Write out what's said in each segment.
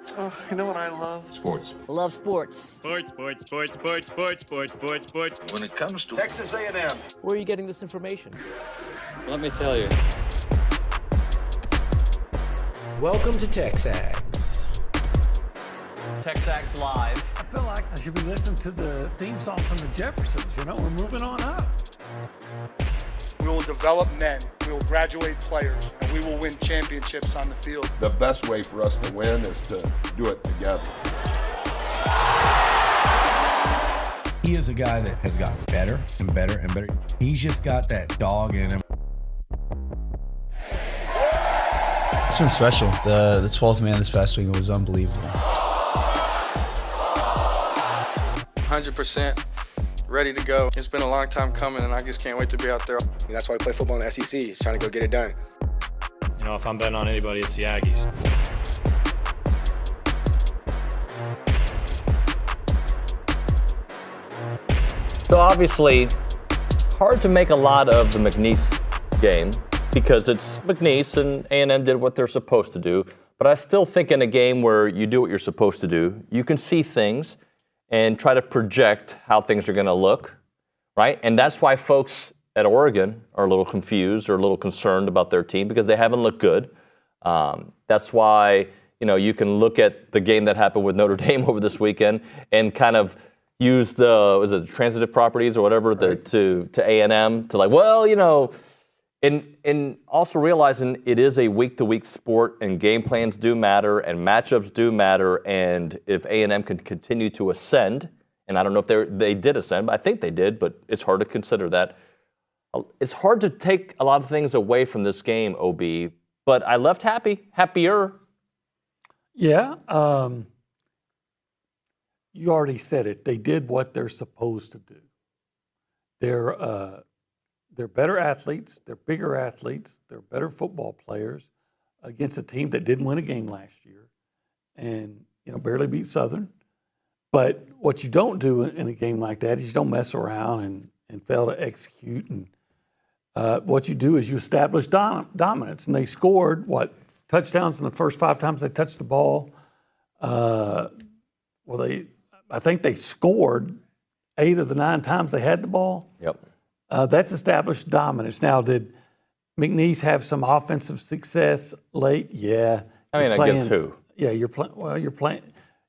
Oh, you know what I love? Sports. I love sports. Sports. When it comes to Texas A&M. Where are you getting this information? Let me tell you. Welcome to TexAgs. TexAgs Live. I feel like I should be listening to the theme song from the Jeffersons. You know, we're moving on up. We will develop men, we will graduate players, and we will win championships on the field. The best way for us to win is to do it together. He is a guy that has gotten better and better and better. He's just got that dog in him. It's been special. The 12th man this past week was unbelievable. 100% ready to go. It's been a long time coming, and I just can't wait to be out there. That's why we play football in the SEC, trying to go get it done. You know, if I'm betting on anybody, it's the Aggies. So obviously, hard to make a lot of the McNeese game because it's McNeese and A&M did what they're supposed to do. But I still think in a game where you do what you're supposed to do, you can see things and try to project how things are going to look, right? And that's why folks at Oregon are a little confused or a little concerned about their team because they haven't looked good. That's why, you know, you can look at the game that happened with Notre Dame over this weekend and kind of use the transitive properties or whatever right. to A&M to like, well, you know, and also realizing it is a week-to-week sport and game plans do matter and matchups do matter. And if A&M can continue to ascend, and I don't know if they did ascend, but I think they did, but it's hard to consider that. It's hard to take a lot of things away from this game, OB, but I left happier. Yeah. You already said it. They did what they're supposed to do. They're better athletes. They're bigger athletes. They're better football players against a team that didn't win a game last year and, you know, barely beat Southern. But what you don't do in a game like that is you don't mess around and fail to execute. And what you do is you establish dominance. And they scored, touchdowns in the first 5 times they touched the ball. I think they scored 8 of the 9 times they had the ball. Yep. That's established dominance. Now, did McNeese have some offensive success late? Yeah. I mean, against who? Yeah, you're playing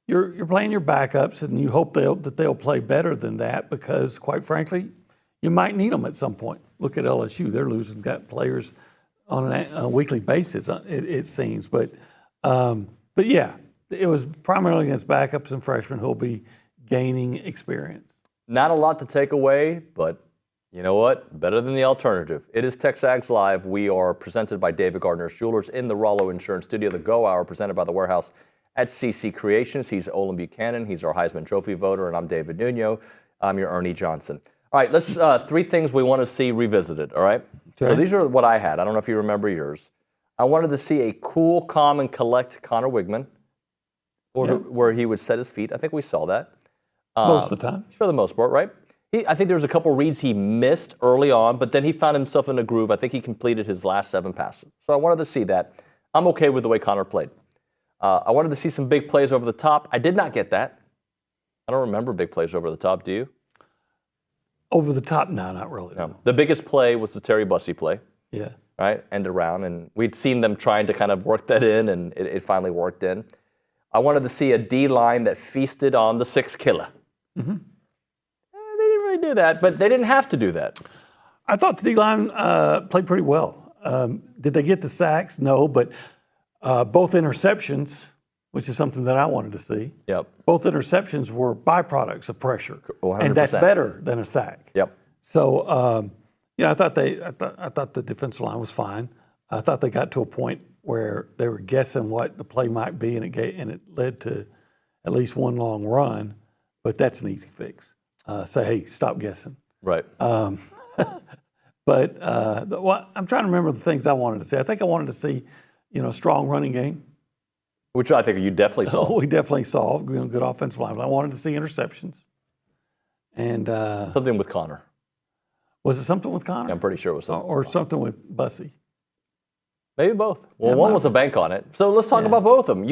your backups, and you hope that they'll play better than that because, quite frankly, you might need them at some point. Look at LSU; they're losing got players on a weekly basis. It seems, but yeah, it was primarily against backups and freshmen who'll be gaining experience. Not a lot to take away, but you know what? Better than the alternative. It is TexAgs Live. We are presented by David Gardner's Jewelers in the Rollo Insurance Studio. The Go Hour presented by the Warehouse at CC Creations. He's Olin Buchanan. He's our Heisman Trophy voter, and I'm David Nuño. I'm your Ernie Johnson. All right, let's 3 things we want to see revisited, all right? Okay. So these are what I had. I don't know if you remember yours. I wanted to see a cool, calm, and collect Connor Wigman where he would set his feet. I think we saw that. Most of the time. For the most part, right? I think there was a couple reads he missed early on, but then he found himself in a groove. I think he completed his last 7 passes. So I wanted to see that. I'm okay with the way Connor played. I wanted to see some big plays over the top. I did not get that. I don't remember big plays over the top. Do you? Over the top? No, not really. No. The biggest play was the Terry Bussey play. Yeah. Right? End around. And we'd seen them trying to kind of work that in, and it finally worked in. I wanted to see a D-line that feasted on the 6 killer. Mm-hmm. They didn't really do that, but they didn't have to do that. I thought the D-line played pretty well. Did they get the sacks? No, but both interceptions, which is something that I wanted to see. Yep. Both interceptions were byproducts of pressure, 100%. And that's better than a sack. Yep. So, I thought the defensive line was fine. I thought they got to a point where they were guessing what the play might be, and it led to at least one long run. But that's an easy fix. Say, hey, stop guessing. Right. But I'm trying to remember the things I wanted to see. I think I wanted to see, strong running game. Which I think you definitely saw. We definitely saw good offensive line. But I wanted to see interceptions. And something with Connor. Was it something with Connor? Yeah, I'm pretty sure it was something. Or something with Bussey. Maybe both. Well, one was a bank on it. So let's talk about both of them.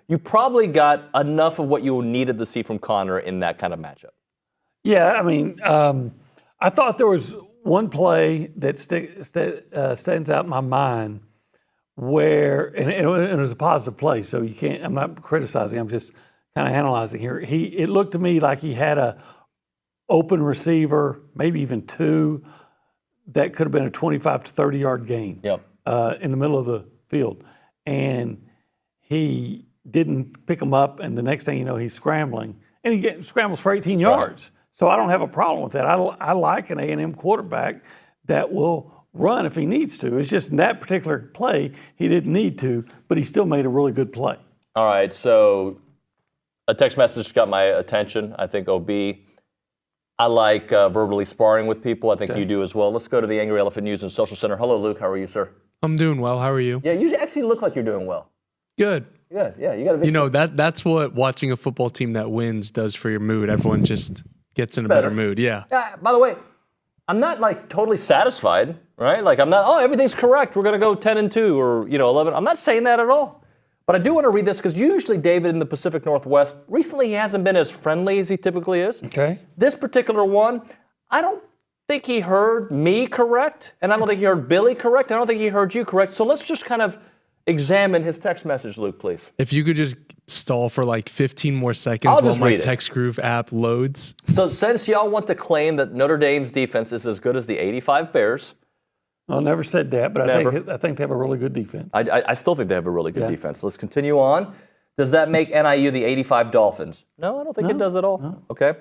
You probably got enough of what you needed to see from Connor in that kind of matchup. Yeah, I mean, I thought there was one play that stands out in my mind where, and it was a positive play, so you can't, I'm not criticizing, I'm just kind of analyzing here. It looked to me like he had a open receiver, maybe even two, that could have been a 25 to 30 yard gain in the middle of the field. And he didn't pick them up, and the next thing you know, he's scrambling. And he scrambles for 18 yards. So I don't have a problem with that. I like an A&M quarterback that will run if he needs to. It's just in that particular play, he didn't need to, but he still made a really good play. All right, so a text message got my attention. I think OB. I like verbally sparring with people. I think you do as well. Let's go to the Angry Elephant News and Social Center. Hello, Luke. How are you, sir? I'm doing well. How are you? Yeah, you actually look like you're doing well. Good. Good. Yeah, you got a big that's what watching a football team that wins does for your mood. Everyone just gets in a better mood. Yeah. By the way, I'm not like totally satisfied, right? Like I'm not, everything's correct. We're going to go 10-2 or 11. I'm not saying that at all. But I do want to read this because usually David in the Pacific Northwest, recently he hasn't been as friendly as he typically is. Okay. This particular one, I don't think he heard me correct, and I don't think he heard Billy correct. I don't think he heard you correct. So let's just kind of examine his text message, Luke, please. If you could just stall for like 15 more seconds while my Text Groove app loads. So since y'all want to claim that Notre Dame's defense is as good as the 85 Bears. I never said that, but I think they have a really good defense. I still think they have a really good defense. Let's continue on. Does that make NIU the 85 Dolphins? No, I don't think it does at all. No. Okay.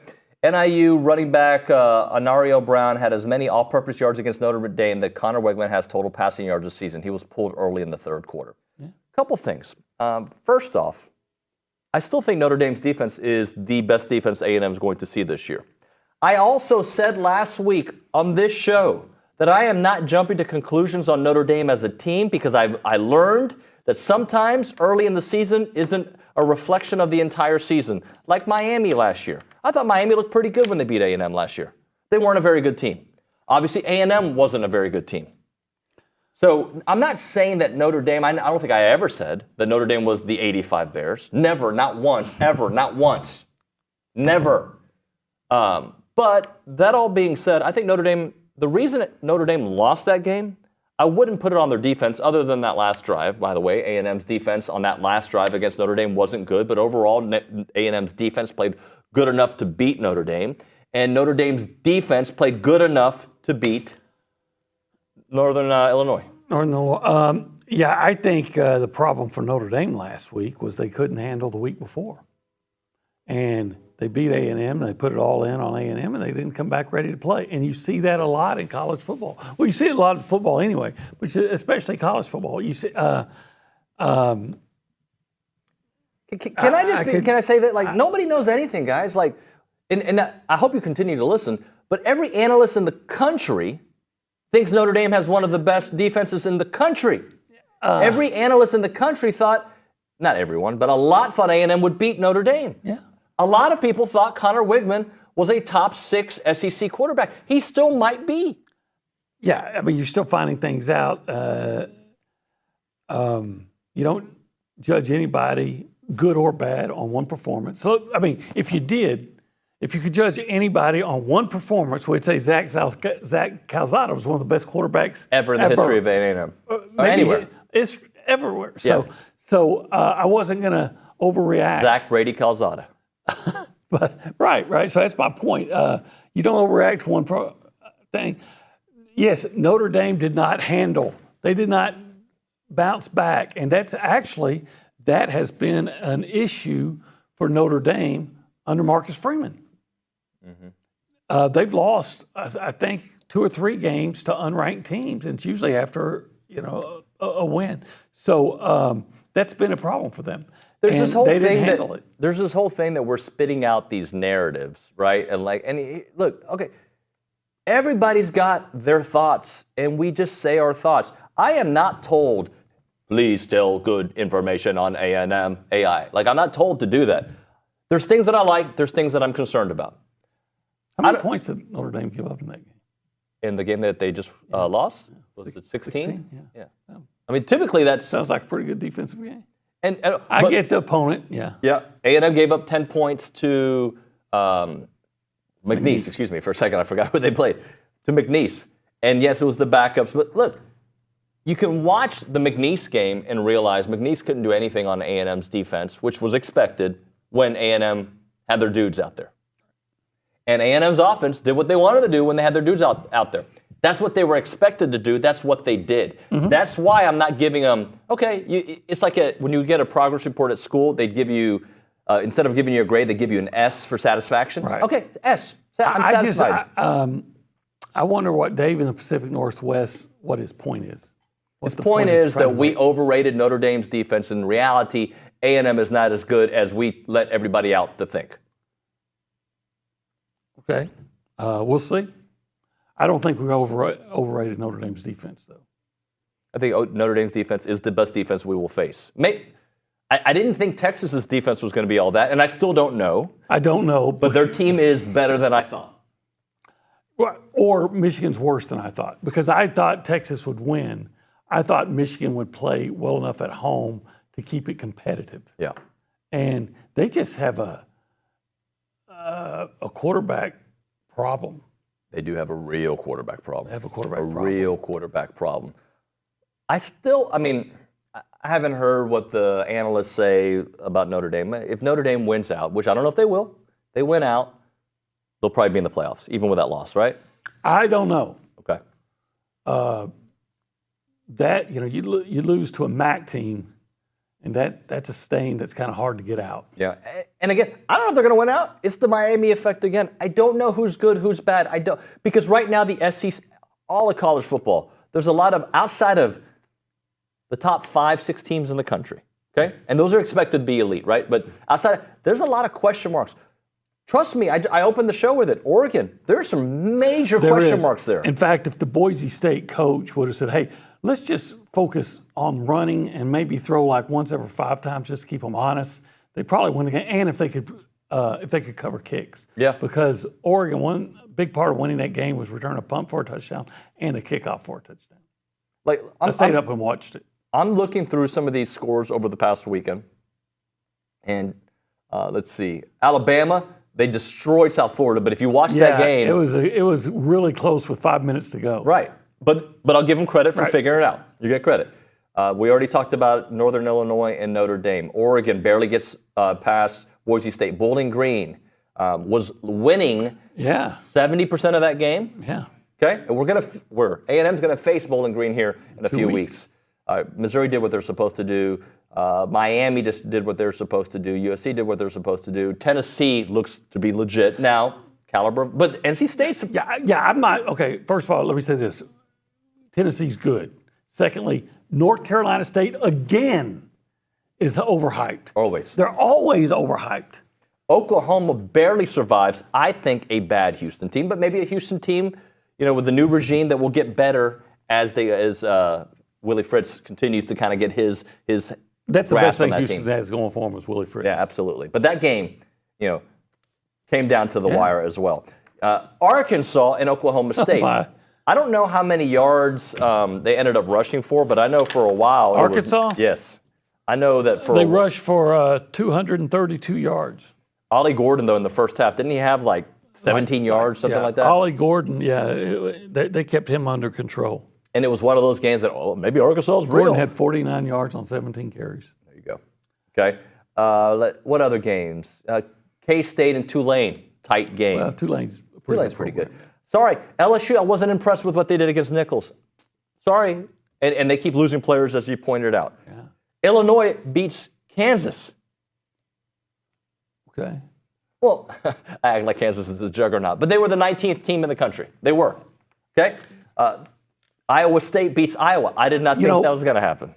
NIU running back Anario Brown had as many all-purpose yards against Notre Dame that Connor Wegman has total passing yards this season. He was pulled early in the third quarter. Yeah. Couple things. First off, I still think Notre Dame's defense is the best defense A&M is going to see this year. I also said last week on this show that I am not jumping to conclusions on Notre Dame as a team because I learned that sometimes early in the season isn't a reflection of the entire season, like Miami last year. I thought Miami looked pretty good when they beat A&M last year. They weren't a very good team. Obviously, A&M wasn't a very good team. So I'm not saying that Notre Dame, I don't think I ever said that Notre Dame was the 85 Bears. Never, not once, ever, not once. Never. But that all being said, I think Notre Dame, the reason Notre Dame lost that game, I wouldn't put it on their defense other than that last drive. By the way, A&M's defense on that last drive against Notre Dame wasn't good, but overall A&M's defense played good enough to beat Notre Dame, and Notre Dame's defense played good enough to beat Northern Illinois. Yeah, I think the problem for Notre Dame last week was they couldn't handle the week before. And they beat A&M, and they put it all in on A&M, and they didn't come back ready to play. And you see that a lot in college football. Well, you see it a lot in football anyway, but especially college football. You see, can I say that, like, nobody knows anything, guys. Like, and I hope you continue to listen, but every analyst in the country thinks Notre Dame has one of the best defenses in the country. Every analyst in the country thought, not everyone, but a lot thought A&M would beat Notre Dame. Yeah. A lot of people thought Connor Wegman was a top 6 SEC quarterback. He still might be. Yeah, I mean, you're still finding things out. You don't judge anybody, good or bad, on one performance. So, I mean, if you could judge anybody on one performance, we'd say Zach Calzada was one of the best quarterbacks ever in the history of A&M. Anywhere. It's everywhere. So I wasn't going to overreact. Zach Brady Calzada. But right. So that's my point. You don't overreact to one thing. Yes, Notre Dame did not handle. They did not bounce back, and that has been an issue for Notre Dame under Marcus Freeman. Mm-hmm. They've lost, I think, 2 or 3 games to unranked teams. And it's usually after a win. So that's been a problem for them. There's this whole thing that we're spitting out these narratives, right? And look, okay, everybody's got their thoughts, and we just say our thoughts. I am not told, please tell good information on A&M AI. Like, I'm not told to do that. There's things that I like. There's things that I'm concerned about. How many points did Notre Dame give up in that game? In the game that they just lost? Was it 16? 16, yeah. I mean, typically that's Sounds like a pretty good defensive game. and I get the opponent, yeah. Yeah, A&M gave up 10 points to McNeese. Excuse me, for a second I forgot who they played. To McNeese, and yes, it was the backups. But look, you can watch the McNeese game and realize McNeese couldn't do anything on A&M's defense, which was expected when A&M had their dudes out there. And A&M's offense did what they wanted to do when they had their dudes out there. That's what they were expected to do. That's what they did. Mm-hmm. That's why I'm not giving them, it's like when you get a progress report at school, they'd give you, instead of giving you a grade, they give you an S for satisfaction. Right. Okay, S. I'm satisfied. I wonder what Dave in the Pacific Northwest, what his point is. His point is that we overrated Notre Dame's defense. In reality, A&M is not as good as we let everybody out to think. Okay. We'll see. I don't think we overrated Notre Dame's defense, though. I think Notre Dame's defense is the best defense we will face. I didn't think Texas's defense was going to be all that, and I still don't know. I don't know. But their team is better than I thought. Or Michigan's worse than I thought, because I thought Texas would win. I thought Michigan would play well enough at home to keep it competitive. Yeah. And they just have a quarterback problem. They do have a real quarterback problem. They have a quarterback problem. Real quarterback problem. I haven't heard what the analysts say about Notre Dame. If Notre Dame wins out, which I don't know if they will, they win out, they'll probably be in the playoffs, even with that loss, right? I don't know. Okay. You lose to a MAC team, and that's a stain that's kind of hard to get out. Yeah, and again, I don't know if they're going to win out. It's the Miami effect again. I don't know who's good, who's bad. Because right now the SEC, all of college football, there's a lot of outside of the top 5-6 teams in the country. Okay, and those are expected to be elite, right? But outside, there's a lot of question marks. Trust me, I opened the show with it. Oregon, there's some major question marks there. In fact, if the Boise State coach would have said, hey, let's just focus on running and maybe throw like once every 5 times just to keep them honest, they probably win the game. And if they could cover kicks. Yeah. Because Oregon, one big part of winning that game was return a punt for a touchdown and a kickoff for a touchdown. I stayed up and watched it. I'm looking through some of these scores over the past weekend. And let's see. Alabama, they destroyed South Florida, but if you watch that game, it was really close with 5 minutes to go. Right, but I'll give them credit for figuring it out. You get credit. We already talked about Northern Illinois and Notre Dame. Oregon barely gets past Boise State. Bowling Green was winning 70% of that game. Yeah. Okay, and A&M's going to face Bowling Green here in a few weeks. Missouri did what they're supposed to do. Miami just did what they're supposed to do. USC did what they're supposed to do. Tennessee looks to be legit now, caliber. But NC State's... I'm not... Okay, first of all, let me say this. Tennessee's good. Secondly, North Carolina State, again, is overhyped. Always. They're always overhyped. Oklahoma barely survives, I think, a bad Houston team, but maybe a Houston team, with the new regime that will get better as Willie Fritz continues to kind of get his That's the best thing Houston team has going for him is Willie Fritz. Yeah, absolutely. But that game, came down to the wire as well. Arkansas and Oklahoma State. I don't know how many yards they ended up rushing for, but I know for a while. Arkansas? Yes. I know that they rushed for 232 yards. Ollie Gordon, though, in the first half, didn't he have like 17 yards, something like that? Ollie Gordon, they kept him under control. And it was one of those games that, maybe Arkansas is real. Gordon had 49 yards on 17 carries. There you go. Okay. What other games? K-State and Tulane, tight game. Well, Tulane's pretty good. Sorry, LSU, I wasn't impressed with what they did against Nichols. Sorry. And they keep losing players, as you pointed out. Yeah. Illinois beats Kansas. Okay. Well, I act like Kansas is the juggernaut, but they were the 19th team in the country. They were. Okay? Iowa State beats Iowa. I did not think that was going to happen.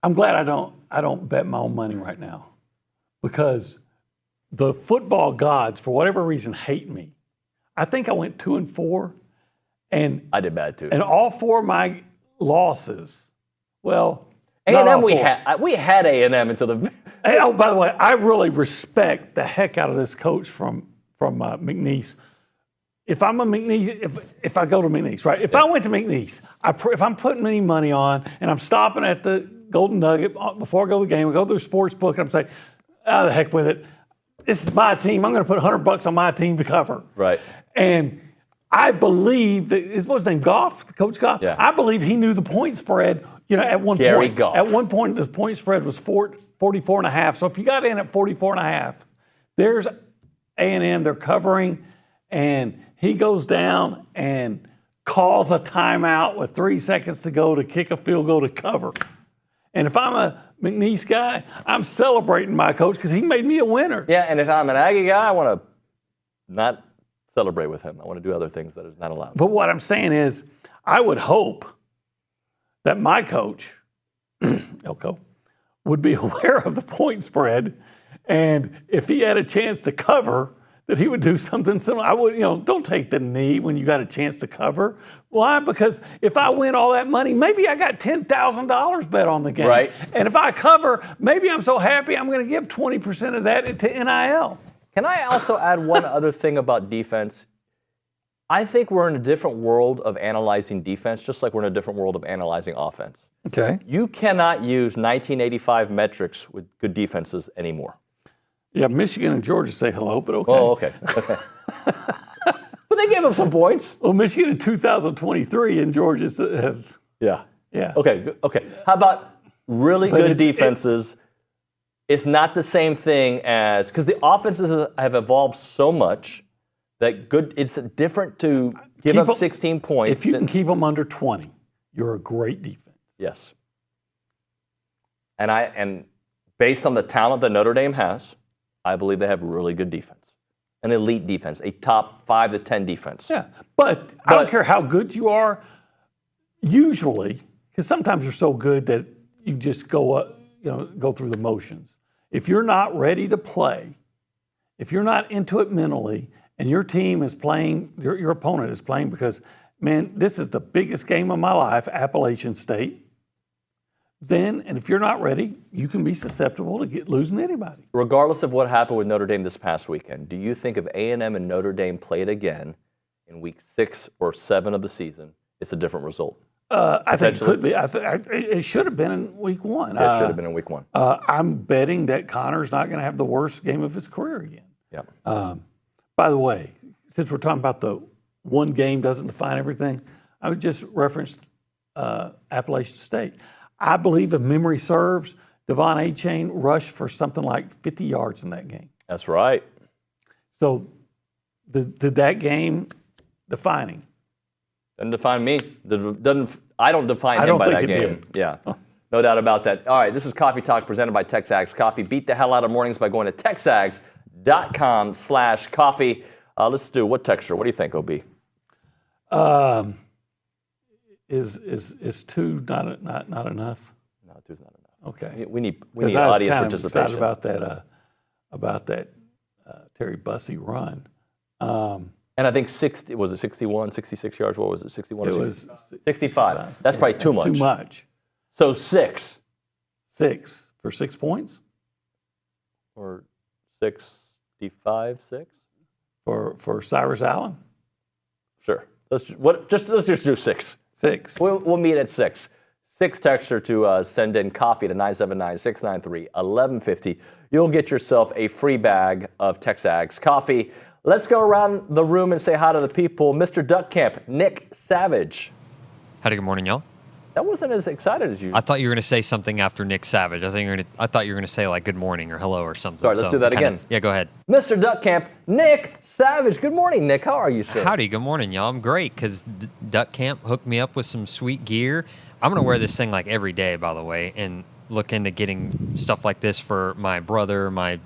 I'm glad I don't bet my own money right now, because the football gods, for whatever reason, hate me. I think I went 2-4, and I did bad too. And all 4 of my losses, well, A&M, we had A&M until the. Oh, by the way, I really respect the heck out of this coach from McNeese. if I'm a McNeese, if I go to McNeese, right? If I went to McNeese, if I'm putting any money on and I'm stopping at the Golden Nugget before I go to the game, I go to the sports book and I'm saying, oh, the heck with it. This is my team. I'm going to put $100 on my team to cover. Right. And I believe that, what's his name, Goff, Coach Goff? Yeah. I believe he knew the point spread, at one Gary point. Goff. At one point, the point spread was 44.5. So if you got in at 44.5, there's A&M, they're covering, and he goes down and calls a timeout with 3 seconds to go to kick a field goal to cover. And if I'm a McNeese guy, I'm celebrating my coach because he made me a winner. Yeah, and if I'm an Aggie guy, I want to not celebrate with him. I want to do other things that is not allowed. But what I'm saying is, I would hope that my coach, Elko, would be aware of the point spread, and if he had a chance to cover, that he would do something similar. I would, don't take the knee when you got a chance to cover. Why? Because if I win all that money, maybe I got $10,000 bet on the game. Right. And if I cover, maybe I'm so happy I'm going to give 20% of that to NIL. Can I also add one other thing about defense? I think we're in a different world of analyzing defense, just like we're in a different world of analyzing offense. Okay. You cannot use 1985 metrics with good defenses anymore. Yeah, Michigan and Georgia say hello, but okay. Oh, okay. But they gave them some points. Well, Michigan in 2023 and Georgia have. Yeah. Yeah. Okay. How about really good defenses? It's not the same thing as, because the offenses have evolved so much that it's different to give up 16 points. If you can keep them under 20, you're a great defense. Yes. And based on the talent that Notre Dame has, I believe they have really good defense. An elite defense, a top 5 to 10 defense. Yeah, but I don't care how good you are, usually, because sometimes you're so good that you just go through the motions. If you're not ready to play, if you're not into it mentally, and your team is playing, your opponent is playing because, man, this is the biggest game of my life, Appalachian State, then, and if you're not ready, you can be susceptible to losing to anybody. Regardless of what happened with Notre Dame this past weekend, do you think if A&M and Notre Dame played again in week 6 or 7 of the season, it's a different result? I think it could be. It should have been in week 1. It should have been in week 1. I'm betting that Connor's not going to have the worst game of his career again. Yeah. By the way, since we're talking about the one game doesn't define everything, I would just reference Appalachian State. I believe, if memory serves, Devon Achane rushed for something like 50 yards in that game. That's right. So did that game defining? Doesn't define me. I don't define him by that game. Yeah, no doubt about that. All right, this is Coffee Talk presented by TexAgs Coffee. Beat the hell out of mornings by going to texags.com/coffee. Let's do what texture? What do you think, OB? Is 2 not enough? No, 2's not enough. Okay. We need audience participation. I was excited about that Terry Bussey run. And I think 61, 66 yards. What was it? 61 it or was 65. That's probably too much. Too much. So 6. 6 for 6 points. Or 65, 6. For Cyrus Allen. Sure. Let's just do 6. 6. We'll meet at 6. 6 texture to send in coffee to 979-693-1150. You'll get yourself a free bag of TexAgs coffee. Let's go around the room and say hi to the people. Mr. Duck Camp, Nick Savage. Howdy, good morning, y'all. That wasn't as excited as you. I thought you were going to say something after Nick Savage. I thought you were going to say like good morning or hello or something. Sorry, let's do that again. Yeah, go ahead. Mr. Duck Camp, Nick Savage. Good morning, Nick. How are you, sir? Howdy, good morning, y'all. I'm great because Duck Camp hooked me up with some sweet gear. I'm going to wear this thing like every day, by the way, and look into getting stuff like this for my brother, my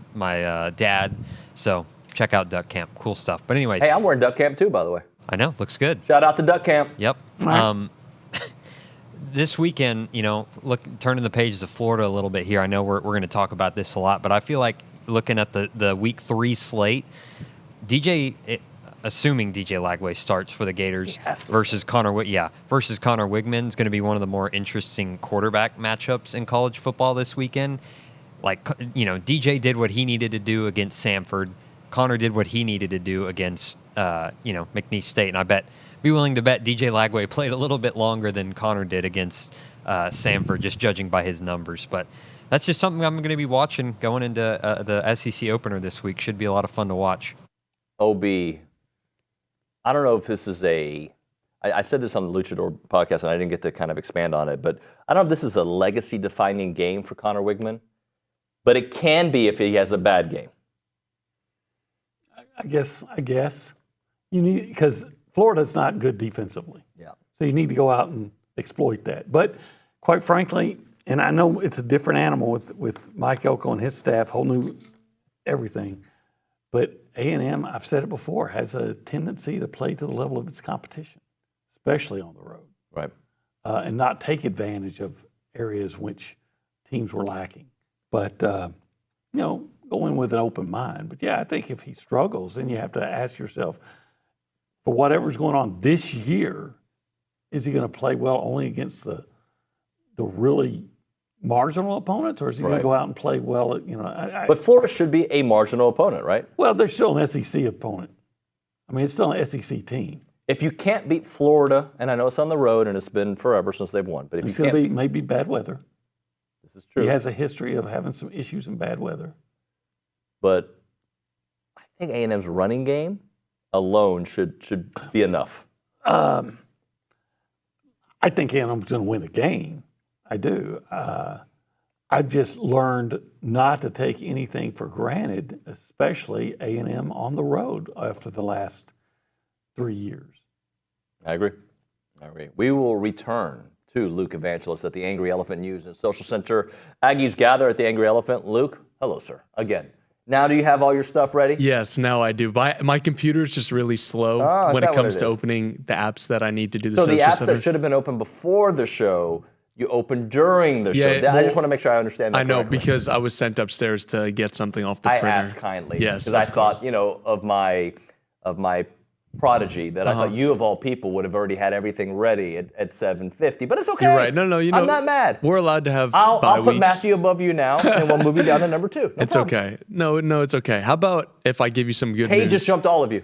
dad. So check out Duck Camp. Cool stuff. But anyways. Hey, I'm wearing Duck Camp too, by the way. I know. Looks good. Shout out to Duck Camp. Yep. This weekend, turning the pages of Florida a little bit here. I know we're going to talk about this a lot, but I feel like looking at the week 3 slate, assuming DJ Lagway starts for the Gators versus Connor Wigman is going to be one of the more interesting quarterback matchups in college football this weekend. DJ did what he needed to do against Samford. Connor did what he needed to do against, McNeese State. And be willing to bet DJ Lagway played a little bit longer than Connor did against Samford, just judging by his numbers. But that's just something I'm going to be watching going into the SEC opener this week. Should be a lot of fun to watch. OB, I don't know if this is I said this on the Luchador podcast, and I didn't get to kind of expand on it, but I don't know if this is a legacy-defining game for Connor Wigman, but it can be if he has a bad game. I guess. You need, because Florida's not good defensively. Yeah. So you need to go out and exploit that. But quite frankly, and I know it's a different animal with Mike Elko and his staff, whole new everything, but A&M, I've said it before, has a tendency to play to the level of its competition, especially on the road. Right. And not take advantage of areas which teams were lacking. But, go in with an open mind. But, yeah, I think if he struggles, then you have to ask yourself, for whatever's going on this year, is he going to play well only against the really marginal opponents, or is he going to go out and play well at, But Florida should be a marginal opponent, right? Well, they're still an SEC opponent. I mean, it's still an SEC team. If you can't beat Florida, and I know it's on the road and it's been forever since they've won, but if it's you can't, maybe bad weather. this is true. He has a history of having some issues in bad weather. But I think A&M's running game alone should be enough. I think A&M's going to win the game. I do. I've just learned not to take anything for granted, especially A&M on the road after the last 3 years. I agree. We will return to Luke Evangelist at the Angry Elephant News and Social Center. Aggies gather at the Angry Elephant. Luke, hello, sir. Again. Now, do you have all your stuff ready? Yes, now I do. My computer's just really slow when it comes to opening the apps that I need to do the social So the apps center. that should have been open before the show, you open during the show. I just want to make sure I understand that I know, correctly. because I was sent upstairs to get something off the printer. I asked kindly. Yes, because I thought, of my prodigy that I thought you of all people would have already had everything ready at 7:50. But it's okay. You're right. No, I'm not mad. We're allowed to have I'll put weeks. Matthew above you now, and we'll move you down to number 2. It's okay. No, it's okay. How about if I give you some good news? Kay just jumped all of you.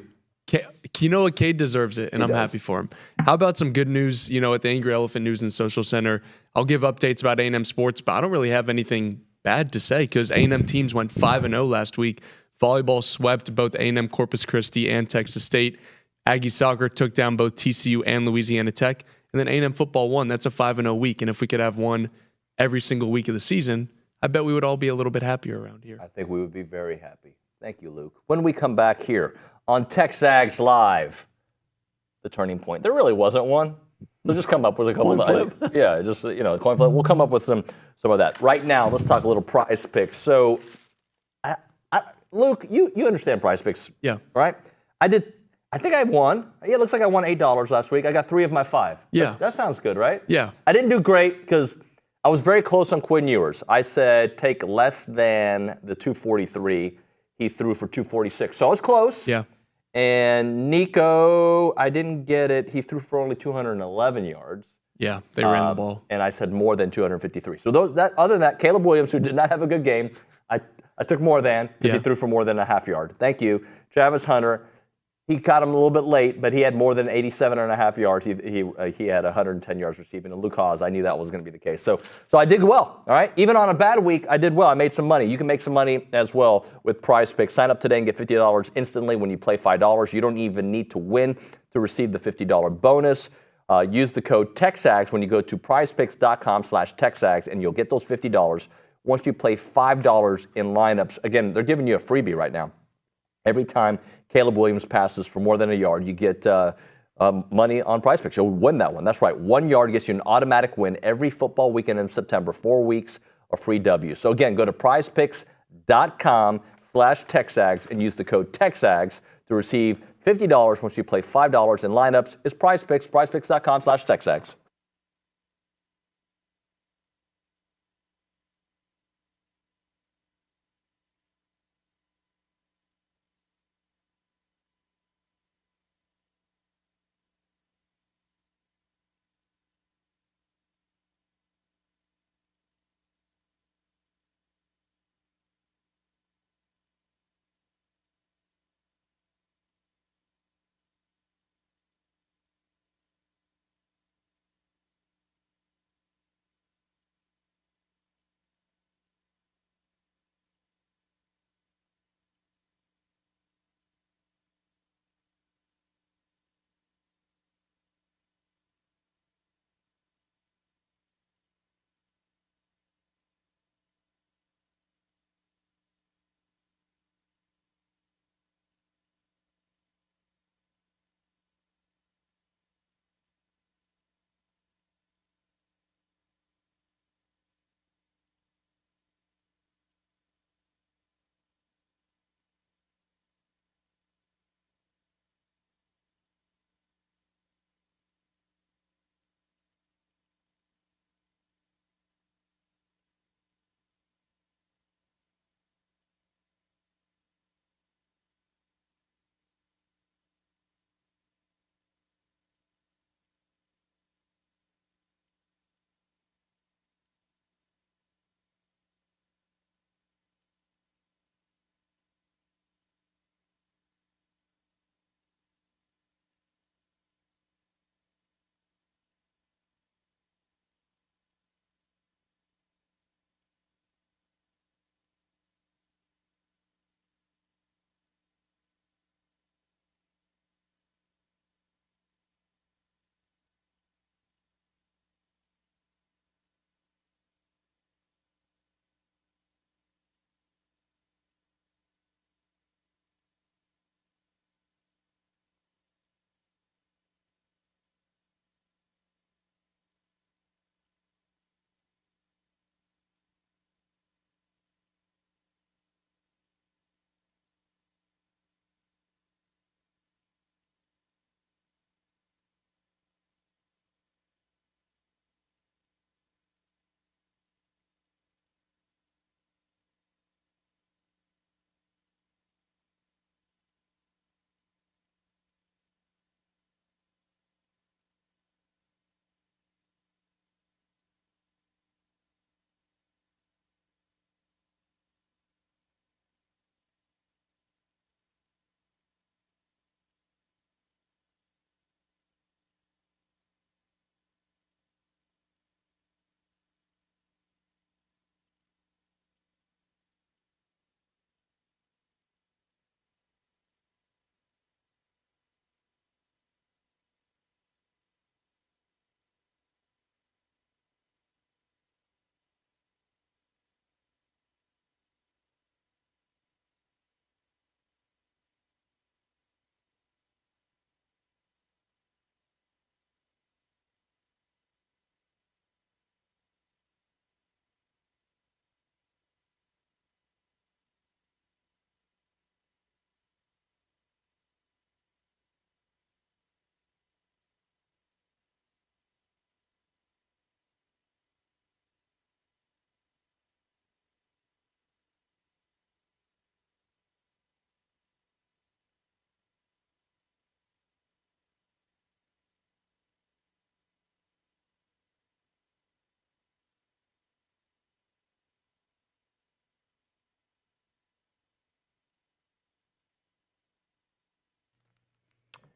You know what? Cade deserves it, and I'm happy for him. How about some good news, at the Angry Elephant News and Social Center? I'll give updates about A&M sports, but I don't really have anything bad to say because A&M teams went 5-0 last week. Volleyball swept both A&M Corpus Christi and Texas State. Aggie soccer took down both TCU and Louisiana Tech. And then A&M football won. That's a 5-0 week. And if we could have one every single week of the season, I bet we would all be a little bit happier around here. I think we would be very happy. Thank you, Luke. When we come back here on TexAgs Live, the turning point. There really wasn't one. So just come up with a couple of coin flip. We'll come up with some of that. Right now, let's talk a little prize picks. So, Luke, you understand prize picks, right? I think I won. Yeah, it looks like I won $8 last week. I got 3 of my 5. Yeah. That sounds good, right? Yeah. I didn't do great because I was very close on Quinn Ewers. I said take less than the 243. He threw for 246. So I was close. Yeah. And Nico, I didn't get it. He threw for only 211 yards. Yeah, they ran the ball. And I said more than 253. So other than that, Caleb Williams, who did not have a good game, I took more than because he threw for more than a half yard. Thank you. Travis Hunter, he caught him a little bit late, but he had more than 87.5 yards. He had 110 yards receiving. And Luke Hawes, I knew that was going to be the case. So I did well, all right? Even on a bad week, I did well. I made some money. You can make some money as well with Prize Picks. Sign up today and get $50 instantly when you play $5. You don't even need to win to receive the $50 bonus. Use the code TexAgs when you go to prizepicks.com/TexAgs, and you'll get those $50 once you play $5 in lineups. Again, they're giving you a freebie right now. Every time Caleb Williams passes for more than a yard, you get money on Prize Picks. You'll win that one. That's right. 1 yard gets you an automatic win every football weekend in September. 4 weeks of free W. So again, go to prizepicks.com/TexAgs and use the code TexAgs to receive $50 once you play $5 in lineups. It's Prize Picks, prizepicks.com/TexAgs.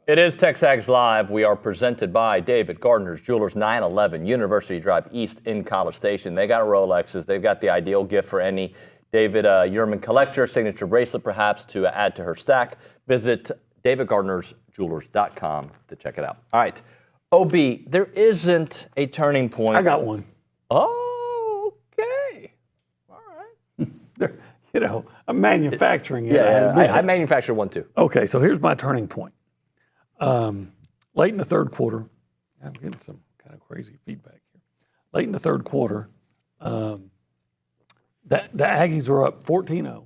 It is TexAgs Live. We are presented by David Gardner's Jewelers, 911 University Drive East in College Station. They got Rolexes. They've got the ideal gift for any David Yurman collector, signature bracelet perhaps to add to her stack. Visit davidgardnersjewelers.com to check it out. All right. OB, there isn't a turning point. I got one. Oh, okay. All right. I'm manufacturing it. I manufacture one too. Okay, so here's my turning point. Late in the third quarter, I'm getting some kind of crazy feedback here. Late in the third quarter, the Aggies were up 14-0,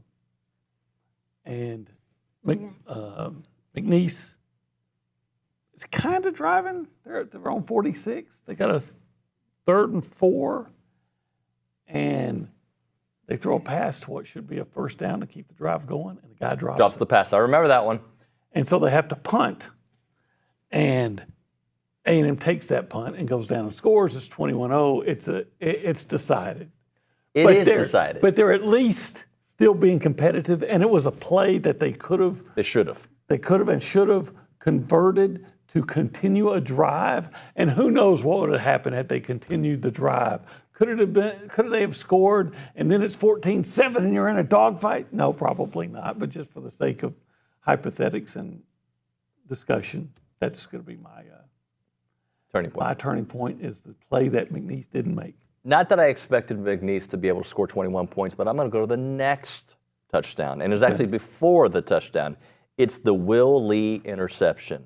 and McNeese is kind of driving. They're at their own 46. They got a 3rd and 4, and they throw a pass to what should be a first down to keep the drive going, and the guy drops the pass. I remember that one. And so they have to punt, and A&M takes that punt and goes down and scores. It's 21-0. It's decided. It is decided. But they're at least still being competitive, and it was a play that they could have. They should have. They could have and should have converted to continue a drive, and who knows what would have happened had they continued the drive. Could they have scored, and then it's 14-7 and you're in a dogfight? No, probably not, but just for the sake of hypothetics and discussion, that's going to be my turning point. My turning point is the play that McNeese didn't make. Not that I expected McNeese to be able to score 21 points, but I'm going to go to the next touchdown. And it was actually before the touchdown. It's the Will Lee interception.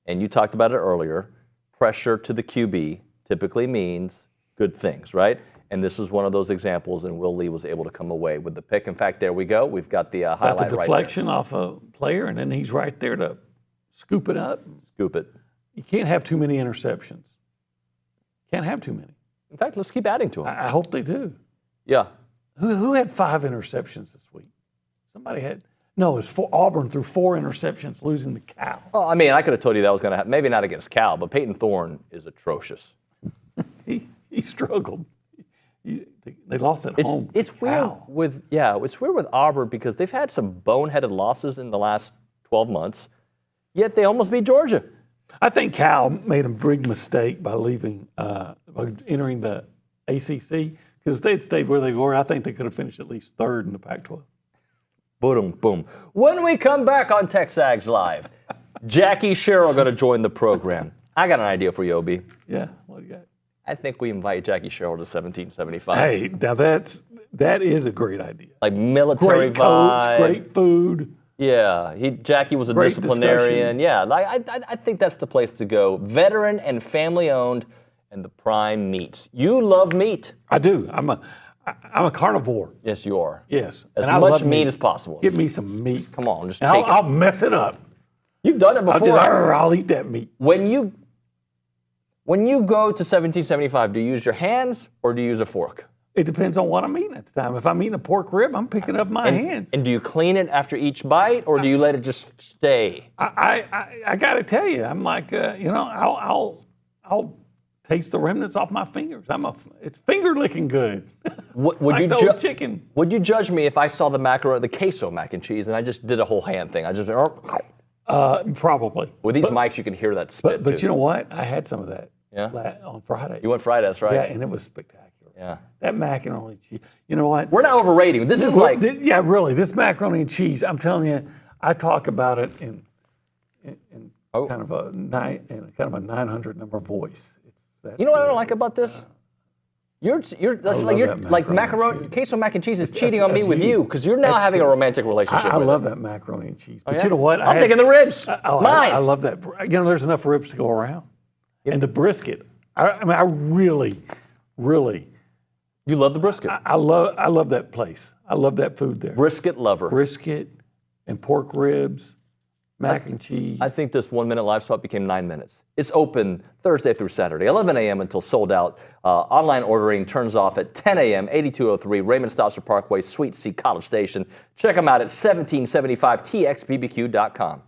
And you talked about it earlier. Pressure to the QB typically means good things, right? And this was one of those examples, and Will Lee was able to come away with the pick. In fact, there we go. We've got the highlight right there. The deflection off a player, and then he's right there to scoop it up. Scoop it. You can't have too many interceptions. Can't have too many. In fact, let's keep adding to them. I hope they do. Yeah. Who had 5 interceptions this week? Somebody had. No, it's Auburn threw 4 interceptions, losing to Cal. Well, I mean, I could have told you that was going to happen. Maybe not against Cal, but Peyton Thorne is atrocious. He struggled. They lost at home. It's weird it's weird with Auburn because they've had some boneheaded losses in the last 12 months, yet they almost beat Georgia. I think Cal made a big mistake by leaving, by entering the ACC, because if they'd stayed where they were, I think they could have finished at least 3rd in the Pac-12. Boom, boom. When we come back on TexAgs Live, Jackie Sherrill going to join the program. I got an idea for you, OB. Yeah, what do you got? I think we invite Jackie Sherrill to 1775. Hey, now that is a great idea. Like military great coach, vibe. Great food. Yeah, Jackie was a great disciplinarian. Discussion. Yeah, I think that's the place to go. Veteran and family owned, and the prime meats. You love meat. I do. I'm a carnivore. Yes, you are. Yes, as much meat as possible. Give me some meat. Come on, just take it. I'll mess it up. You've done it before. I'll eat that meat. When you go to 1775, do you use your hands or do you use a fork? It depends on what I'm eating at the time. If I'm eating a pork rib, I'm picking up my hands. And do you clean it after each bite, or do you let it just stay? I got to tell you, I'm like, I'll taste the remnants off my fingers. It's finger licking good. Would like you chicken? Would you judge me if I saw the queso mac and cheese, and I just did a whole hand thing? I just probably. With these mics, you can hear that spit. But you know what? I had some of that. Yeah. On Friday. You went Friday, that's right. Yeah, and it was spectacular. Yeah. That macaronini and cheese. You know what? We're not overrating. This is like. Yeah, really. This macaroni and cheese. I'm telling you, I talk about it in kind of a 900 number voice. You know what I don't like about this? Like macaroni, queso mac and cheese is cheating on me with you because you're now having a romantic relationship. I love that macaroni and cheese. But yeah? you know what? I'm taking the ribs. Mine. I love that. You know, there's enough ribs to go around. Yep. And the brisket. I really. You love the brisket. I love that place. I love that food there. Brisket lover. Brisket and pork ribs, mac and cheese. I think this 1 minute live spot became 9 minutes. It's open Thursday through Saturday, 11 a.m. until sold out. Online ordering turns off at 10 a.m., 8203 Raymond Stosser Parkway, Suite C, College Station. Check them out at 1775txbbq.com.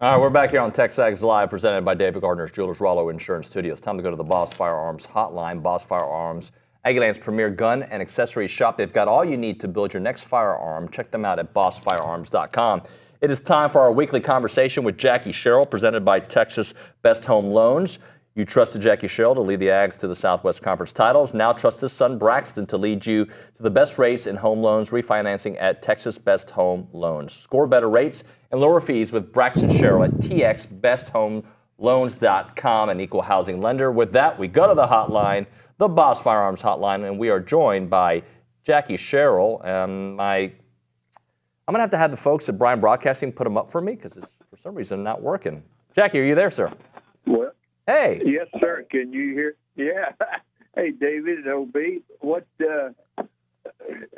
All right, we're back here on TexAgs Live, presented by David Gardner's Jewelers Rollo Insurance Studios. Time to go to the Boss Firearms Hotline. Boss Firearms, Aggieland's premier gun and accessories shop. They've got all you need to build your next firearm. Check them out at bossfirearms.com. It is time for our weekly conversation with Jackie Sherrill, presented by Texas Best Home Loans. You trusted Jackie Sherrill to lead the Ags to the Southwest Conference titles. Now trust his son Braxton to lead you to the best rates in home loans refinancing at Texas Best Home Loans. Score better rates and lower fees with Braxton Sherrill at txbesthomeloans.com, an equal housing lender. With that, we go to the hotline, the Boss Firearms Hotline, and we are joined by Jackie Sherrill. I'm going to have the folks at Bryan Broadcasting put them up for me because it's, for some reason, not working. Jackie, are you there, sir? What? Hey. Yes, sir. Can you hear? Yeah. Hey, David and OB,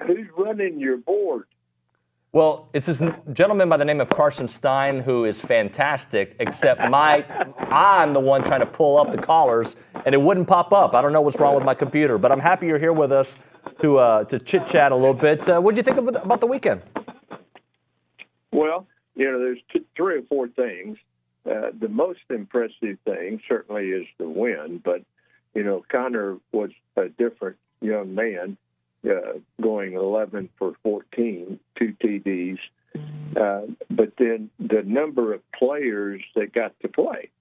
who's running your board? Well, it's this gentleman by the name of Carson Stein who is fantastic, except I'm the one trying to pull up the callers, and it wouldn't pop up. I don't know what's wrong with my computer, but I'm happy you're here with us to chit-chat a little bit. What did you think about the weekend? Well, there's 3 or 4 things. The most impressive thing certainly is the win, but, Connor was a different young man, going 11 for 14, 2 TDs. But then the number of players that got to play.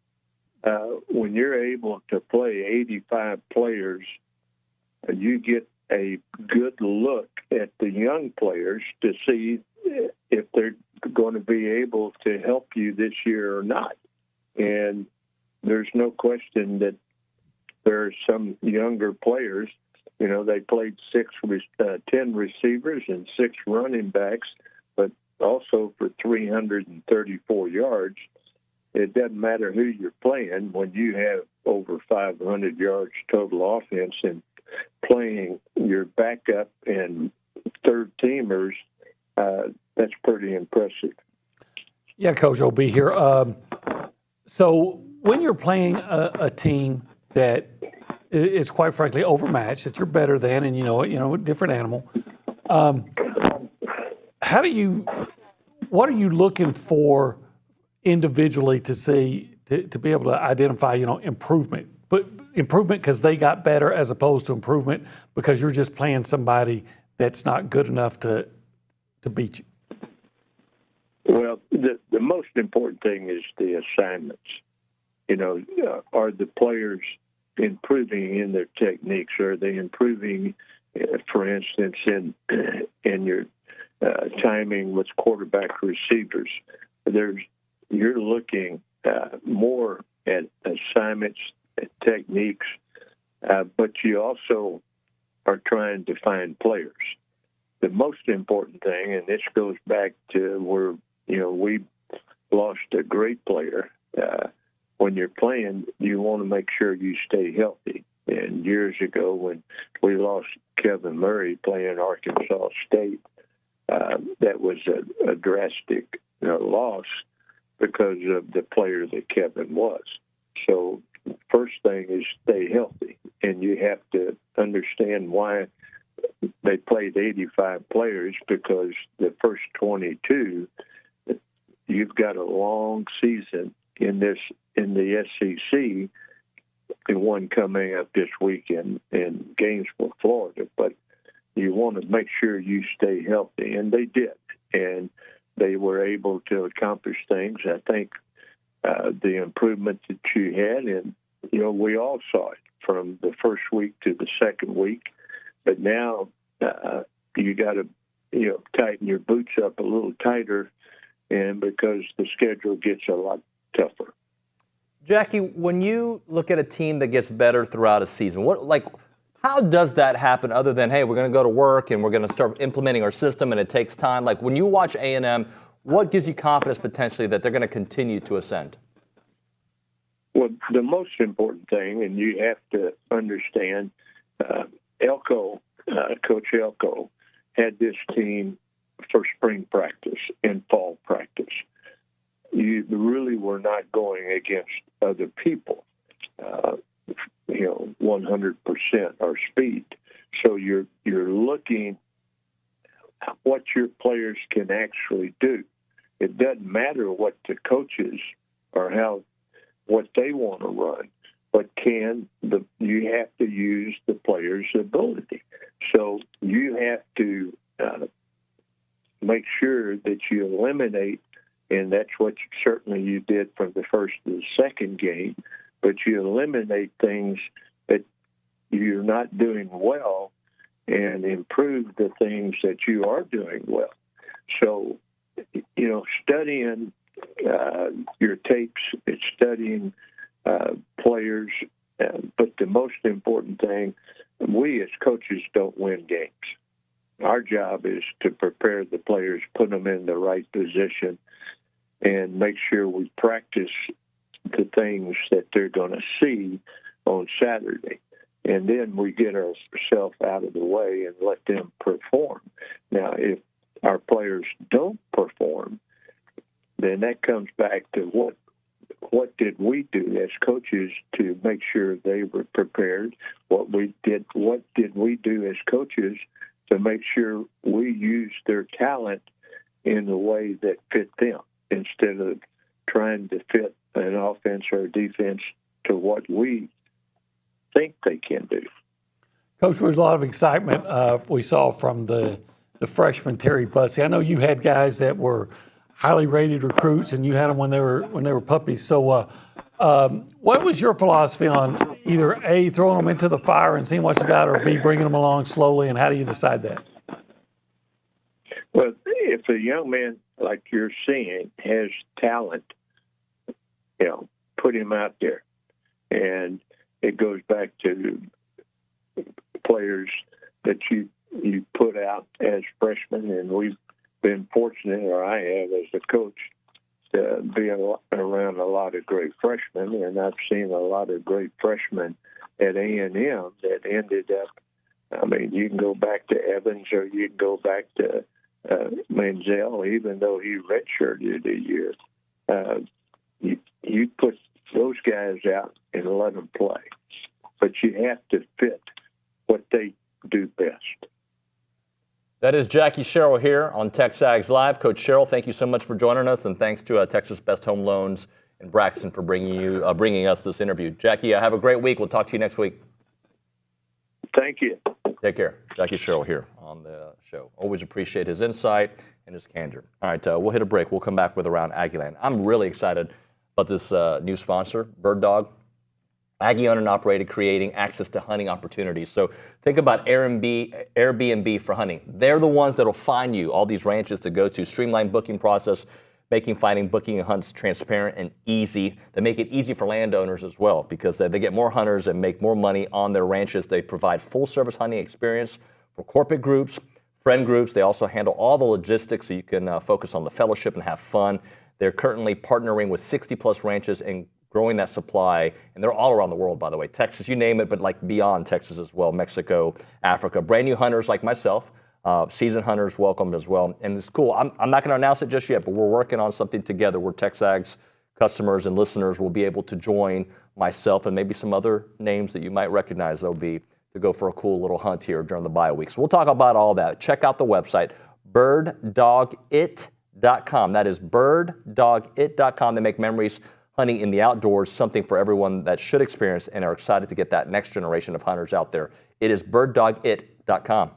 When you're able to play 85 players, you get a good look at the young players to see if they're going to be able to help you this year or not. And there's no question that there are some younger players. They played 10 receivers and 6 running backs, but also for 334 yards. It doesn't matter who you're playing when you have over 500 yards total offense and playing your backup and third teamers. That's pretty impressive. Yeah, Coach OB here. So when you're playing a team that is quite frankly overmatched, that you're better than, and a different animal, what are you looking for individually to see, to be able to identify, improvement? But improvement because they got better as opposed to improvement because you're just playing somebody that's not good enough to beat you. Well, the most important thing is the assignments. Are the players improving in their techniques? Are they improving, for instance, in your timing with quarterback receivers? You're looking more at assignments, at techniques, but you also are trying to find players. The most important thing, and this goes back to where, we lost a great player. When you're playing, you want to make sure you stay healthy. And years ago, when we lost Kevin Murray playing Arkansas State, that was a drastic loss because of the player that Kevin was. So first thing is stay healthy, and you have to understand why they played 85 players, because the first 22, you've got a long season in the SEC, and one coming up this week in Gainesville, Florida. But you want to make sure you stay healthy, and they did. And they were able to accomplish things. I think the improvement that you had, and, we all saw it from the first week to the second week. But now you got to, tighten your boots up a little tighter, and because the schedule gets a lot tougher. Jackie, when you look at a team that gets better throughout a season, how does that happen other than, hey, we're going to go to work and we're going to start implementing our system and it takes time? Like when you watch A&M, what gives you confidence potentially that they're going to continue to ascend? Well, the most important thing, and you have to understand, Coach Elko had this team for spring practice and fall practice. You really were not going against other people, 100% our speed. So you're looking at what your players can actually do. it doesn't matter what the coaches or what they want to run, but you have to use the player's ability. So you have to make sure that you eliminate, and that's what certainly you did from the first to the second game, but you eliminate things that you're not doing well and improve the things that you are doing well. So, studying your tapes, it's studying players, but the most important thing, we as coaches don't win games. Our job is to prepare the players, put them in the right position, and make sure we practice the things that they're going to see on Saturday. And then we get ourselves out of the way and let them perform. Now, if our players don't perform, then that comes back to what did we do as coaches to make sure they were prepared? What did we do as coaches to make sure we used their talent in a way that fit them instead of trying to fit an offense or a defense to what we think they can do. Coach, there was a lot of excitement we saw from the freshman Terry Bussey. I know you had guys that were highly rated recruits, and you had them when they were puppies. So, what was your philosophy on either A, throwing them into the fire and seeing what you got, or B, bringing them along slowly, and how do you decide that? Well, if a young man like you're seeing has talent, put him out there, and it goes back to players that you put out as freshmen, and we've been fortunate, or I have as a coach, to be around a lot of great freshmen, and I've seen a lot of great freshmen at A&M that ended up, you can go back to Evans or you can go back to Manziel, even though he redshirted a year. You put those guys out and let them play, but you have to fit what they do best. That is Jackie Sherrill here on TexAgs Live. Coach Sherrill, thank you so much for joining us, and thanks to Texas Best Home Loans and Braxton for bringing us this interview. Jackie, have a great week. We'll talk to you next week. Thank you. Take care. Jackie Sherrill here on the show. Always appreciate his insight and his candor. All right, we'll hit a break. We'll come back with Around Aggieland. I'm really excited about this new sponsor, Bird Dog. Aggie owned and operated, creating access to hunting opportunities. So think about Airbnb for hunting. They're the ones that will find you all these ranches to go to, streamline booking process, making finding, booking, and hunts transparent and easy. They make it easy for landowners as well because they get more hunters and make more money on their ranches. They provide full-service hunting experience for corporate groups, friend groups. They also handle all the logistics so you can focus on the fellowship and have fun. They're currently partnering with 60-plus ranches and growing that supply, and they're all around the world, by the way. Texas, you name it, but like beyond Texas as well, Mexico, Africa. Brand new hunters like myself, seasoned hunters welcomed as well. And it's cool. I'm not going to announce it just yet, but we're working on something together where TexAgs customers and listeners will be able to join myself and maybe some other names that you might recognize. They'll be to go for a cool little hunt here during the bye week. So we'll talk about all that. Check out the website, birddogit.com. That is birddogit.com. They make memories hunting in the outdoors, something for everyone that should experience and are excited to get that next generation of hunters out there. It is birddogit.com.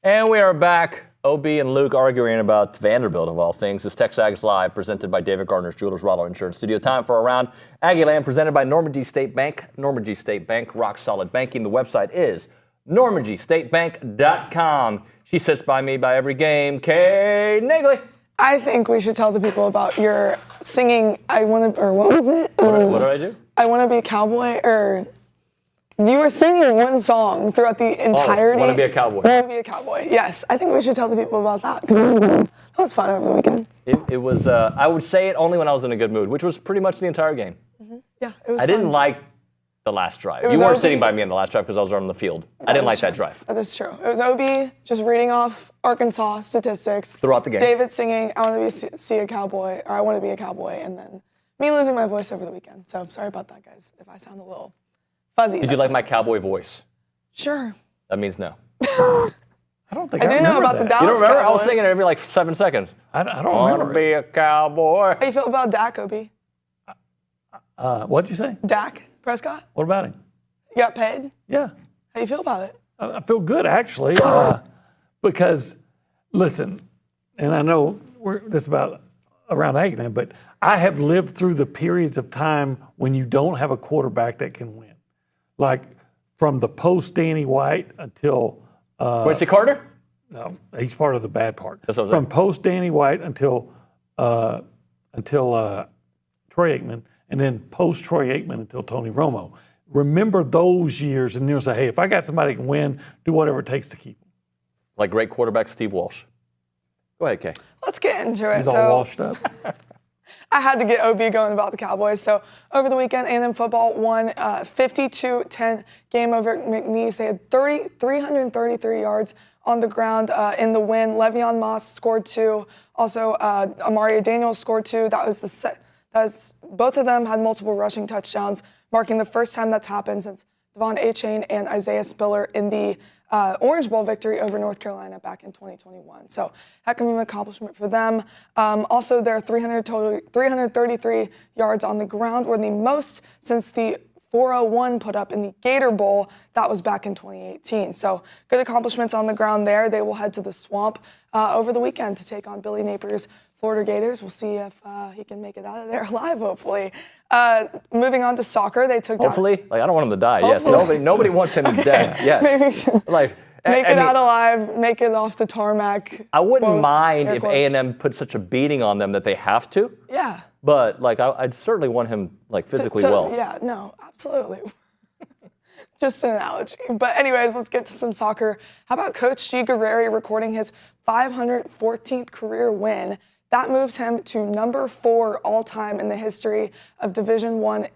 And we are back. OB and Luke arguing about Vanderbilt, of all things. This TexAgs Live, presented by David Gardner's Jewelers Rollo Insurance Studio. Time for Around Aggieland, presented by Normandy State Bank. Normandy State Bank, rock solid banking. The website is normandystatebank.com. She sits by me by every game. Kay Naegeli. I think we should tell the people about your singing. What was it? What did I do? I want to be a cowboy, or you were singing one song throughout the entirety. Want to be a cowboy. Want to be a cowboy. Yes, I think we should tell the people about that. That was fun over the weekend. It was. I would say it only when I was in a good mood, which was pretty much the entire game. Mm-hmm. Yeah, it was. I didn't like the last drive. You weren't sitting by me in the last drive because I was on the field. I didn't like that drive. That is true. It was OB just reading off Arkansas statistics throughout the game. David singing, "I want to be a cowboy," or "I want to be a cowboy," and then me losing my voice over the weekend. So sorry about that, guys. If I sound a little fuzzy. Did you like my cowboy voice? Sure. That means no. I don't think I do know about that. the Dallas You don't remember? Cowboys. I was singing it every like 7 seconds. I don't want remember. to be a cowboy. How you feel about Dak, OB? What'd you say? Dak Prescott? What about him? You got paid? Yeah. How you feel about it? I feel good, actually, because, listen, and I know this about Around Aggieland, but I have lived through the periods of time when you don't have a quarterback that can win. Like from the post-Danny White until... Quincy Carter? No, he's part of the bad part. That's what I'm From saying. post-Danny White until Troy Aikman, and then post-Troy Aikman until Tony Romo. Remember those years, and you'll say, hey, if I got somebody who can win, do whatever it takes to keep them. Like great quarterback Steve Walsh. Go ahead, Kay. Let's get into it. He's all washed up. I had to get OB going about the Cowboys. So over the weekend, A&M football won 52-10 game over McNeese. They had 333 yards on the ground in the win. Le'Veon Moss scored 2. Also, Amario Daniels scored 2. Both of them had multiple rushing touchdowns, marking the first time that's happened since Devon Achane and Isaiah Spiller in the Orange Bowl victory over North Carolina back in 2021. So heck of an accomplishment for them. Also, their 333 yards on the ground were the most since the 401 put up in the Gator Bowl. That was back in 2018. So good accomplishments on the ground there. They will head to the Swamp over the weekend to take on Billy Napier's Florida Gators. We'll see if he can make it out of there alive, hopefully. Moving on to soccer, they took Hopefully? down... Like, I don't want him to die. Yes. Nobody wants him dead. Yes. Maybe we should like, make it out alive, make it off the tarmac. I wouldn't quotes, mind air if quotes. A&M put such a beating on them that they have to. Yeah. But, like, I'd certainly want him, like, physically well. Yeah, no, absolutely. Just an analogy. But anyways, let's get to some soccer. How about Coach G. Guerreri recording his 514th career win? That moves him to number 4 all-time in the history of Division I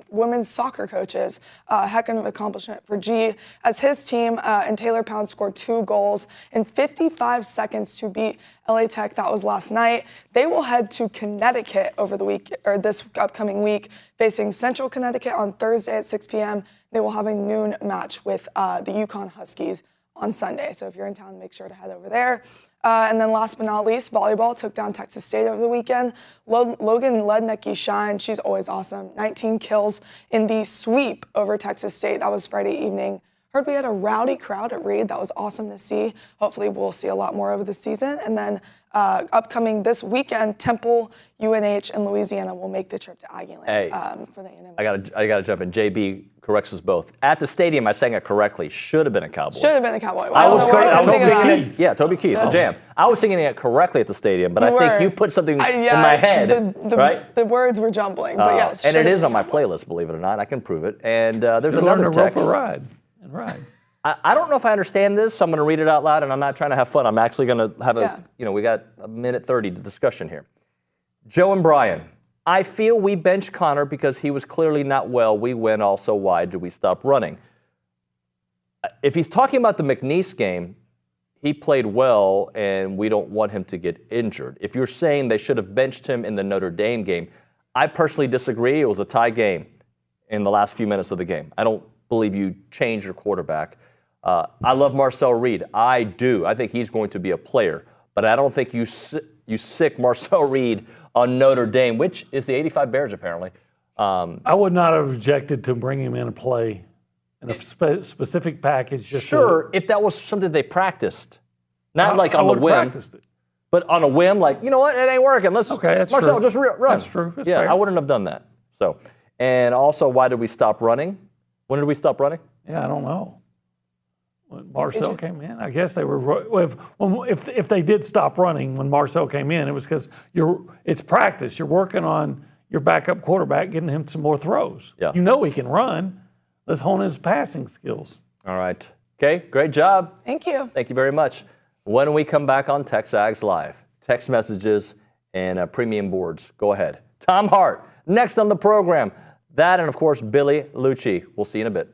women's soccer coaches. Heck of an accomplishment for G, as his team and Taylor Pound scored 2 goals in 55 seconds to beat LA Tech. That was last night. They will head to Connecticut over the week, or this upcoming week, facing Central Connecticut on Thursday at 6 p.m. They will have a noon match with the Yukon Huskies on Sunday. So if you're in town, make sure to head over there. And then last but not least, volleyball took down Texas State over the weekend. Logan Lednicki shined. She's always awesome. 19 kills in the sweep over Texas State. That was Friday evening. Heard we had a rowdy crowd at Reed. That was awesome to see. Hopefully we'll see a lot more over the season. And then upcoming this weekend, Temple, UNH, and Louisiana will make the trip to Aggieland for the A&M. I gotta jump in. JB corrects us both. At the stadium, I sang it correctly. Should have been a Cowboy. Should have been a Cowboy. I was singing Keith. Yeah, Toby Keith, the Jam. I was singing it correctly at the stadium, but I think you put something in my head, right? The words were jumbling, but yes. And it is on my playlist, believe it or not. I can prove it. And there's another Learn to rope text. a ride and ride. I don't know if I understand this, so I'm going to read it out loud, and I'm not trying to have fun. I'm actually going to have we got a minute 30 to discussion here. Joe and Brian, I feel we benched Connor because he was clearly not well. We went also. Why did we stop running? If he's talking about the McNeese game, he played well, and we don't want him to get injured. If you're saying they should have benched him in the Notre Dame game, I personally disagree. It was a tie game in the last few minutes of the game. I don't believe you changed your quarterback. I love Marcel Reed. I do. I think he's going to be a player. But I don't think you sick Marcel Reed on Notre Dame, which is the 85 Bears apparently. I would not have objected to bring him in and play in a specific package. Just sure, if that was something they practiced, not like I on the would've whim, practiced it. but on a whim, like, you know what, it ain't working. Let's Marcel, true. just run. That's true. That's yeah, fair. I wouldn't have done that. So, and also, why did we stop running? When did we stop running? Yeah, I don't know. When Marcel came in, I guess they were. If they did stop running when Marcel came in, it was because it's practice. You're working on your backup quarterback, getting him some more throws. Yeah. You know he can run. Let's hone his passing skills. All right. Okay, great job. Thank you. Thank you very much. When we come back on TexAgs Live, text messages and premium boards. Go ahead. Tom Hart, next on the program. That and, of course, Billy Liucci. We'll see you in a bit.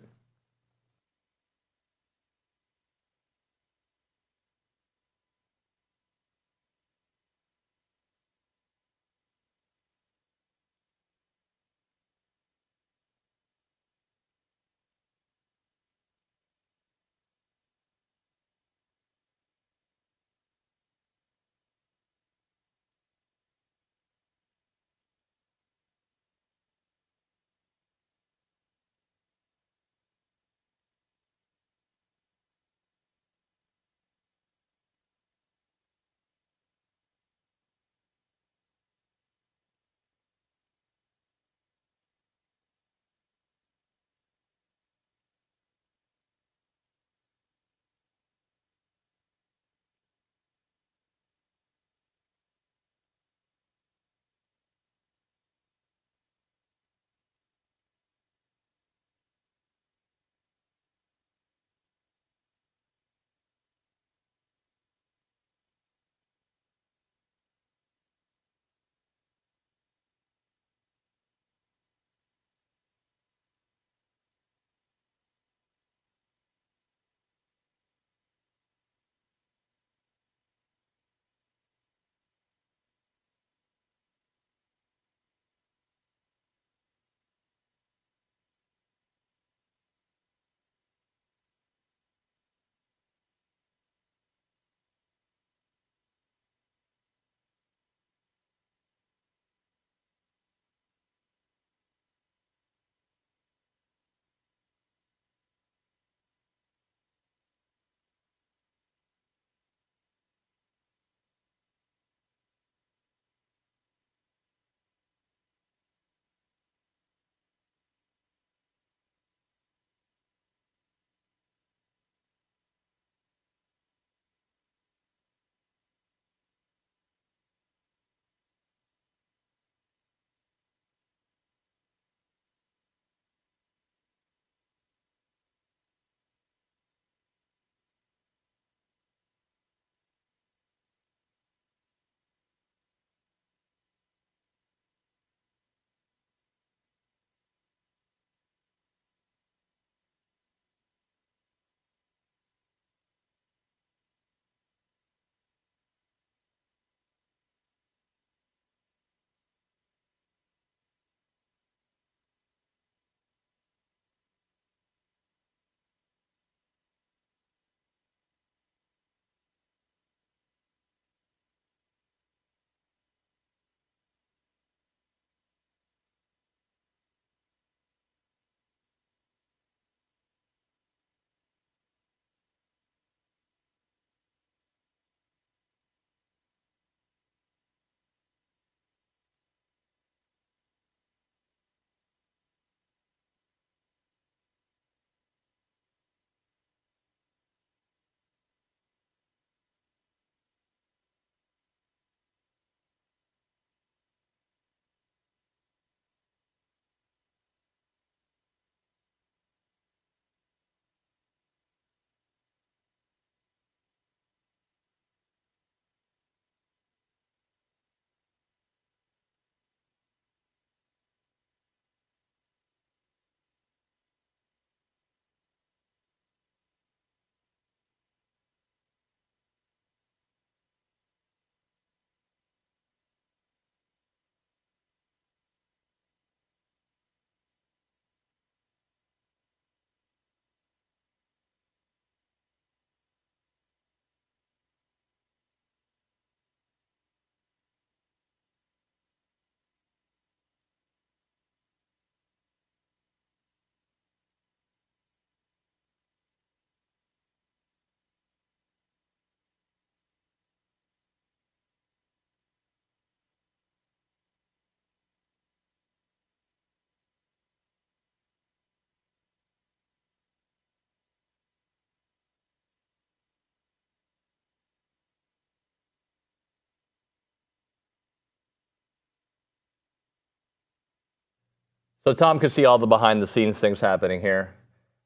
So Tom can see all the behind-the-scenes things happening here.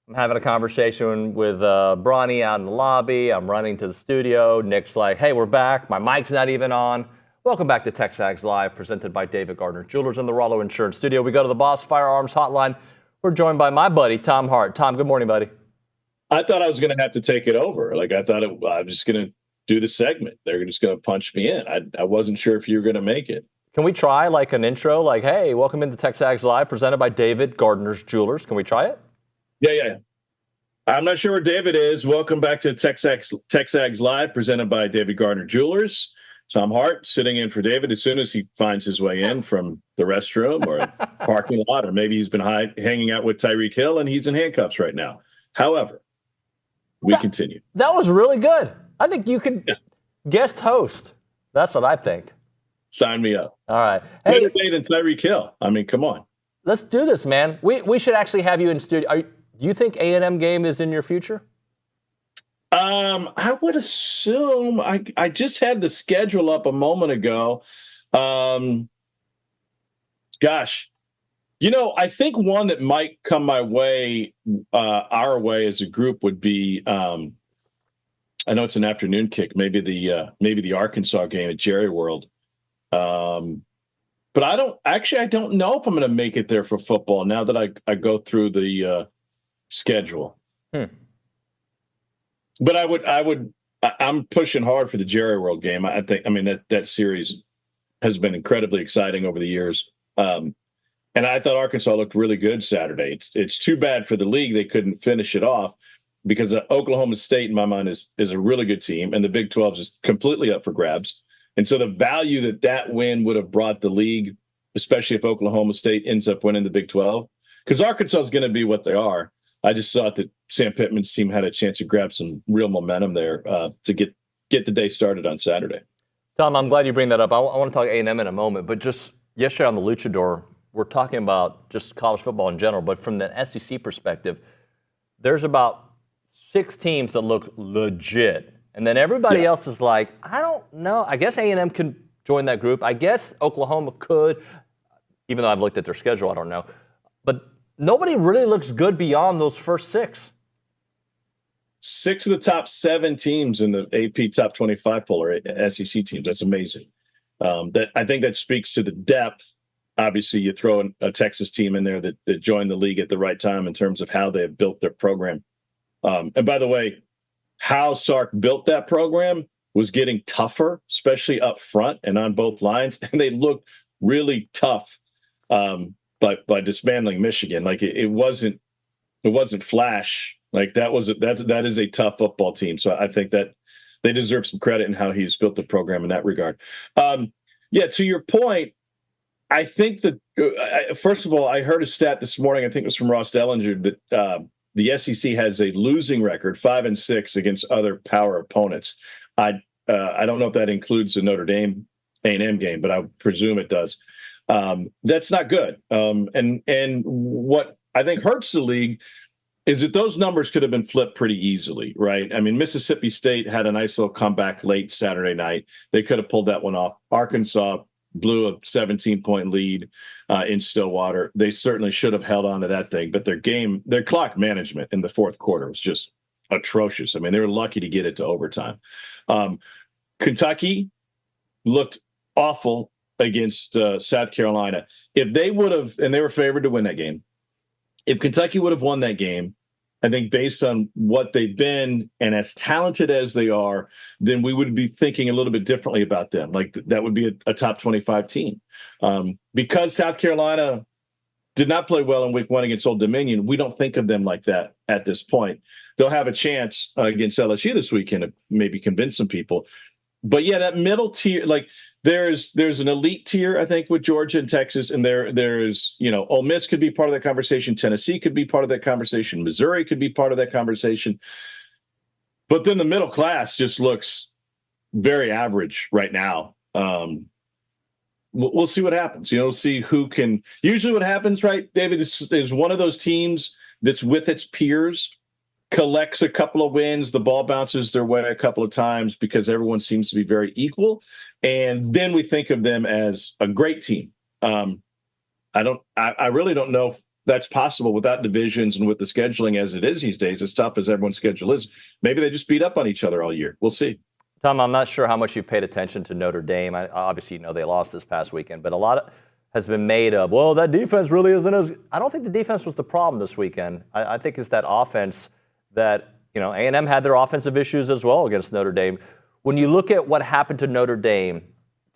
I'm having a conversation with Bronny out in the lobby. I'm running to the studio. Nick's like, hey, we're back. My mic's not even on. Welcome back to TexAgs Live, presented by David Gardner Jewelers in the Rollo Insurance Studio. We go to the Boss Firearms Hotline. We're joined by my buddy, Tom Hart. Tom, good morning, buddy. I thought I was going to have to take it over. I thought I was just going to do the segment. They're just going to punch me in. I wasn't sure if you were going to make it. Can we try like an intro? Like, hey, welcome into TexAgs Live, presented by David Gardner's Jewelers. Can we try it? Yeah. I'm not sure where David is. Welcome back to TexAgs Live, presented by David Gardner Jewelers. Tom Hart sitting in for David as soon as he finds his way in from the restroom or parking lot, or maybe he's been hanging out with Tyreek Hill and he's in handcuffs right now. However, we continue. That was really good. I think you could guest host. That's what I think. Sign me up. All right. Better day than Tyreek Hill. I mean, come on. Let's do this, man. We should actually have you in studio. Do you think A&M game is in your future? I would assume. I just had the schedule up a moment ago. Gosh. I think one that might come my way, our way as a group would be, I know it's an afternoon kick, maybe the Arkansas game at Jerry World. But I don't know if I'm going to make it there for football now that I go through the schedule. But I'm pushing hard for the Jerry World game. That series has been incredibly exciting over the years. And I thought Arkansas looked really good Saturday. It's too bad for the league they couldn't finish it off, because Oklahoma State, in my mind, is a really good team, and the Big 12 is completely up for grabs. And so the value that win would have brought the league, especially if Oklahoma State ends up winning the Big 12, because Arkansas is going to be what they are. I just thought that Sam Pittman's team had a chance to grab some real momentum there to get the day started on Saturday. Tom, I'm glad you bring that up. I want to talk A&M in a moment, but just yesterday on the Luchador, we're talking about just college football in general, but from the SEC perspective, there's about 6 teams that look legit. And then everybody else is like, I don't know. I guess A&M can join that group. I guess Oklahoma could, even though I've looked at their schedule, I don't know. But nobody really looks good beyond those first 6. 6 of the top 7 teams in the AP Top 25 poll are SEC teams. That's amazing. I think that speaks to the depth. Obviously, you throw a Texas team in there that joined the league at the right time in terms of how they have built their program. And by the way, how Sark built that program was getting tougher, especially up front and on both lines. And they looked really tough by dismantling Michigan. Like it wasn't flash. Like that is a tough football team. So I think that they deserve some credit in how he's built the program in that regard. To your point, I think that first of all, I heard a stat this morning. I think it was from Ross Dellinger that the SEC has a losing record, 5-6 against other power opponents. I don't know if that includes the Notre Dame A&M game, but I presume it does. That's not good. And what I think hurts the league is that those numbers could have been flipped pretty easily, right? I mean, Mississippi State had a nice little comeback late Saturday night. They could have pulled that one off. Arkansas blew a 17-point lead in Stillwater. They certainly should have held on to that thing, but their clock management in the fourth quarter was just atrocious. I mean, they were lucky to get it to overtime. Kentucky looked awful against South Carolina. If they would have, and they were favored to win that game, if Kentucky would have won that game, I think based on what they've been and as talented as they are, then we would be thinking a little bit differently about them. Like that would be a top 25 team. Because South Carolina did not play well in week 1 against Old Dominion, we don't think of them like that at this point. They'll have a chance against LSU this weekend to maybe convince some people. But yeah, that middle tier, like there's an elite tier, I think, with Georgia and Texas, and there's Ole Miss could be part of that conversation, Tennessee could be part of that conversation, Missouri could be part of that conversation. But then the middle class just looks very average right now. We'll see what happens. We'll see who can. Usually, what happens, right, David, is one of those teams that's with its peers, collects a couple of wins, the ball bounces their way a couple of times because everyone seems to be very equal. And then we think of them as a great team. I really don't know if that's possible without divisions and with the scheduling as it is these days, as tough as everyone's schedule is. Maybe they just beat up on each other all year. We'll see. Tom, I'm not sure how much you paid attention to Notre Dame. Obviously, they lost this past weekend, but a lot has been made of, well, that defense really isn't as. I don't think the defense was the problem this weekend. I think it's that offense that, A&M had their offensive issues as well against Notre Dame. When you look at what happened to Notre Dame,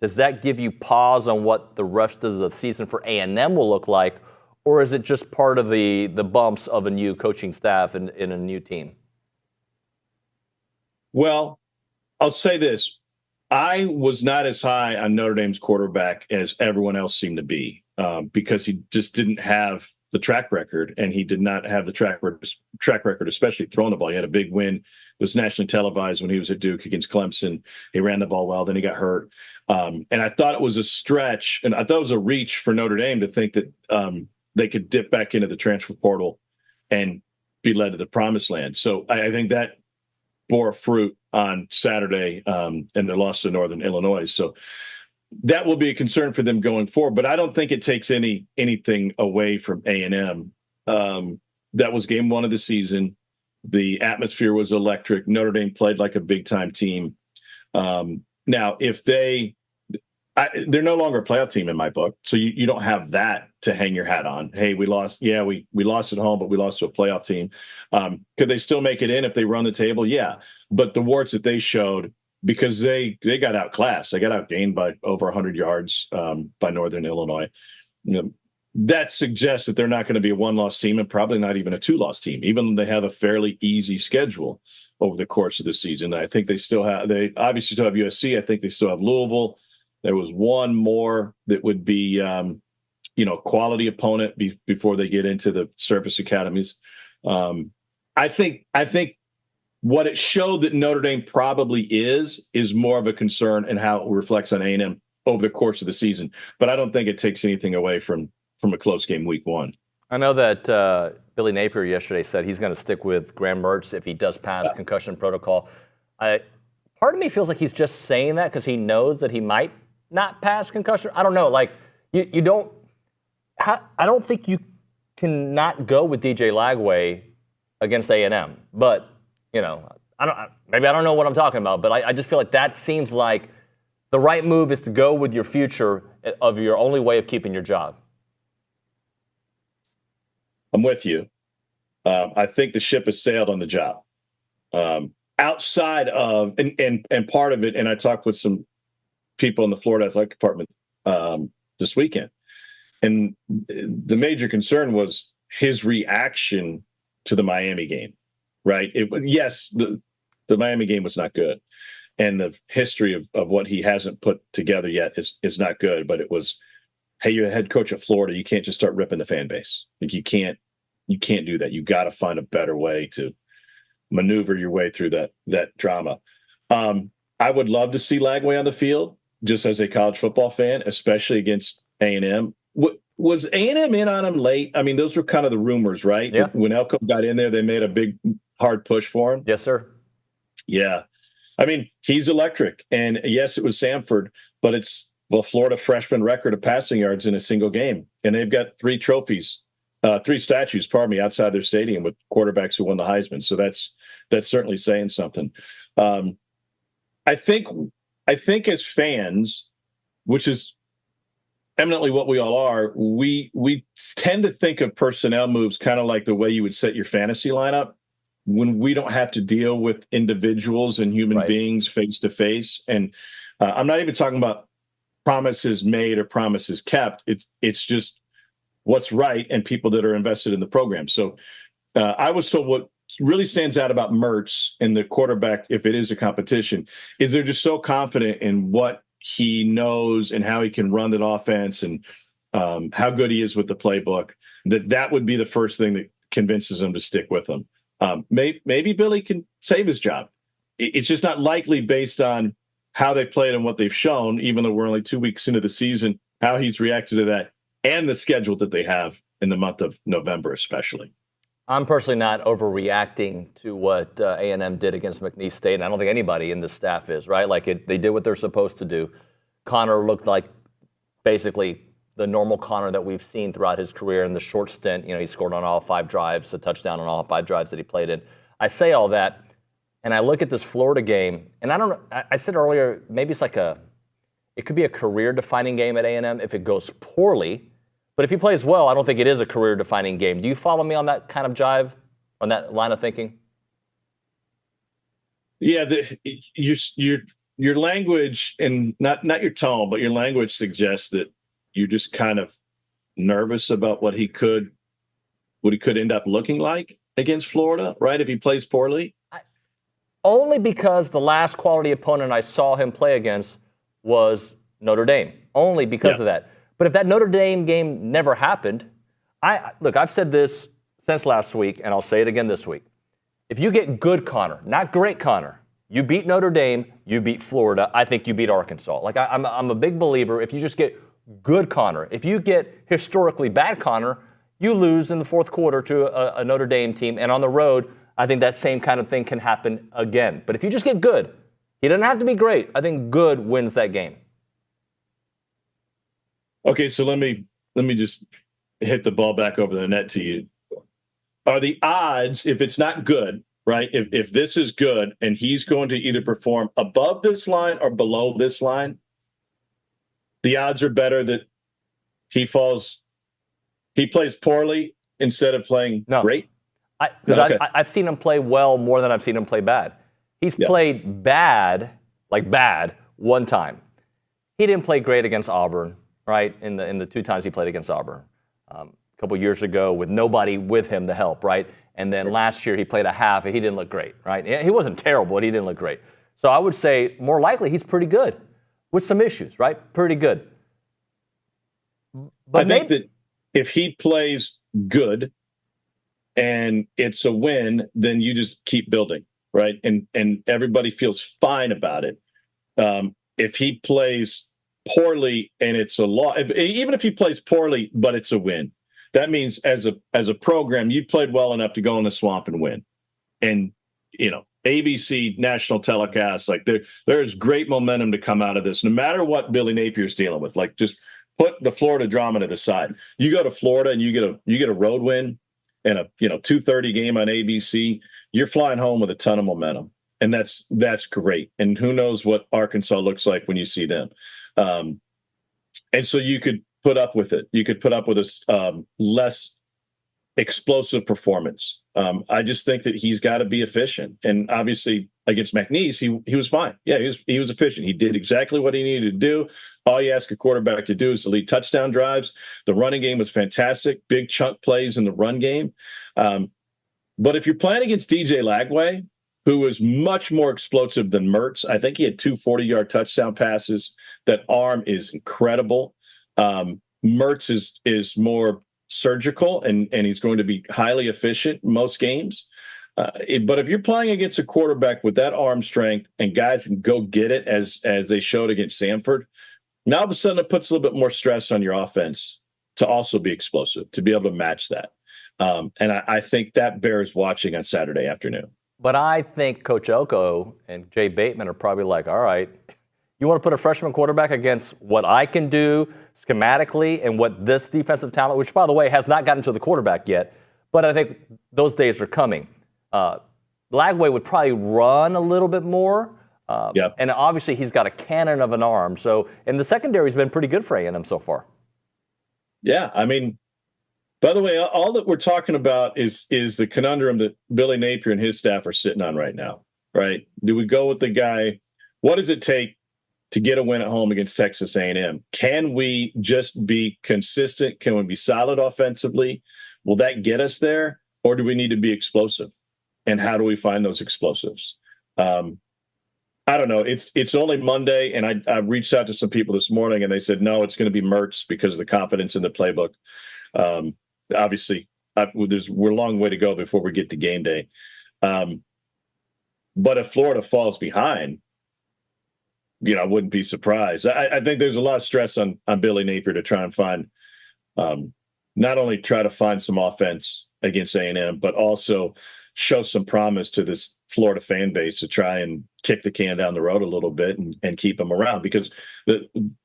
does that give you pause on what the rest of the season for A&M will look like, or is it just part of the bumps of a new coaching staff and in a new team? Well, I'll say this. I was not as high on Notre Dame's quarterback as everyone else seemed to be because he just didn't have the track record, and he did not have the track record, especially throwing the ball. He had a big win. It was nationally televised when he was at Duke against Clemson. He ran the ball well, then he got hurt. And I thought it was a stretch, and I thought it was a reach for Notre Dame to think that they could dip back into the transfer portal and be led to the promised land. So I think that bore fruit on Saturday and their loss to Northern Illinois. So that will be a concern for them going forward. But I don't think it takes anything away from A&M. That was game one of the season. The atmosphere was electric. Notre Dame played like a big-time team. Now, if they're no longer a playoff team in my book, so you don't have that to hang your hat on. Hey, we lost. Yeah, we lost at home, but we lost to a playoff team. Could they still make it in if they run the table? Yeah. But the warts that they showed, because they got outclassed. They got outgained by over 100 yards by Northern Illinois. That suggests that they're not going to be a one-loss team and probably not even a two-loss team, even though they have a fairly easy schedule over the course of the season. I think they obviously still have USC. I think they still have Louisville. There was one more that would be, quality opponent before they get into the service academies. I think what it showed that Notre Dame probably is more of a concern and how it reflects on A&M over the course of the season. But I don't think it takes anything away from a close game week one. I know that Billy Napier yesterday said he's going to stick with Graham Mertz if he does pass concussion protocol. Part of me feels like he's just saying that because he knows that he might not pass concussion. I don't know. Like you don't. I don't think you can not go with DJ Lagway against A&M. But maybe I don't know what I'm talking about. But I just feel like that seems like the right move is to go with your future of your only way of keeping your job. I'm with you. I think the ship has sailed on the job. Outside of and part of it, and I talked with some people in the Florida Athletic Department this weekend, and the major concern was his reaction to the Miami game. Right? Yes, the Miami game was not good, and the history of what he hasn't put together yet is not good. But it was, hey, you're a head coach at Florida. You can't just start ripping the fan base. Like you can't do that. You got to find a better way to maneuver your way through that drama. I would love to see Lagway on the field, just as a college football fan, especially against A&M. Was A&M in on him late? I mean, those were kind of the rumors, right? Yeah. When Elko got in there, they made a big, hard push for him. Yes, sir. Yeah. I mean, he's electric. And yes, it was Samford, but it's Florida freshman record of passing yards in a single game. And they've got three statues, outside their stadium with quarterbacks who won the Heisman. So that's certainly saying something. I think as fans, which is eminently what we all are, we tend to think of personnel moves kind of like the way you would set your fantasy lineup when we don't have to deal with individuals and human beings face to face. And I'm not even talking about promises made or promises kept. It's just what's right and people that are invested in the program. So I was told what really stands out about Mertz and the quarterback, if it is a competition, is they're just so confident in what he knows and how he can run that offense and how good he is with the playbook, that would be the first thing that convinces him to stick with him. Maybe Billy can save his job. It's just not likely based on how they've played and what they've shown, even though we're only 2 weeks into the season, how he's reacted to that and the schedule that they have in the month of November, especially. I'm personally not overreacting to what A&M did against McNeese State, and I don't think anybody in the staff is, right? Like they did what they're supposed to do. Connor looked like basically the normal Connor that we've seen throughout his career in the short stint. He scored on all 5 drives, a touchdown on all 5 drives that he played in. I say all that, and I look at this Florida game, and I don't know. I said earlier, maybe it's it could be a career-defining game at A&M if it goes poorly. But if he plays well, I don't think it is a career-defining game. Do you follow me on that kind of jive, on that line of thinking? Yeah, your language, and not your tone, but your language suggests that you're just kind of nervous about what he could end up looking like against Florida, right? If he plays poorly. Only because the last quality opponent I saw him play against was Notre Dame. Only because of that. But if that Notre Dame game never happened, I've said this since last week, and I'll say it again this week. If you get good Connor, not great Connor, you beat Notre Dame, you beat Florida, I think you beat Arkansas. I'm a big believer, if you just get good Connor, if you get historically bad Connor, you lose in the fourth quarter to a Notre Dame team, and on the road, I think that same kind of thing can happen again. But if you just get good, he doesn't have to be great. I think good wins that game. Okay, so let me just hit the ball back over the net to you. Are the odds, if it's not good, right? If this is good and he's going to either perform above this line or below this line, the odds are better that he plays poorly instead of playing great? I've seen him play well more than I've seen him play bad. He's played bad, one time. He didn't play great against Auburn, right, in the 2 times he played against Auburn. A couple years ago with nobody with him to help, right? And then last year he played a half and he didn't look great, right? He wasn't terrible, but he didn't look great. So I would say more likely he's pretty good with some issues, right? Pretty good. But I think that if he plays good and it's a win, then you just keep building, right? And everybody feels fine about it. If he plays poorly and it's a loss, even if he plays poorly but it's a win, that means as a program you've played well enough to go in the swamp and win. And ABC national telecast, there's great momentum to come out of this, no matter what Billy Napier's dealing with. Just put the Florida drama to the side. You go to Florida and you get a road win and a 2:30 game on ABC. You're flying home with a ton of momentum. And that's great. And who knows what Arkansas looks like when you see them. And so you could put up with it. You could put up with a less explosive performance. I just think that he's got to be efficient. And obviously against McNeese, he was fine. Yeah, he was efficient. He did exactly what he needed to do. All you ask a quarterback to do is to lead touchdown drives. The running game was fantastic. Big chunk plays in the run game. But if you're playing against DJ Lagway, who was much more explosive than Mertz. I think he had 2 40-yard touchdown passes. That arm is incredible. Mertz is more surgical, and he's going to be highly efficient in most games. But if you're playing against a quarterback with that arm strength and guys can go get it as they showed against Samford, now all of a sudden it puts a little bit more stress on your offense to also be explosive, to be able to match that. And I think that bears watching on Saturday afternoon. But I think Coach Elko and Jay Bateman are probably like, all right, you want to put a freshman quarterback against what I can do schematically and what this defensive talent, which, by the way, has not gotten to the quarterback yet, but I think those days are coming. Lagway would probably run a little bit more. And obviously he's got a cannon of an arm. So, and the secondary's been pretty good for A&M so far. Yeah, I mean, by the way, all that we're talking about is the conundrum that Billy Napier and his staff are sitting on right now, right? Do we go with the guy? What does it take to get a win at home against Texas A&M? Can we just be consistent? Can we be solid offensively? Will that get us there? Or do we need to be explosive? And how do we find those explosives? I don't know. It's only Monday, and I reached out to some people this morning, and they said, no, it's going to be Mertz because of the confidence in the playbook. Obviously, we're a long way to go before we get to game day. But if Florida falls behind, I wouldn't be surprised. I think there's a lot of stress on Billy Napier to try and find, not only try to find some offense against A&M, but also show some promise to this Florida fan base to try and kick the can down the road a little bit and keep him around, because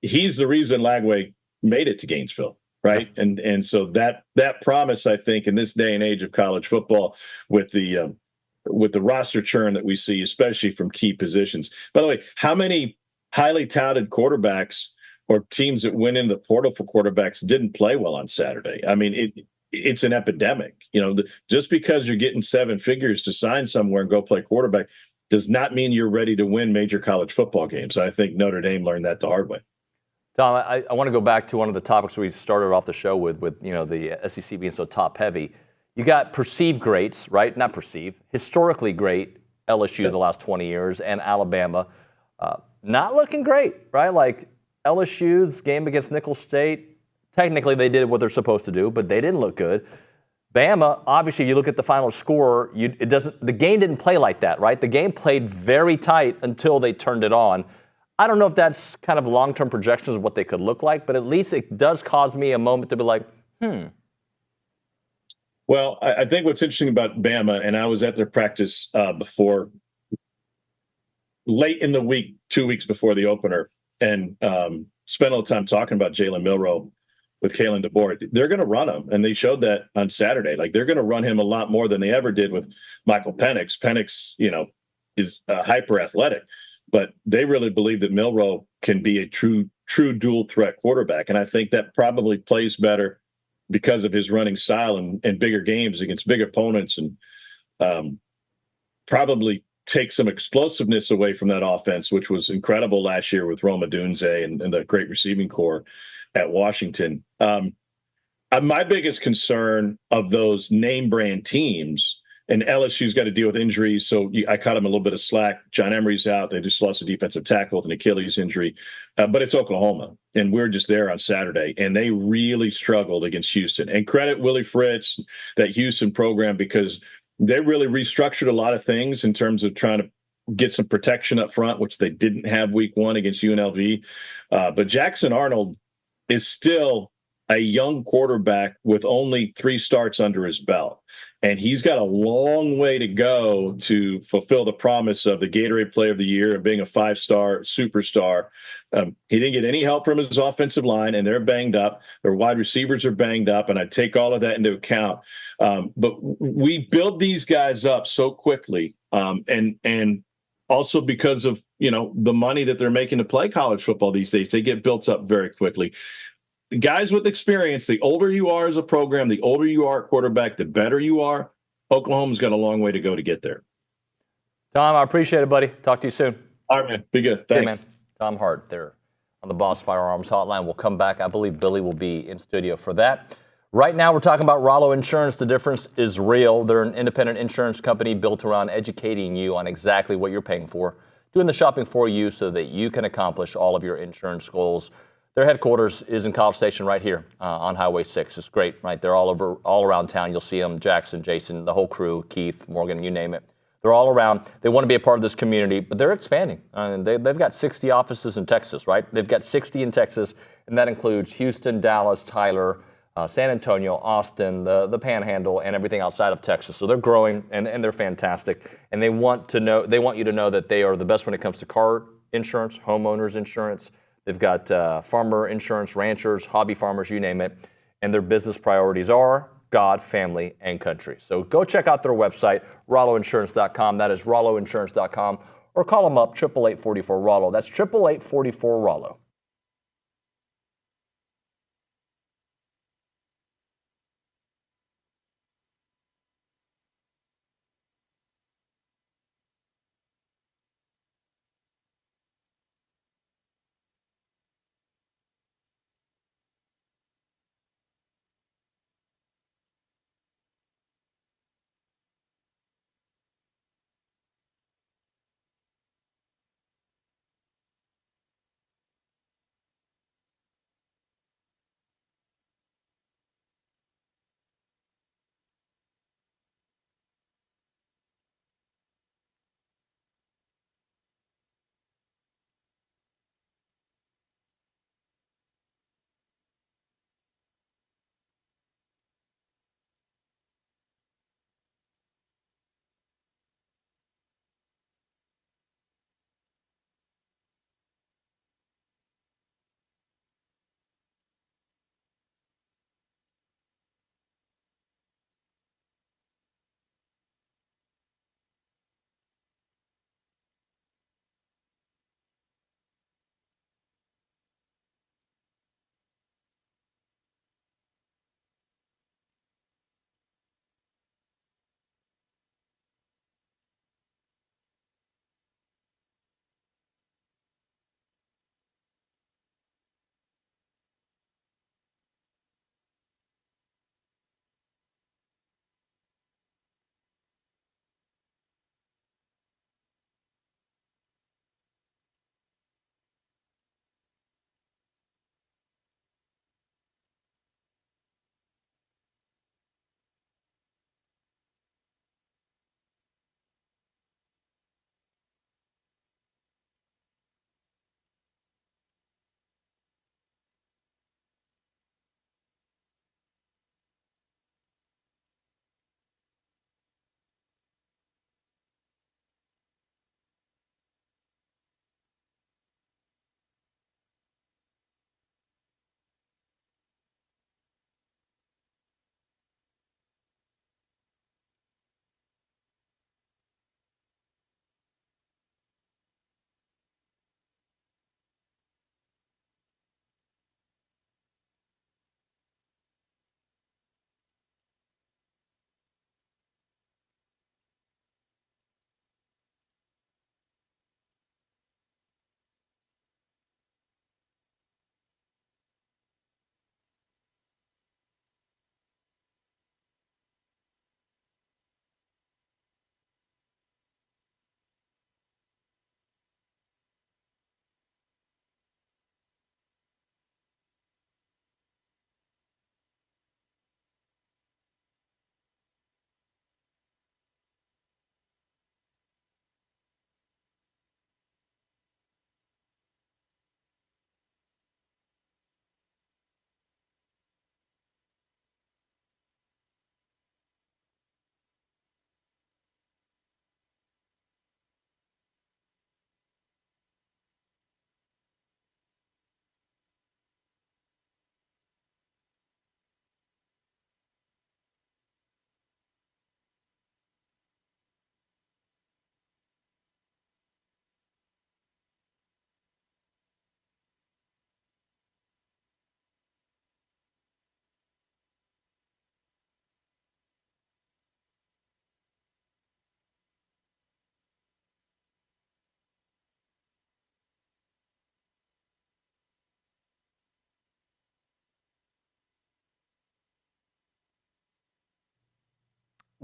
he's the reason Lagway made it to Gainesville. Right. And so that promise, I think, in this day and age of college football with the roster churn that we see, especially from key positions. By the way, how many highly touted quarterbacks or teams that went into the portal for quarterbacks didn't play well on Saturday? I mean, it's an epidemic. Just because you're getting seven figures to sign somewhere and go play quarterback does not mean you're ready to win major college football games. I think Notre Dame learned that the hard way. Tom, I want to go back to one of the topics we started off the show with the SEC being so top heavy. You got perceived greats, right? Not perceived, historically great LSU the last 20 years and Alabama. Not looking great, right? Like LSU's game against Nicholls State, technically they did what they're supposed to do, but they didn't look good. Bama, obviously you look at the final score, the game didn't play like that, right? The game played very tight until they turned it on. I don't know if that's kind of long-term projections of what they could look like, but at least it does cause me a moment to be like, Well, I think what's interesting about Bama, and I was at their practice before, late in the week, 2 weeks before the opener, and spent a little time talking about Jalen Milroe with Kalen DeBoer. They're going to run him, and they showed that on Saturday. Like, they're going to run him a lot more than they ever did with Michael Penix. Penix, is hyper athletic. But they really believe that Milroe can be a true dual threat quarterback. And I think that probably plays better because of his running style and bigger games against big opponents, and probably take some explosiveness away from that offense, which was incredible last year with Roma Dunze and the great receiving core at Washington. My biggest concern of those name brand teams, and LSU's got to deal with injuries, so I cut him a little bit of slack. John Emery's out. They just lost a defensive tackle with an Achilles injury. But it's Oklahoma, and we're just there on Saturday, and they really struggled against Houston. And credit Willie Fritz, that Houston program, because they really restructured a lot of things in terms of trying to get some protection up front, which they didn't have week one against UNLV. But Jackson Arnold is still a young quarterback with only 3 starts under his belt. And he's got a long way to go to fulfill the promise of the Gatorade Player of the Year and being a 5-star superstar. He didn't get any help from his offensive line, and they're banged up. Their wide receivers are banged up, and I take all of that into account. But we build these guys up so quickly, and also because of the money that they're making to play college football these days, they get built up very quickly. Guys with experience, the older you are as a program, the older you are at quarterback, the better you are. Oklahoma's got a long way to go to get there. Tom, I appreciate it, buddy. Talk to you soon. All right, man. Be good. Thanks. Hey, man. Tom Hart there on the Boss Firearms Hotline. We'll come back. I believe Billy will be in studio for that. Right now, we're talking about Rollo Insurance. The difference is real. They're an independent insurance company built around educating you on exactly what you're paying for, doing the shopping for you so that you can accomplish all of your insurance goals. Their headquarters is in College Station right here on Highway 6. It's great, right? They're all around town. You'll see them, Jackson, Jason, the whole crew, Keith, Morgan, you name it. They're all around. They want to be a part of this community, but they're expanding. They've got 60 offices in Texas, right? They've got 60 in Texas, and that includes Houston, Dallas, Tyler, San Antonio, Austin, the Panhandle, and everything outside of Texas. So they're growing, and they're fantastic. And they want you to know that they are the best when it comes to car insurance, homeowners insurance. They've got farmer insurance, ranchers, hobby farmers, you name it. And their business priorities are God, family, and country. So go check out their website, rolloinsurance.com. That is rolloinsurance.com. Or call them up, 888-44-ROLLO. That's 888-44-ROLLO.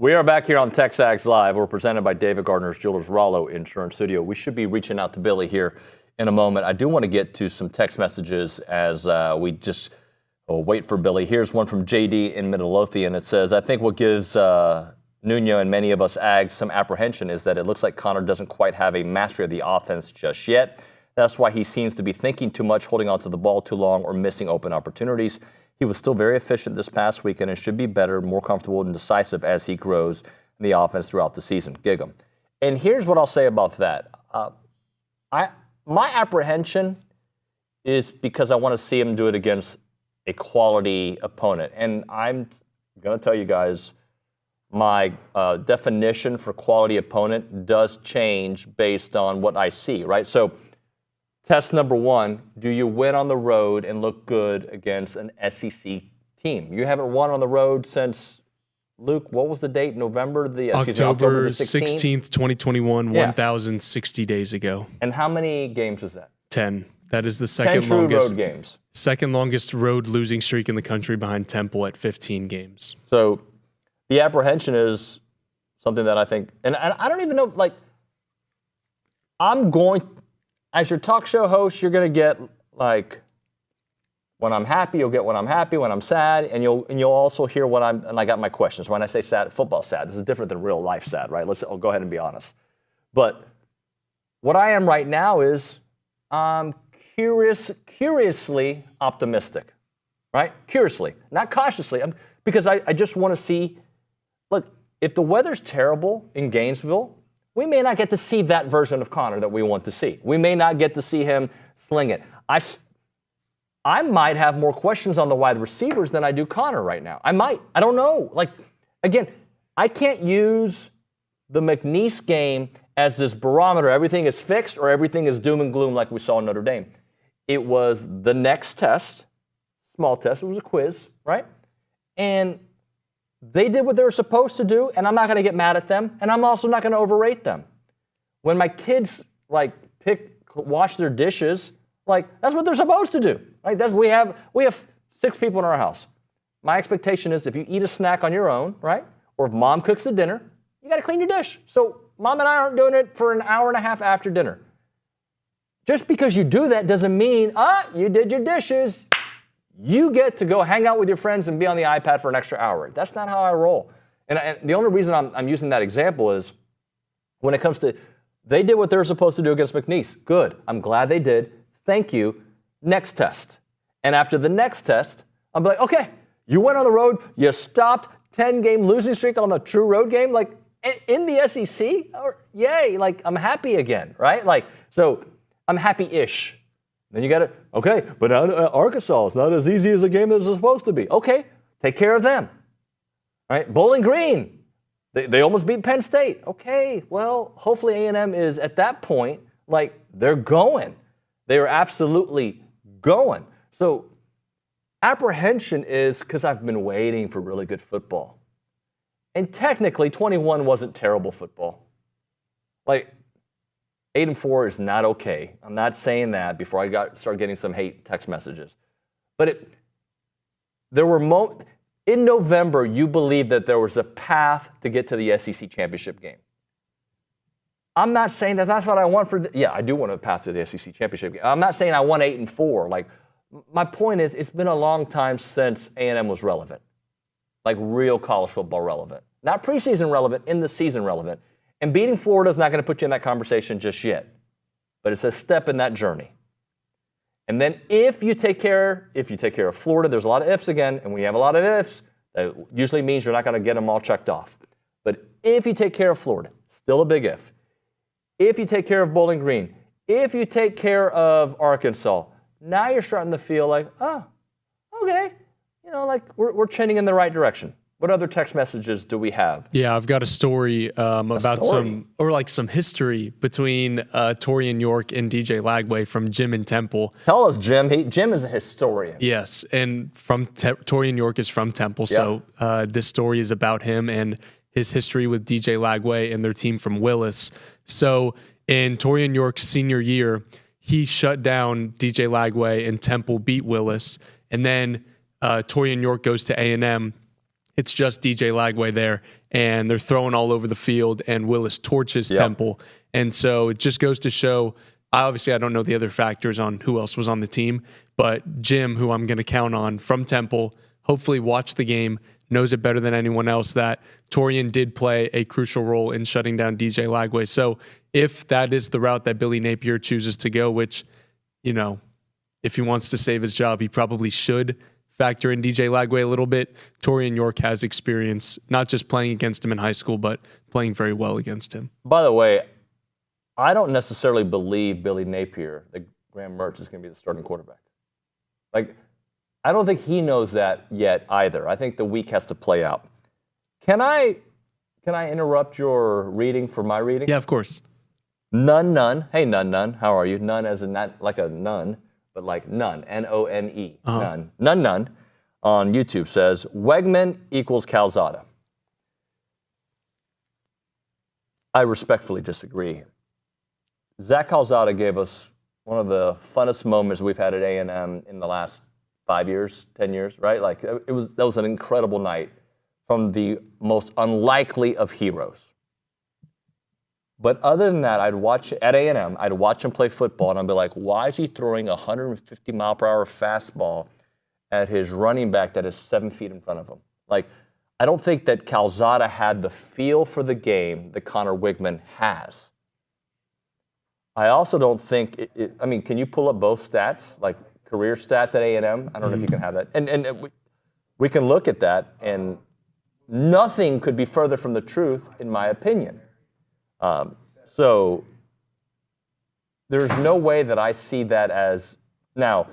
We are back here on TexAgs Live. We're presented by David Gardner's Jewelers Rollo Insurance Studio. We should be reaching out to Billy here in a moment. I do want to get to some text messages as we just wait for Billy. Here's one from JD in Midlothian. It says, I think what gives Nuño and many of us Ags some apprehension is that it looks like Connor doesn't quite have a mastery of the offense just yet. That's why he seems to be thinking too much, holding onto the ball too long, or missing open opportunities. He was still very efficient this past weekend and should be better, more comfortable and decisive as he grows in the offense throughout the season. Gig him. And here's what I'll say about that. My apprehension is because I want to see him do it against a quality opponent. And I'm going to tell you guys, my definition for quality opponent does change based on what I see, right? So test number one, do you win on the road and look good against an SEC team? You haven't won on the road since, Luke, what was the date? October the 16th, 2021, Yeah. 1,060 days ago. And how many games is that? 10. That is the 10 second true longest road games. Second longest road losing streak in the country behind Temple at 15 games. So the apprehension is something that I think, and I don't even know, like, as your talk show host, you're going to get, like, when I'm happy, you'll get when I'm happy, when I'm sad, and you'll also hear and I got my questions. When I say sad, football sad, this is different than real life sad, right? I'll go ahead and be honest. But what I am right now is I'm curiously optimistic, right? Curiously, not cautiously, because I just want to see, look, if the weather's terrible in Gainesville, we may not get to see that version of Connor that we want to see. We may not get to see him sling it. I might have more questions on the wide receivers than I do Connor right now. I might. I don't know. Like, again, I can't use the McNeese game as this barometer. Everything is fixed or everything is doom and gloom like we saw in Notre Dame. It was the next test, small test. It was a quiz, right? And they did what they were supposed to do, and I'm not going to get mad at them, and I'm also not going to overrate them. When my kids, like, wash their dishes, like, that's what they're supposed to do, right? We have 6 people in our house. My expectation is if you eat a snack on your own, right, or if mom cooks the dinner, you got to clean your dish. So mom and I aren't doing it for an hour and a half after dinner. Just because you do that doesn't mean, you did your dishes. You get to go hang out with your friends and be on the iPad for an extra hour. That's not how I roll. And the only reason I'm using that example is when it comes to, they did what they were supposed to do against McNeese. Good. I'm glad they did. Thank you. Next test. And after the next test, I'm like, okay, you went on the road, you stopped 10-game losing streak on the true road game, like in the SEC, yay, like I'm happy again, right? Like, so I'm happy-ish. Then you got to, okay, but Arkansas is not as easy as a game as it's supposed to be. Okay, take care of them. Right? Bowling Green, they almost beat Penn State. Okay, well, hopefully A&M is at that point, like, they're going. They are absolutely going. So apprehension is because I've been waiting for really good football. And technically, 21 wasn't terrible football. Like, 8-4 is not okay. I'm not saying that before I started getting some hate text messages. But there were in November, you believed that there was a path to get to the SEC championship game. I'm not saying that's what I want I do want a path to the SEC championship game. I'm not saying I want 8-4. Like, my point is, it's been a long time since A&M was relevant, like real college football relevant, not preseason relevant, in the season relevant. And beating Florida is not going to put you in that conversation just yet, but it's a step in that journey. And then if you take care of Florida, there's a lot of ifs again, and when you have a lot of ifs, that usually means you're not going to get them all checked off. But if you take care of Florida, still a big if. If you take care of Bowling Green, if you take care of Arkansas, now you're starting to feel like, okay, like we're trending in the right direction. What other text messages do we have? Yeah, I've got a story about some history between Torian York and DJ Lagway from Jim and Temple. Tell us, Jim. Jim is a historian. Yes, and Torian York is from Temple, so this story is about him and his history with DJ Lagway and their team from Willis. So in Torian York's senior year, he shut down DJ Lagway and Temple beat Willis, and then Torian York goes to A&M. it's just DJ Lagway there, and they're throwing all over the field, and Willis torches Temple. And so it just goes to show, obviously I don't know the other factors on who else was on the team, but Jim, who I'm going to count on from Temple, hopefully watched the game, knows it better than anyone else that Torian did play a crucial role in shutting down DJ Lagway. So if that is the route that Billy Napier chooses to go, which, you know, if he wants to save his job, he probably should factor in DJ Lagway a little bit. Torian York has experience, not just playing against him in high school, but playing very well against him. By the way, I don't necessarily believe Billy Napier, that Graham Mertz is going to be the starting quarterback. Like, I don't think he knows that yet either. I think the week has to play out. Can I interrupt your reading for my reading? Yeah, of course. Nun. Hey, Nun. How are you? Nun as in not like a nun, but like none. None. Nun on YouTube says, Wegman equals Calzada. I respectfully disagree. Zach Calzada gave us one of the funnest moments we've had at A&M in the last 5 years, 10 years, right? Like that was an incredible night from the most unlikely of heroes. But other than that, I'd watch at A&M, I'd watch him play football, and I'd be like, why is he throwing a 150-mile-per-hour fastball at his running back that is 7 feet in front of him? Like, I don't think that Calzada had the feel for the game that Connor Wigman has. I also don't think, I mean, can you pull up both stats, like career stats at A&M? I don't know if you can have that. And we can look at that, and nothing could be further from the truth, in my opinion. So there's no way that I see that as, now,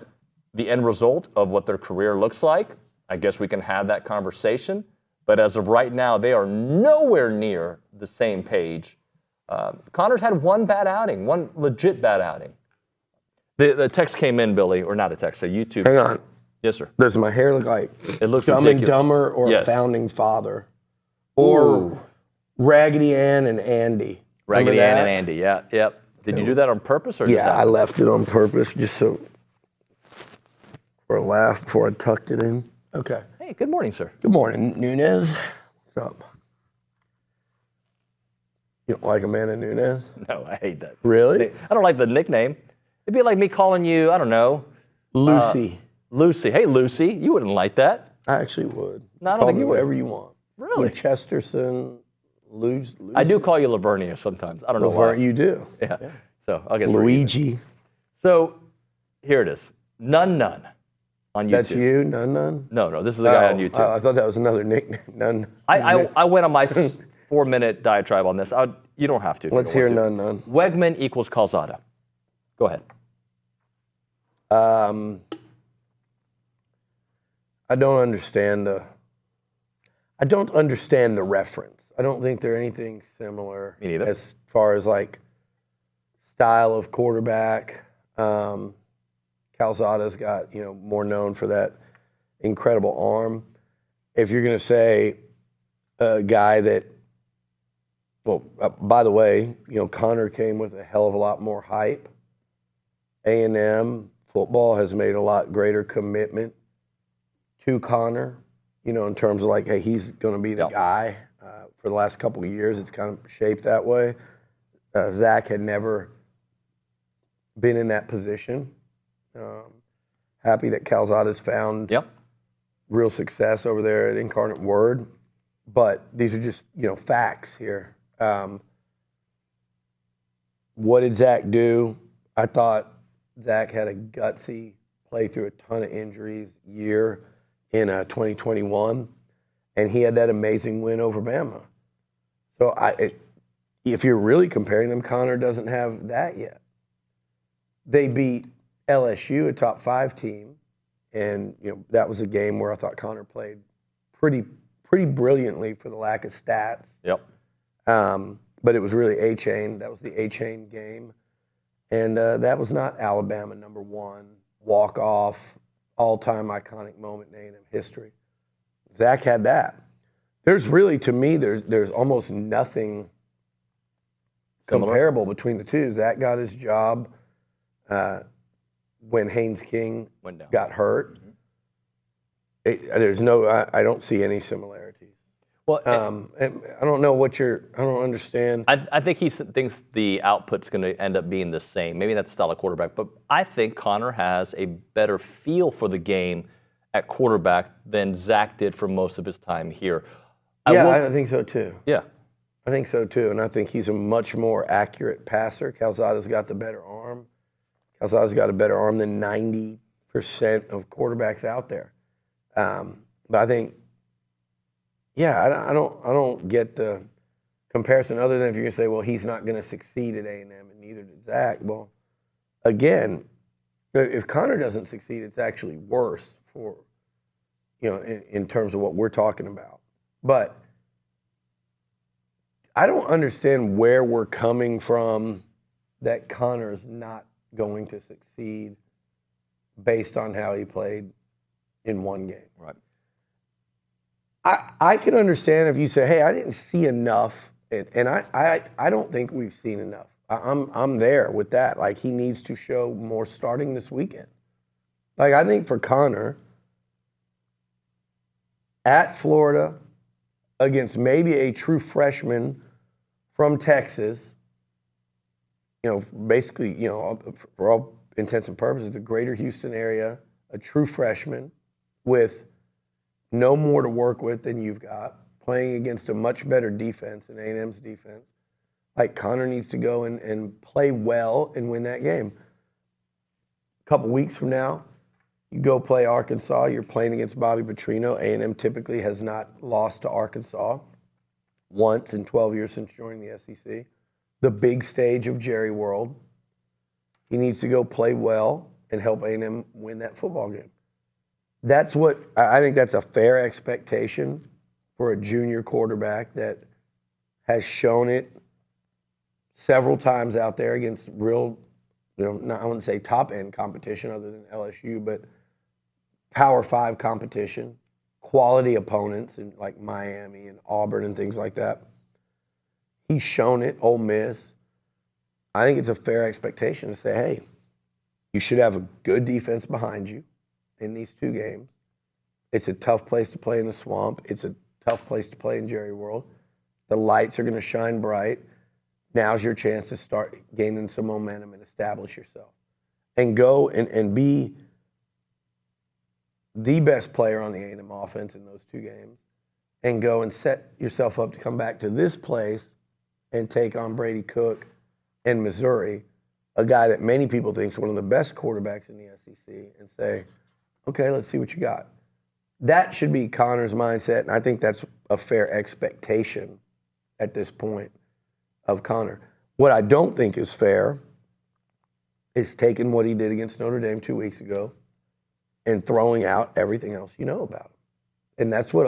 the end result of what their career looks like. I guess we can have that conversation. But as of right now, they are nowhere near the same page. Connor's had one bad outing, one legit bad outing. The text came in, Billy, or not a text, a YouTube. Hang on. Yes, sir. Does my hair look like it looks Dumb ridiculous. and Dumber or Yes. a Founding Father? Or Raggedy Ann and Andy? Raggedy Ann and Andy, yeah, yep. Did you do that on purpose? Or Yeah, I left it on purpose just so for a laugh before I tucked it in. Okay. Hey, good morning, sir. Good morning, Nunez. What's up? You don't like Amanda Nunez? No, I hate that. Really? I don't like the nickname. It'd be like me calling you, I don't know. Lucy. Lucy. Hey, Lucy. You wouldn't like that. I actually would. No, I don't Call think me you would. whatever you want. Really? Chesterson, Lucy. I do call you Lavernia sometimes. I don't know why. You do. Yeah. So I'll get Luigi. So here it is. None on YouTube. That's you? None? No. This is the guy on YouTube. I thought that was another nickname. None. I went on my 4-minute diatribe on this. You don't have to. Let's hear none. Wegman equals Calzada. Go ahead. I don't understand the reference. I don't think they're anything similar. Me neither. As far as like style of quarterback. Calzada's got, more known for that incredible arm. If you're going to say a guy that, by the way, Connor came with a hell of a lot more hype. A&M football has made a lot greater commitment to Connor, in terms of like, hey, he's going to be the guy. For the last couple of years, it's kind of shaped that way. Zach had never been in that position. Happy that Calzada's found real success over there at Incarnate Word. But these are just, facts here. What did Zach do? I thought Zach had a gutsy, play through a ton of injuries year in 2021, and he had that amazing win over Bama. So if you're really comparing them, Connor doesn't have that yet. They beat LSU, a top 5 team, and that was a game where I thought Connor played pretty brilliantly for the lack of stats. Yep. But it was really A-Chain. That was the A-Chain game. And that was not Alabama #1, walk-off, all-time iconic moment in A&M history. Zach had that. There's really, to me, there's almost nothing comparable between the two. Zach got his job when Haynes King got hurt. I don't see any similarity. Well, and I don't know I don't understand. I think he thinks the output's going to end up being the same. Maybe that's the style of quarterback, but I think Connor has a better feel for the game at quarterback than Zach did for most of his time here. I think so too. Yeah. I think so too, and I think he's a much more accurate passer. Calzada's got the better arm. Calzada's got a better arm than 90% of quarterbacks out there. But I think, I don't get the comparison other than if you're going to say, well, he's not going to succeed at A&M and neither did Zach. Well, again, if Connor doesn't succeed, it's actually worse for, in terms of what we're talking about. But I don't understand where we're coming from that Connor's not going to succeed based on how he played in one game. Right. I can understand if you say, hey, I didn't see enough, and I don't think we've seen enough. I'm there with that. Like, he needs to show more starting this weekend. Like, I think for Connor, at Florida, against maybe a true freshman from Texas, basically, for all intents and purposes, the greater Houston area, a true freshman with no more to work with than you've got, playing against a much better defense in A&M's defense. Like, Connor needs to go and play well and win that game. A couple weeks from now, you go play Arkansas. You're playing against Bobby Petrino. A&M typically has not lost to Arkansas once in 12 years since joining the SEC. The big stage of Jerry World. He needs to go play well and help A&M win that football game. That's what I think. That's a fair expectation for a junior quarterback that has shown it several times out there against real, I wouldn't say top-end competition other than LSU, but Power 5 competition, quality opponents in like Miami and Auburn and things like that. He's shown it, Ole Miss. I think it's a fair expectation to say, hey, you should have a good defense behind you in these two games. It's a tough place to play in the swamp. It's a tough place to play in Jerry World. The lights are going to shine bright. Now's your chance to start gaining some momentum and establish yourself. And go and be the best player on the A&M offense in those two games. And go and set yourself up to come back to this place and take on Brady Cook and Missouri, a guy that many people think is one of the best quarterbacks in the SEC, and say, okay, let's see what you got. That should be Connor's mindset, and I think that's a fair expectation at this point of Connor. What I don't think is fair is taking what he did against Notre Dame 2 weeks ago and throwing out everything else you know about him. And that's what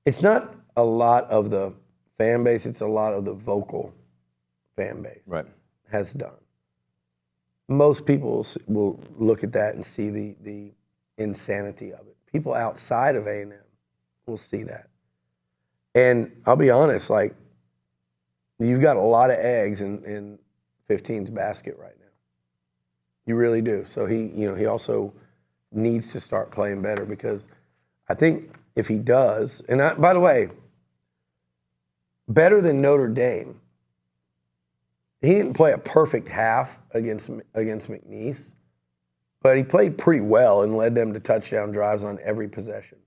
it's not a lot of the fan base, it's a lot of the vocal fan base has done. Most people will look at that and see the insanity of it. People outside of A&M will see that. And I'll be honest, like, you've got a lot of eggs in 15's basket right now. You really do. So he also needs to start playing better, because I think if he does, and by the way, better than Notre Dame. He didn't play a perfect half against McNeese, but he played pretty well and led them to touchdown drives on every possession.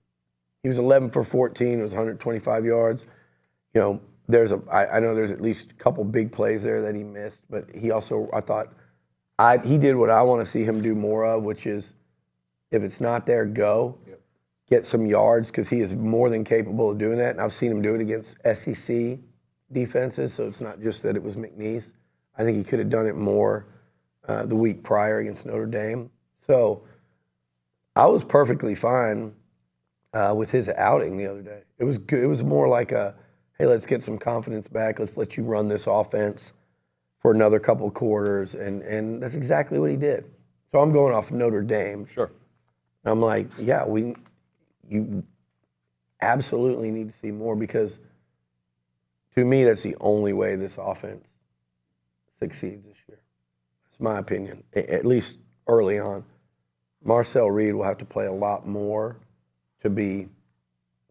He was 11 for 14. It was 125 yards. I know there's at least a couple big plays there that he missed, but he also, he did what I want to see him do more of, which is, if it's not there, go. Yep. Get some yards, because he is more than capable of doing that. And I've seen him do it against SEC defenses, so it's not just that it was McNeese. I think he could have done it more the week prior against Notre Dame. So I was perfectly fine with his outing the other day. It was good. It was more like hey, let's get some confidence back. Let's let you run this offense for another couple of quarters, and that's exactly what he did. So I'm going off Notre Dame. Sure. I'm like, yeah, you absolutely need to see more, because to me, that's the only way this offense succeeds this year. That's my opinion, at least early on. Marcel Reed will have to play a lot more to be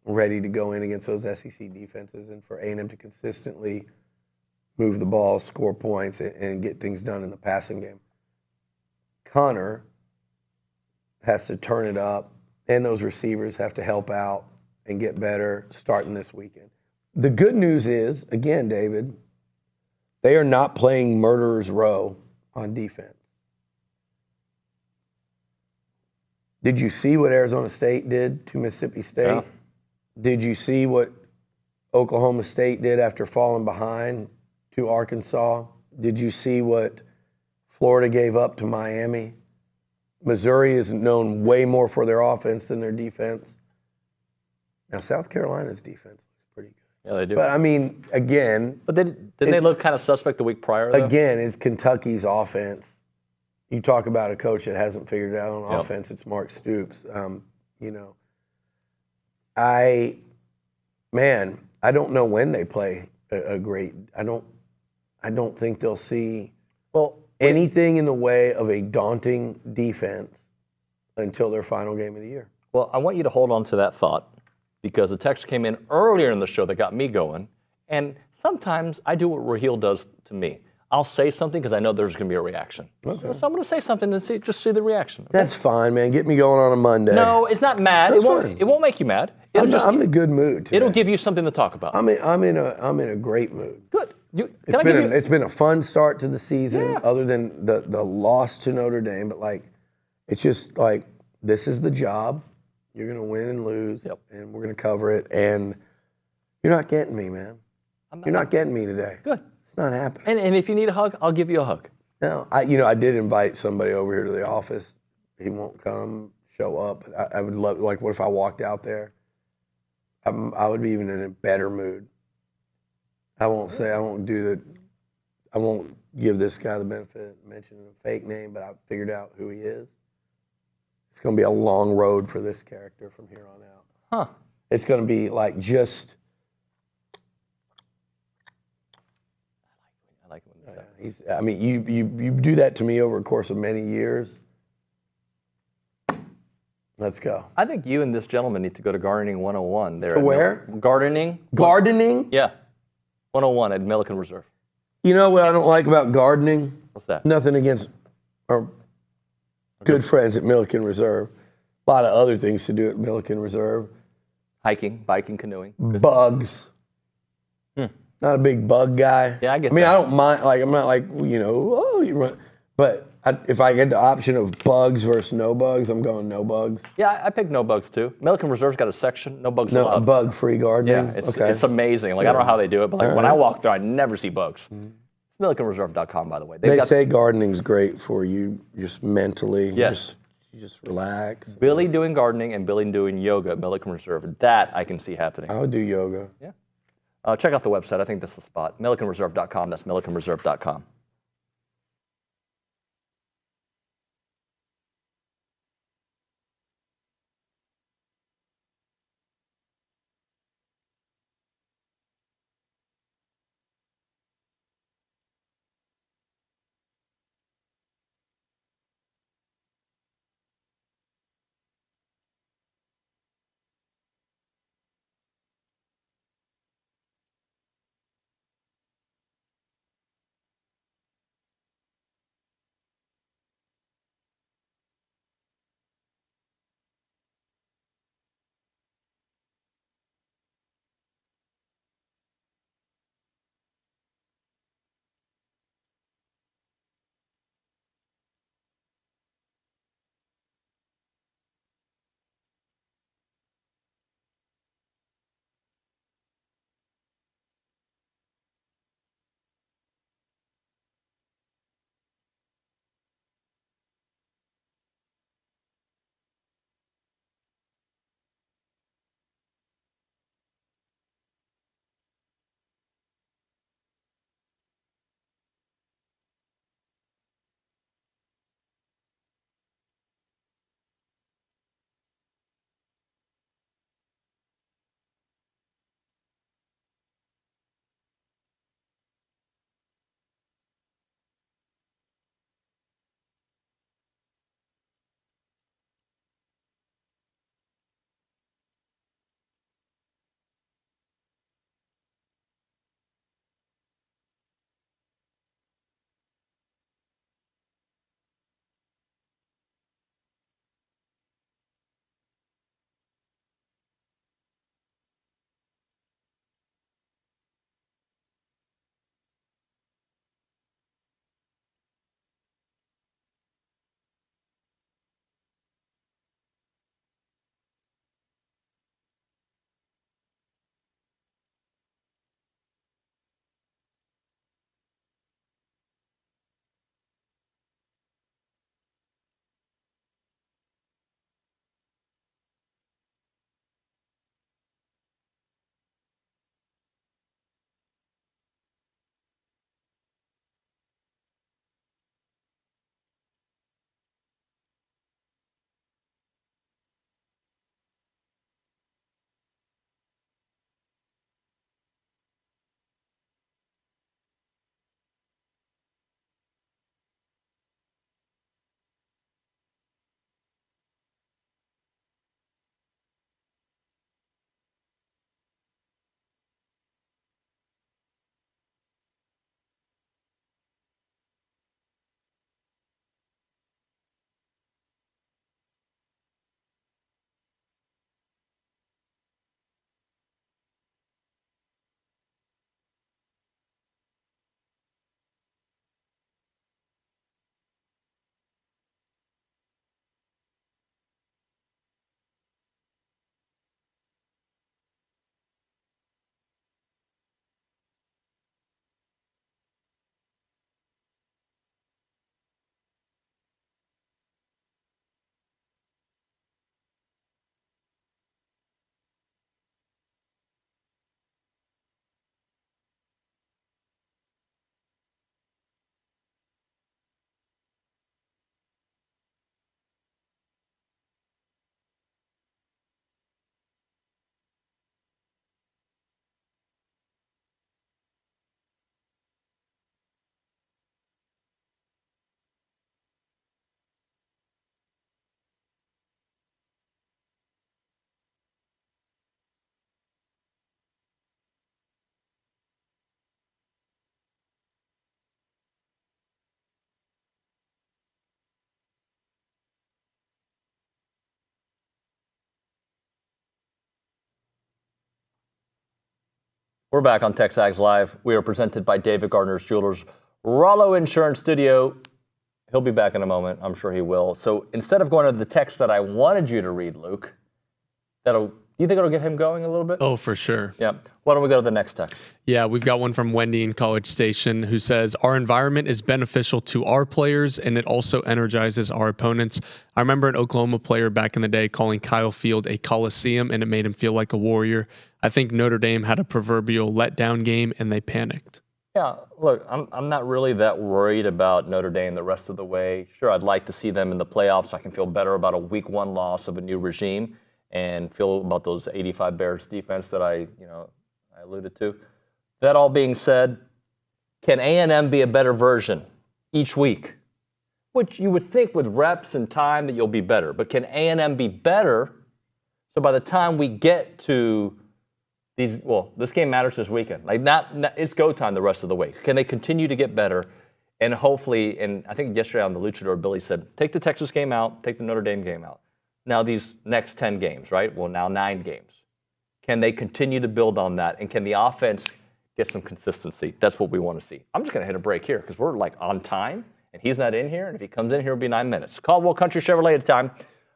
ready to go in against those SEC defenses, and for A&M to consistently move the ball, score points, and get things done in the passing game. Connor has to turn it up, and those receivers have to help out and get better starting this weekend. The good news is, again, David, they are not playing murderer's row on defense. Did you see what Arizona State did to Mississippi State? Yeah. Did you see what Oklahoma State did after falling behind to Arkansas? Did you see what Florida gave up to Miami? Missouri is known way more for their offense than their defense. Now, South Carolina's defense looks pretty good. Yeah, they do. But, I mean, again. But didn't they look kind of suspect the week prior, though? Again, is Kentucky's offense. You talk about a coach that hasn't figured it out on offense, it's Mark Stoops. You know, I don't know when they play a great. I don't think they'll see anything in the way of a daunting defense until their final game of the year. Well, I want you to hold on to that thought because a text came in earlier in the show that got me going. And sometimes I do what Raheel does to me. I'll say something because I know there's going to be a reaction. Okay. So I'm going to say something and just see the reaction. Okay? That's fine, man. Get me going on a Monday. No, it's not mad. That's It won't. fine. It won't make you mad. I'm in a good mood today. It'll give you something to talk about. I'm in a great mood. Good. It's been a fun start to the season, other than the loss to Notre Dame. But like, it's just like this is the job. You're going to win and lose, and we're going to cover it. And you're not getting me, man. You're not getting me today. Good. It's not happening. And if you need a hug, I'll give you a hug. No, I did invite somebody over here to the office. He won't come, show up. But I would love, like, what if I walked out there? I would be even in a better mood. I won't give this guy the benefit of mentioning a fake name, but I figured out who he is. It's going to be a long road for this character from here on out. Huh. It's going to be like just. I like when you say that. I mean, you do that to me over a course of many years. Let's go. I think you and this gentleman need to go to Gardening 101. There. To where? Gardening. Gardening? Yeah. 101 at Milliken Reserve. You know what I don't like about gardening? What's that? Nothing against our good friends at Milliken Reserve. A lot of other things to do at Milliken Reserve. Hiking, biking, canoeing. Bugs. Not a big bug guy. Yeah, I get that. I mean, that. I don't mind. Like, I'm not like, you run. But if I get the option of bugs versus no bugs, I'm going no bugs. Yeah, I picked no bugs too. Milliken Reserve's got a section, no bugs No, allowed. bug-free gardening. Yeah, it's amazing. Like, I don't know how they do it, but like when I walk there, I never see bugs. MillikenReserve.com, by the way. They say gardening's great for you, just mentally. Yes. You just relax. Billy doing gardening and Billy doing yoga at Milliken Reserve. That I can see happening. I would do yoga. Yeah. Check out the website. I think that's the spot. MillikenReserve.com. That's MillikenReserve.com. We're back on TexAgs Live. We are presented by David Gardner's Jewelers, Rollo Insurance Studio. He'll be back in a moment. I'm sure he will. So instead of going to the text that I wanted you to read, Luke, do you think it'll get him going a little bit? Oh, for sure. Yeah. Why don't we go to the next text? Yeah, we've got one from Wendy in College Station who says, our environment is beneficial to our players and it also energizes our opponents. I remember an Oklahoma player back in the day calling Kyle Field a coliseum and it made him feel like a warrior. I think Notre Dame had a proverbial letdown game and they panicked. Yeah, look, I'm not really that worried about Notre Dame the rest of the way. Sure, I'd like to see them in the playoffs so I can feel better about a week one loss of a new regime and feel about those 85 Bears defense that I alluded to. That all being said, can A&M be a better version each week? Which you would think with reps and time that you'll be better. But can A&M be better so by the time we get to this game matters this weekend. It's go time the rest of the way. Can they continue to get better? And hopefully, and I think yesterday on the Luchador, Billy said, take the Texas game out, take the Notre Dame game out. Now these next 10 games, right? Well, now 9 games. Can they continue to build on that? And can the offense get some consistency? That's what we want to see. I'm just going to hit a break here because we're on time, and he's not in here. And if he comes in here, it'll be 9 minutes. Caldwell Country Chevrolet at a time.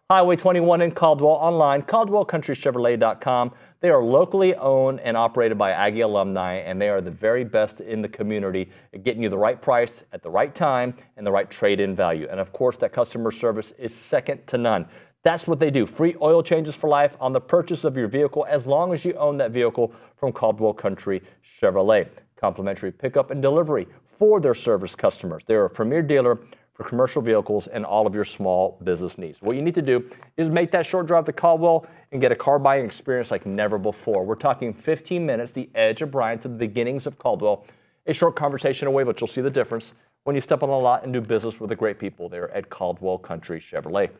Highway 21 in Caldwell, online, CaldwellCountryChevrolet.com. They are locally owned and operated by Aggie alumni, and they are the very best in the community at getting you the right price at the right time and the right trade-in value. And, of course, that customer service is second to none. That's what they do. Free oil changes for life on the purchase of your vehicle as long as you own that vehicle from Caldwell Country Chevrolet. Complimentary pickup and delivery for their service customers. They're a premier dealer for commercial vehicles and all of your small business needs. What you need to do is make that short drive to Caldwell and get a car buying experience like never before. We're talking 15 minutes, the edge of Bryan to the beginnings of Caldwell. A short conversation away, but you'll see the difference when you step on the lot and do business with the great people there at Caldwell Country Chevrolet.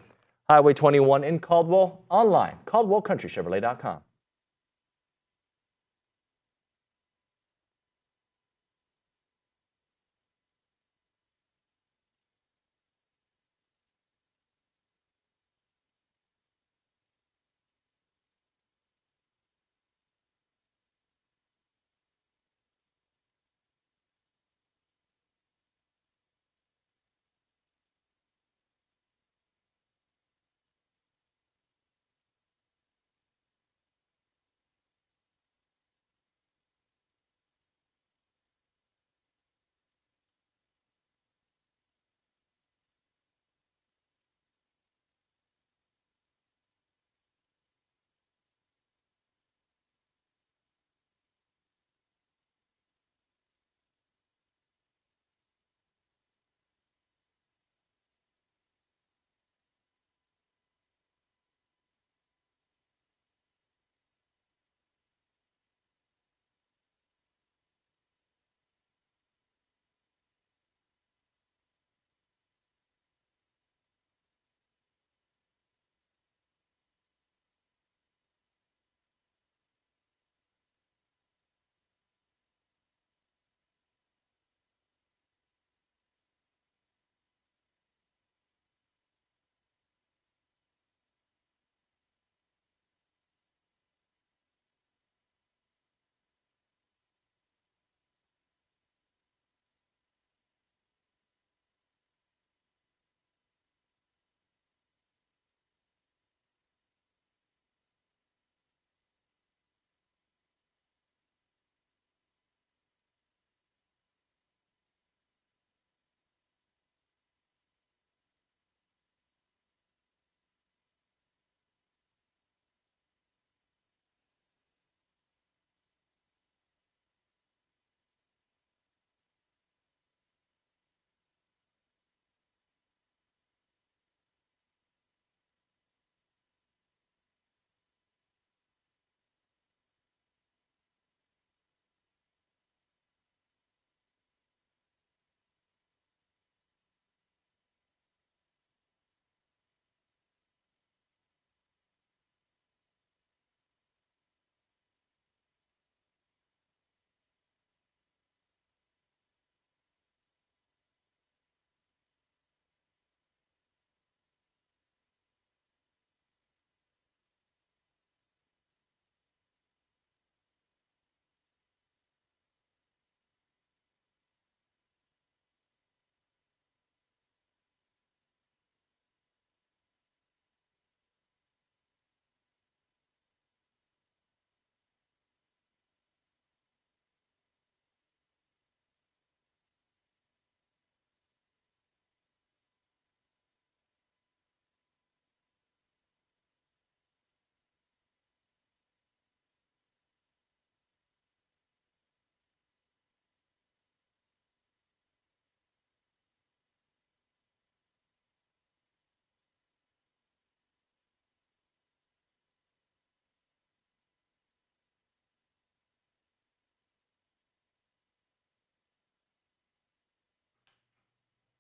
Highway 21 in Caldwell, online, CaldwellCountryChevrolet.com.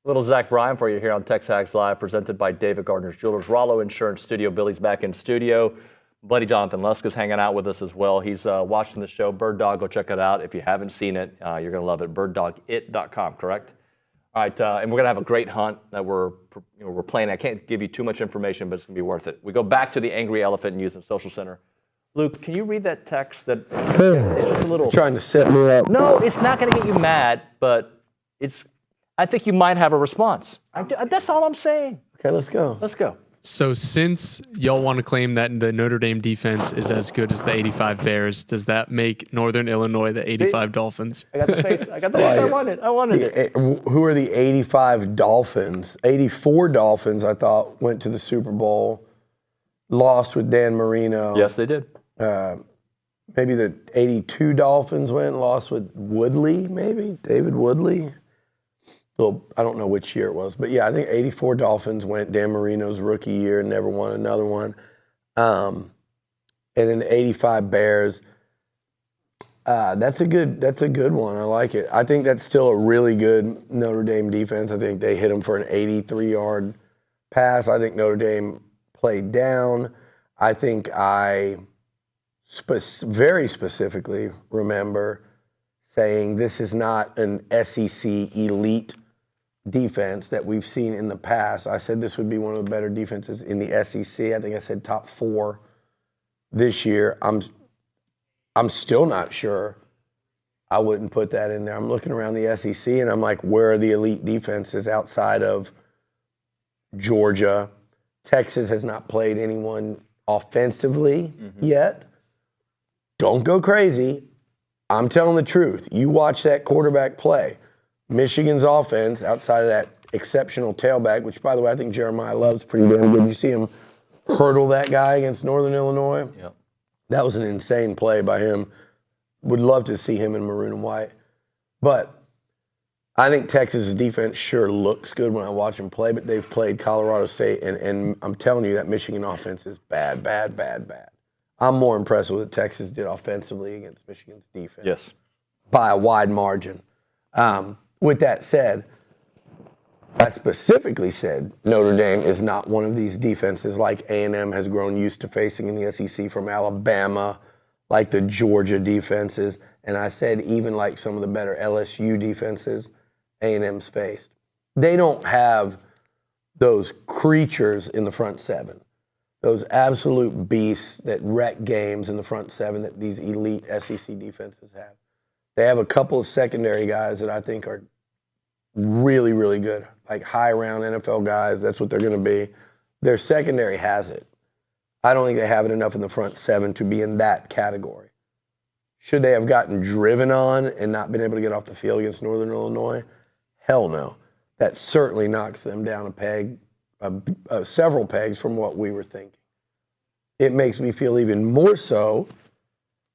Little Zach Bryan for you here on TexAgs Live, presented by David Gardner's Jewelers, Rollo Insurance Studio. Billy's back in studio. Buddy Jonathan Lusk is hanging out with us as well. He's watching the show, Bird Dog. Go check it out. If you haven't seen it, you're going to love it. birddogit.com, correct? All right, and we're going to have a great hunt that we're playing. I can't give you too much information, but it's going to be worth it. We go back to the Angry Elephant News and Social Center. Luke, can you read that text? That it's just a little trying to set me up. No, it's not going to get you mad, but I think you might have a response. That's all I'm saying. Okay, let's go. Let's go. So since y'all want to claim that the Notre Dame defense is as good as the 85 Bears, does that make Northern Illinois the 85 Dolphins? I got the face. I wanted. I wanted it. Who are the 85 Dolphins? 84 Dolphins, I thought, went to the Super Bowl, lost with Dan Marino. Yes, they did. Maybe the 82 Dolphins went and lost with Woodley, maybe? David Woodley? Well, I don't know which year it was, but yeah, I think 84 Dolphins went Dan Marino's rookie year and never won another one. And then the 85 Bears, that's a good one. I like it. I think that's still a really good Notre Dame defense. I think they hit them for an 83-yard pass. I think Notre Dame played down. I think I very specifically remember saying this is not an SEC elite defense that we've seen in the past. I said this would be one of the better defenses in the SEC. I think I said top 4 this year. I'm still not sure. I wouldn't put that in there. I'm looking around the SEC and I'm like, where are the elite defenses outside of Georgia? Texas has not played anyone offensively yet. Don't go crazy. I'm telling the truth. You watch that quarterback play. Michigan's offense, outside of that exceptional tailback, which, by the way, I think Jeremiah Love's pretty damn good. You see him hurdle that guy against Northern Illinois? Yep. That was an insane play by him. Would love to see him in maroon and white. But I think Texas' defense sure looks good when I watch them play, but they've played Colorado State, and I'm telling you that Michigan offense is bad, bad, bad, bad. I'm more impressed with what Texas did offensively against Michigan's defense. Yes. By a wide margin. With that said, I specifically said Notre Dame is not one of these defenses like A&M has grown used to facing in the SEC from Alabama, like the Georgia defenses, and I said even like some of the better LSU defenses A&M's faced. They don't have those creatures in the front seven, those absolute beasts that wreck games in the front seven that these elite SEC defenses have. They have a couple of secondary guys that I think are really, really good, like high-round NFL guys. That's what they're going to be. Their secondary has it. I don't think they have it enough in the front seven to be in that category. Should they have gotten driven on and not been able to get off the field against Northern Illinois? Hell no. That certainly knocks them down a peg, several pegs from what we were thinking. It makes me feel even more so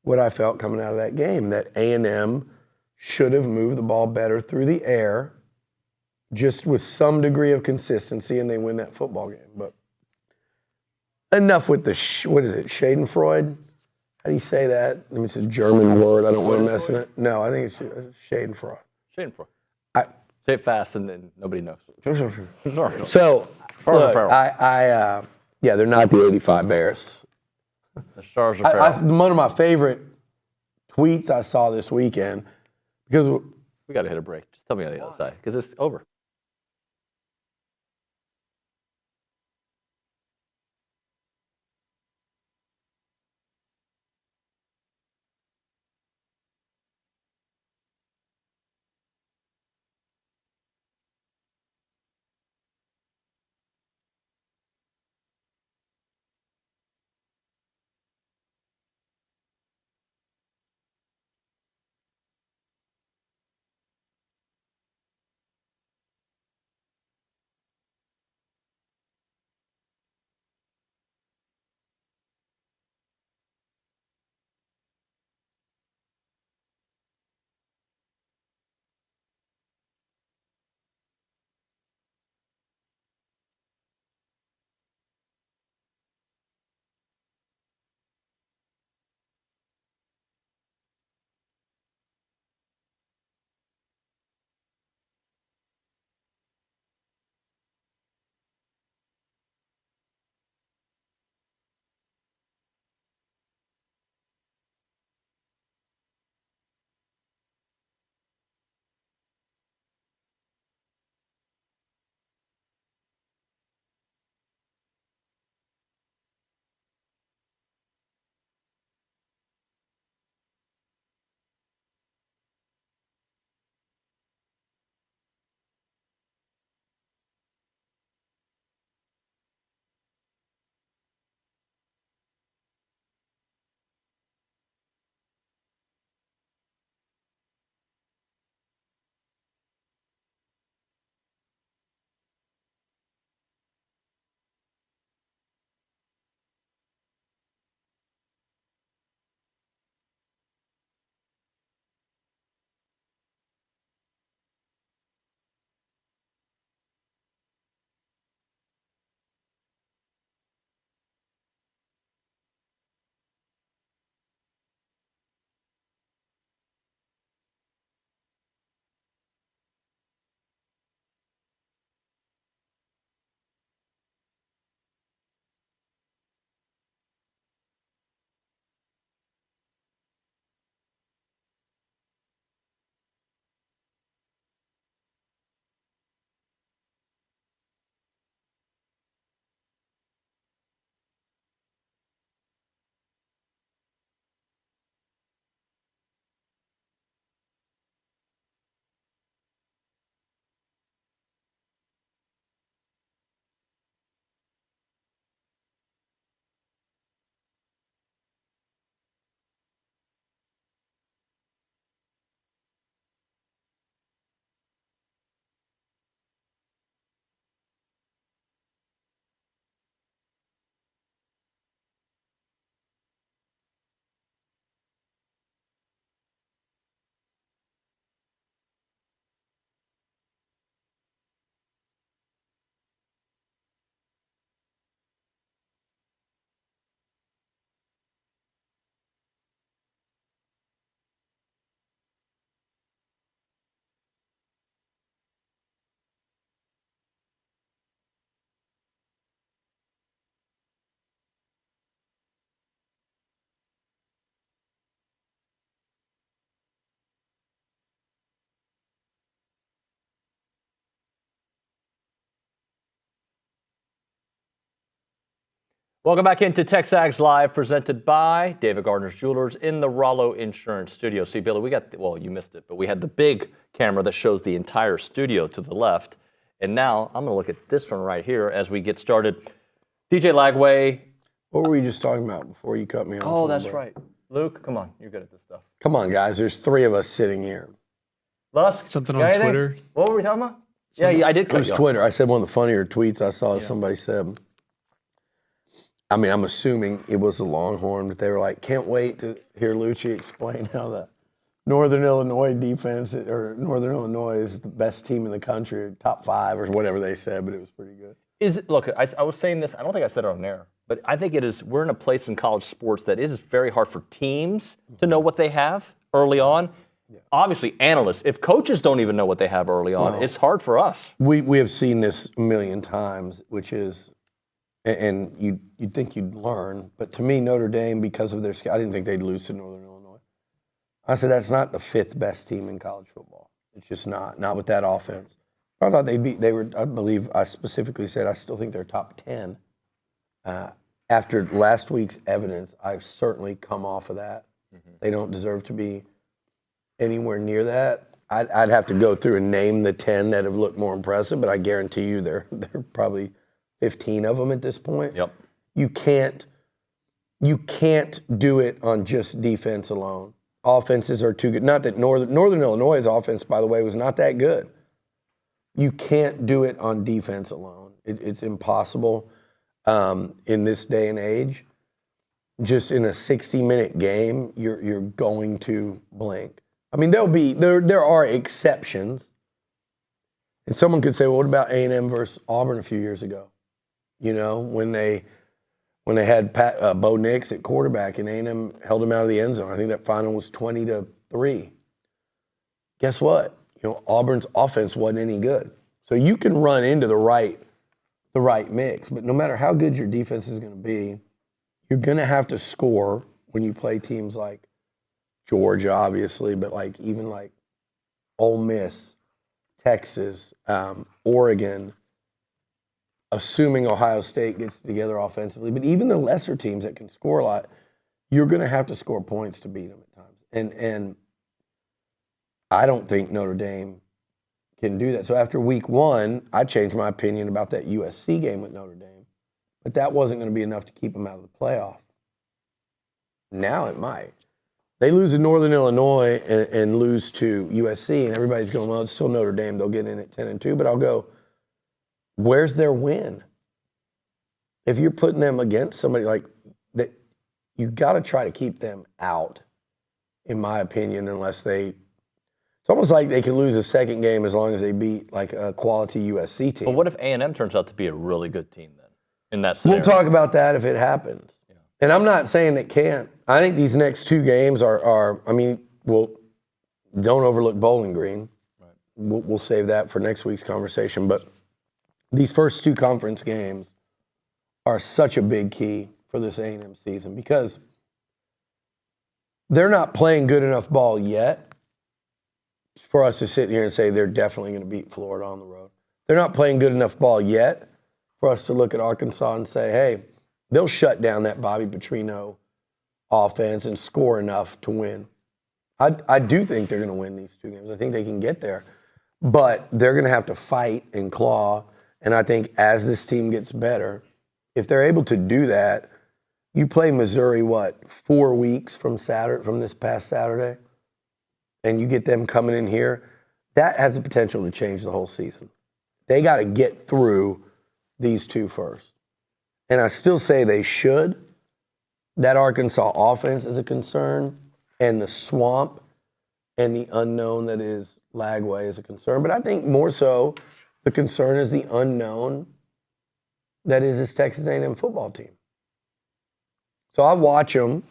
what I felt coming out of that game, that A&M should have moved the ball better through the air, just with some degree of consistency, and they win that football game. But enough with the, what is it, Schadenfreude? How do you say that? I mean, it's a German word. I don't want to mess with it. No, I think it's Schadenfreude. Schadenfreude. Say it fast, and then nobody knows. So, look, yeah, they're not the 85 Bears. The Stars are one of my favorite tweets I saw this weekend, because we got to hit a break. Just tell me on the other side, because it's over. Welcome back into TexAgs Live, presented by David Gardner's Jewelers in the Rollo Insurance Studio. See, Billy, you missed it, but we had the big camera that shows the entire studio to the left. And now I'm going to look at this one right here as we get started. DJ Lagway. What were we just talking about before you cut me off? Oh, that's right. Luke, come on. You're good at this stuff. Come on, guys. There's 3 of us sitting here. Lusk? Something on Twitter. What were we talking about? Yeah, I did cut you off. It was Twitter. I said one of the funnier tweets I saw. Somebody said, I mean, I'm assuming it was the Longhorn, but they were like, can't wait to hear Liucci explain how the Northern Illinois defense, or Northern Illinois is the best team in the country, top 5 or whatever they said, but it was pretty good. Look, I was saying this, I don't think I said it on air, but I think we're in a place in college sports that it is very hard for teams to know what they have early on. Yeah. Obviously, analysts, if coaches don't even know what they have early on, it's hard for us. We have seen this a million times, which is, and you'd think you'd learn, but to me, Notre Dame, because of their skill, I didn't think they'd lose to Northern Illinois. I said, that's not the 5th best team in college football. It's just not with that offense. I thought I specifically said, I still think they're top 10. After last week's evidence, I've certainly come off of that. Mm-hmm. They don't deserve to be anywhere near that. I'd have to go through and name the 10 that have looked more impressive, but I guarantee you they're probably 15 of them at this point. Yep. You can't do it on just defense alone. Offenses are too good. Not that Northern Illinois' offense, by the way, was not that good. You can't do it on defense alone. It's impossible in this day and age. Just in a 60-minute game, you're going to blink. I mean, there are exceptions. And someone could say, well, what about A&M versus Auburn a few years ago? You know, when they had Bo Nix at quarterback and A&M held him out of the end zone. I think that final was 20-3. Guess what? You know, Auburn's offense wasn't any good. So you can run into the right mix, but no matter how good your defense is going to be, you're going to have to score when you play teams like Georgia, obviously, but even like Ole Miss, Texas, Oregon, assuming Ohio State gets together offensively, but even the lesser teams that can score a lot, you're going to have to score points to beat them at times. And I don't think Notre Dame can do that. So after week 1, I changed my opinion about that USC game with Notre Dame, but that wasn't going to be enough to keep them out of the playoff. Now it might. They lose to Northern Illinois and lose to USC, and everybody's going, well, it's still Notre Dame. They'll get in at 10-2, but I'll go, where's their win? If you're putting them against somebody like that, you've got to try to keep them out, in my opinion, unless it's almost like they can lose a second game as long as they beat like a quality USC team. But what if A&M turns out to be a really good team then in that scenario? We'll talk about that if it happens. Yeah. And I'm not saying it can't. I think these next 2 games are don't overlook Bowling Green. Right. We'll save that for next week's conversation. But these first 2 conference games are such a big key for this A&M season because they're not playing good enough ball yet for us to sit here and say they're definitely going to beat Florida on the road. They're not playing good enough ball yet for us to look at Arkansas and say, hey, they'll shut down that Bobby Petrino offense and score enough to win. I do think they're going to win these 2 games. I think they can get there. But they're going to have to fight and claw. And I think as this team gets better, if they're able to do that, you play Missouri, 4 weeks from this past Saturday, and you get them coming in here, that has the potential to change the whole season. They got to get through these 2 first. And I still say they should. That Arkansas offense is a concern, and the swamp and the unknown that is Lagway is a concern. But I think more so the concern is the unknown that is this Texas A&M football team. So I watch them,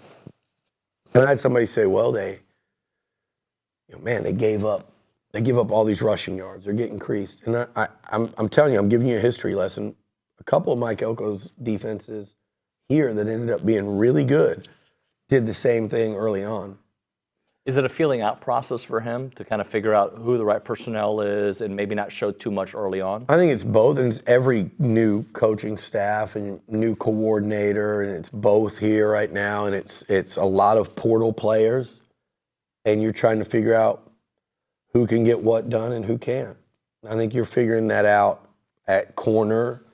and I had somebody say, well, they gave up. They give up all these rushing yards. They're getting creased. And I'm telling you, I'm giving you a history lesson. A couple of Mike Elko's defenses here that ended up being really good did the same thing early on. Is it a feeling out process for him to kind of figure out who the right personnel is and maybe not show too much early on? I think it's both, and it's every new coaching staff and new coordinator, and it's both here right now, and it's a lot of portal players, and you're trying to figure out who can get what done and who can't. I think you're figuring that out at corner,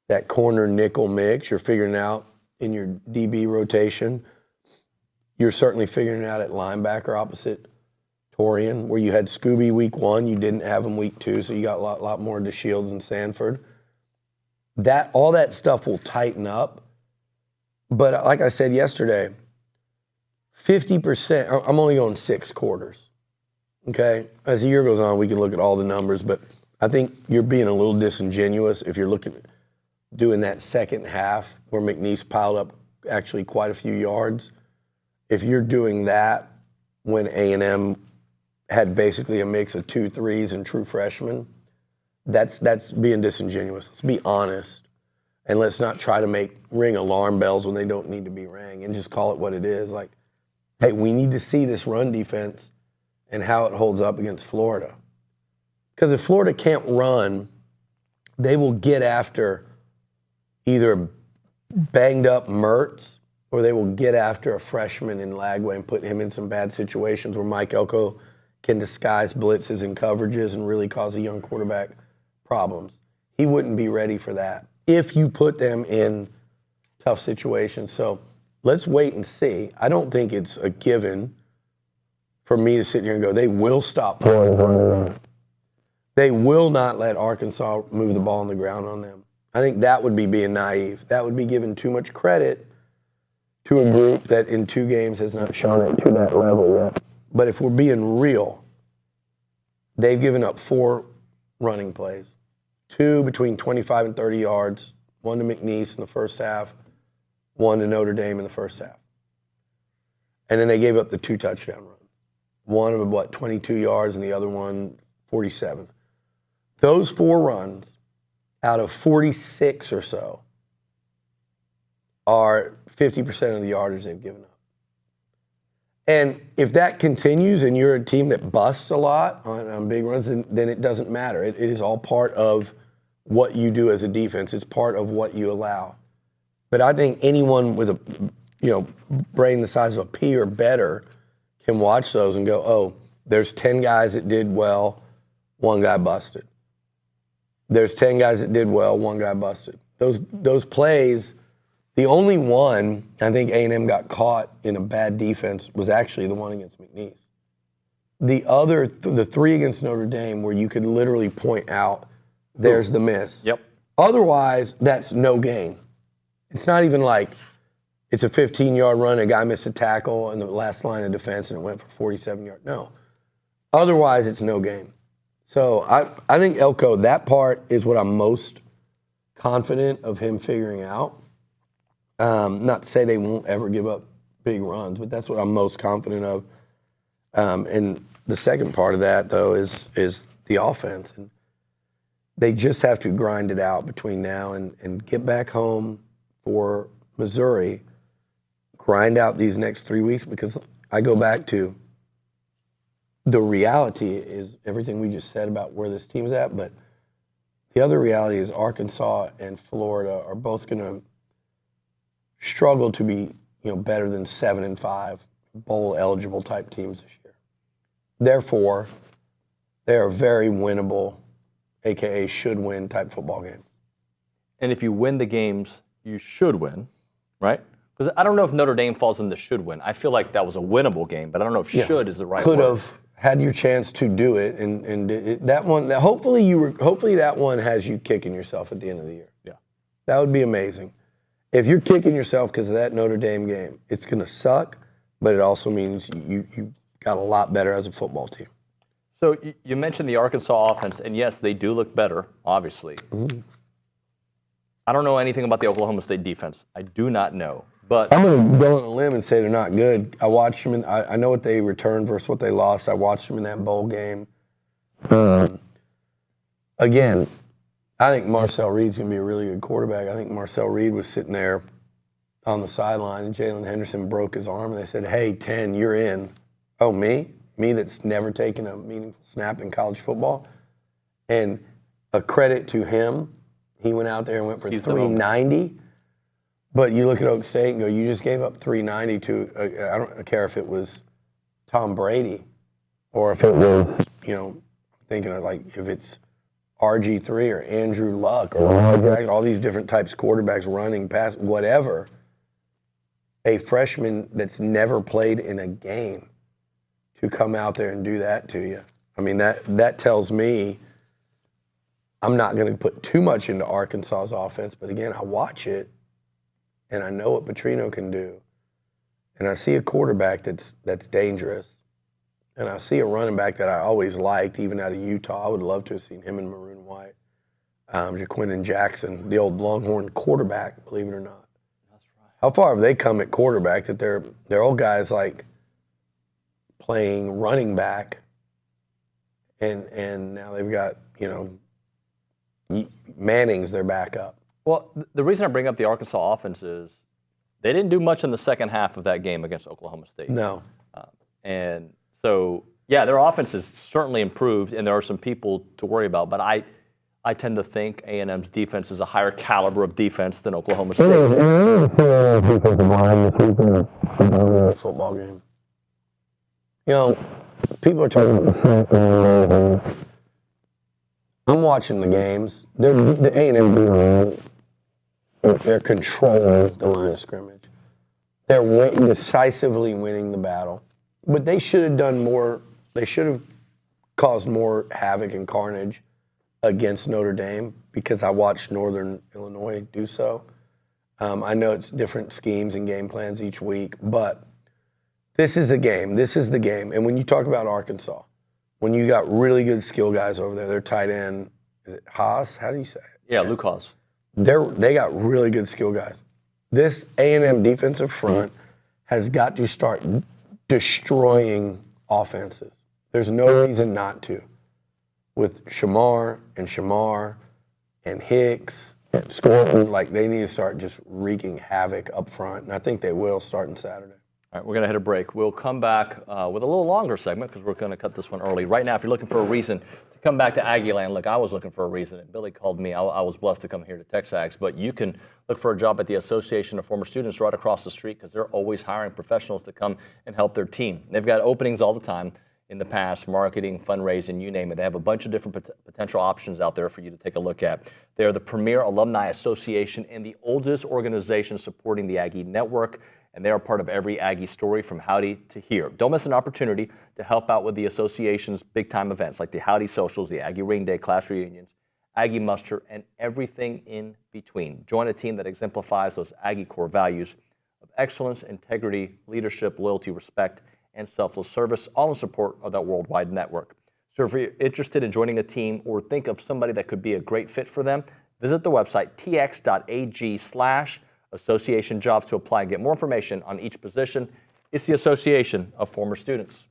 that corner nickel mix. You're figuring it out in your DB rotation. You're certainly figuring it out at linebacker opposite Torian, where you had Scooby week 1, you didn't have him week 2, so you got a lot more to Shields and Sanford. All that stuff will tighten up. But like I said yesterday, 50%, I'm only going 6 quarters. Okay? As the year goes on, we can look at all the numbers, but I think you're being a little disingenuous if you're doing that second half where McNeese piled up actually quite a few yards. If you're doing that when A&M had basically a mix of 2 3s and true freshmen, that's being disingenuous. Let's be honest, and let's not try to ring alarm bells when they don't need to be rang, and just call it what it is. Like, hey, we need to see this run defense and how it holds up against Florida. Because if Florida can't run, they will get after either banged up Mertz, or they will get after a freshman in Lagway and put him in some bad situations where Mike Elko can disguise blitzes and coverages and really cause a young quarterback problems. He wouldn't be ready for that if you put them in tough situations. So let's wait and see. I don't think it's a given for me to sit here and go, they will stop Florida. They will not let Arkansas move the ball on the ground on them. I think that would be being naive. That would be giving too much credit to a group that in 2 games has not shown it to that level yet. But if we're being real, they've given up 4 running plays, 2 between 25 and 30 yards, 1 to McNeese in the first half, 1 to Notre Dame in the first half. And then they gave up the 2 touchdown runs. One of 22 yards and the other one 47. Those 4 runs out of 46 or so are 50% of the yardage they've given up. And if that continues and you're a team that busts a lot on big runs, then it doesn't matter. It is all part of what you do as a defense. It's part of what you allow. But I think anyone with a brain the size of a pea or better can watch those and go, oh, there's 10 guys that did well, 1 guy busted. There's 10 guys that did well, 1 guy busted. Those plays, the only one I think A&M got caught in a bad defense was actually the one against McNeese. The other, the 3 against Notre Dame, where you could literally point out, there's the miss. Yep. Otherwise, that's no gain. It's not even like it's a 15-yard run, a guy missed a tackle in the last line of defense and it went for 47 yards. No. Otherwise, it's no gain. So I think Elko, that part is what I'm most confident of him figuring out. Not to say they won't ever give up big runs, but that's what I'm most confident of. And the second part of that, though, is the offense. And they just have to grind it out between now and get back home for Missouri, grind out these next 3 weeks, because I go back to the reality is everything we just said about where this team's at, but the other reality is Arkansas and Florida are both going to struggle to be, better than 7-5 bowl eligible type teams this year. Therefore, they are very winnable, aka should win type football games. And if you win the games, you should win, right? Because I don't know if Notre Dame falls in the should win. I feel like that was a winnable game, but I don't know if should is the right word. Could have had your chance to do it, and that one. Hopefully that one has you kicking yourself at the end of the year. Yeah, that would be amazing. If you're kicking yourself because of that Notre Dame game, it's going to suck, but it also means you got a lot better as a football team. So you mentioned the Arkansas offense, and yes, they do look better, obviously. Mm-hmm. I don't know anything about the Oklahoma State defense. I do not know. But I'm going to go on a limb and say they're not good. I watched them, and I know what they returned versus what they lost. I watched them in that bowl game. Again, I think Marcel Reed's going to be a really good quarterback. I think Marcel Reed was sitting there on the sideline, and Jalen Henderson broke his arm, and they said, hey, 10, you're in. Oh, me? Me that's never taken a meaningful snap in college football. And a credit to him, he went out there and went for 390. But you look at Oak State and go, you just gave up 390 to, I don't care if it was Tom Brady or if it was, thinking of like if it's RG3 or Andrew Luck or all these different types of quarterbacks running past, whatever. A freshman that's never played in a game to come out there and do that to you. I mean, that tells me I'm not going to put too much into Arkansas's offense, but again, I watch it and I know what Petrino can do. And I see a quarterback that's dangerous. And I see a running back that I always liked, even out of Utah. I would love to have seen him in maroon and white. Jaquindon Jackson, the old Longhorn quarterback, believe it or not. That's right. How far have they come at quarterback that they're old guys like playing running back, and now they've got, Manning's their backup. Well, the reason I bring up the Arkansas offense is they didn't do much in the second half of that game against Oklahoma State. No. And so, yeah, their offense has certainly improved, and there are some people to worry about. But I tend to think A&M's defense is a higher caliber of defense than Oklahoma State. Football game. People are talking about the same. I'm watching the games. The A&M, they're controlling the line of scrimmage. They're decisively winning the battle. But they should have done more. They should have caused more havoc and carnage against Notre Dame because I watched Northern Illinois do so. I know it's different schemes and game plans each week, but this is a game. This is the game. And when you talk about Arkansas, when you got really good skill guys over there, their tight end, is it Haas? How do you say it? Yeah, Luke Haas. They got really good skill guys. This A&M defensive front has got to start destroying offenses. There's no reason not to. With Shamar and Hicks and Scorpion, like they need to start just wreaking havoc up front, and I think they will starting Saturday. All right, we're going to hit a break. We'll come back with a little longer segment because we're going to cut this one early. Right now, if you're looking for a reason to come back to Aggieland, look, I was looking for a reason. And Billy called me. I was blessed to come here to TexAgs, but you can look for a job at the Association of Former Students right across the street because they're always hiring professionals to come and help their team. They've got openings all the time in the past, marketing, fundraising, you name it. They have a bunch of different potential options out there for you to take a look at. They're the premier alumni association and the oldest organization supporting the Aggie network. And they are part of every Aggie story from Howdy to here. Don't miss an opportunity to help out with the association's big-time events like the Howdy Socials, the Aggie Ring Day class reunions, Aggie Muster, and everything in between. Join a team that exemplifies those Aggie core values of excellence, integrity, leadership, loyalty, respect, and selfless service, all in support of that worldwide network. So if you're interested in joining a team or think of somebody that could be a great fit for them, visit the website tx.ag/association jobs to apply and get more information on each position. It's the Association of Former Students.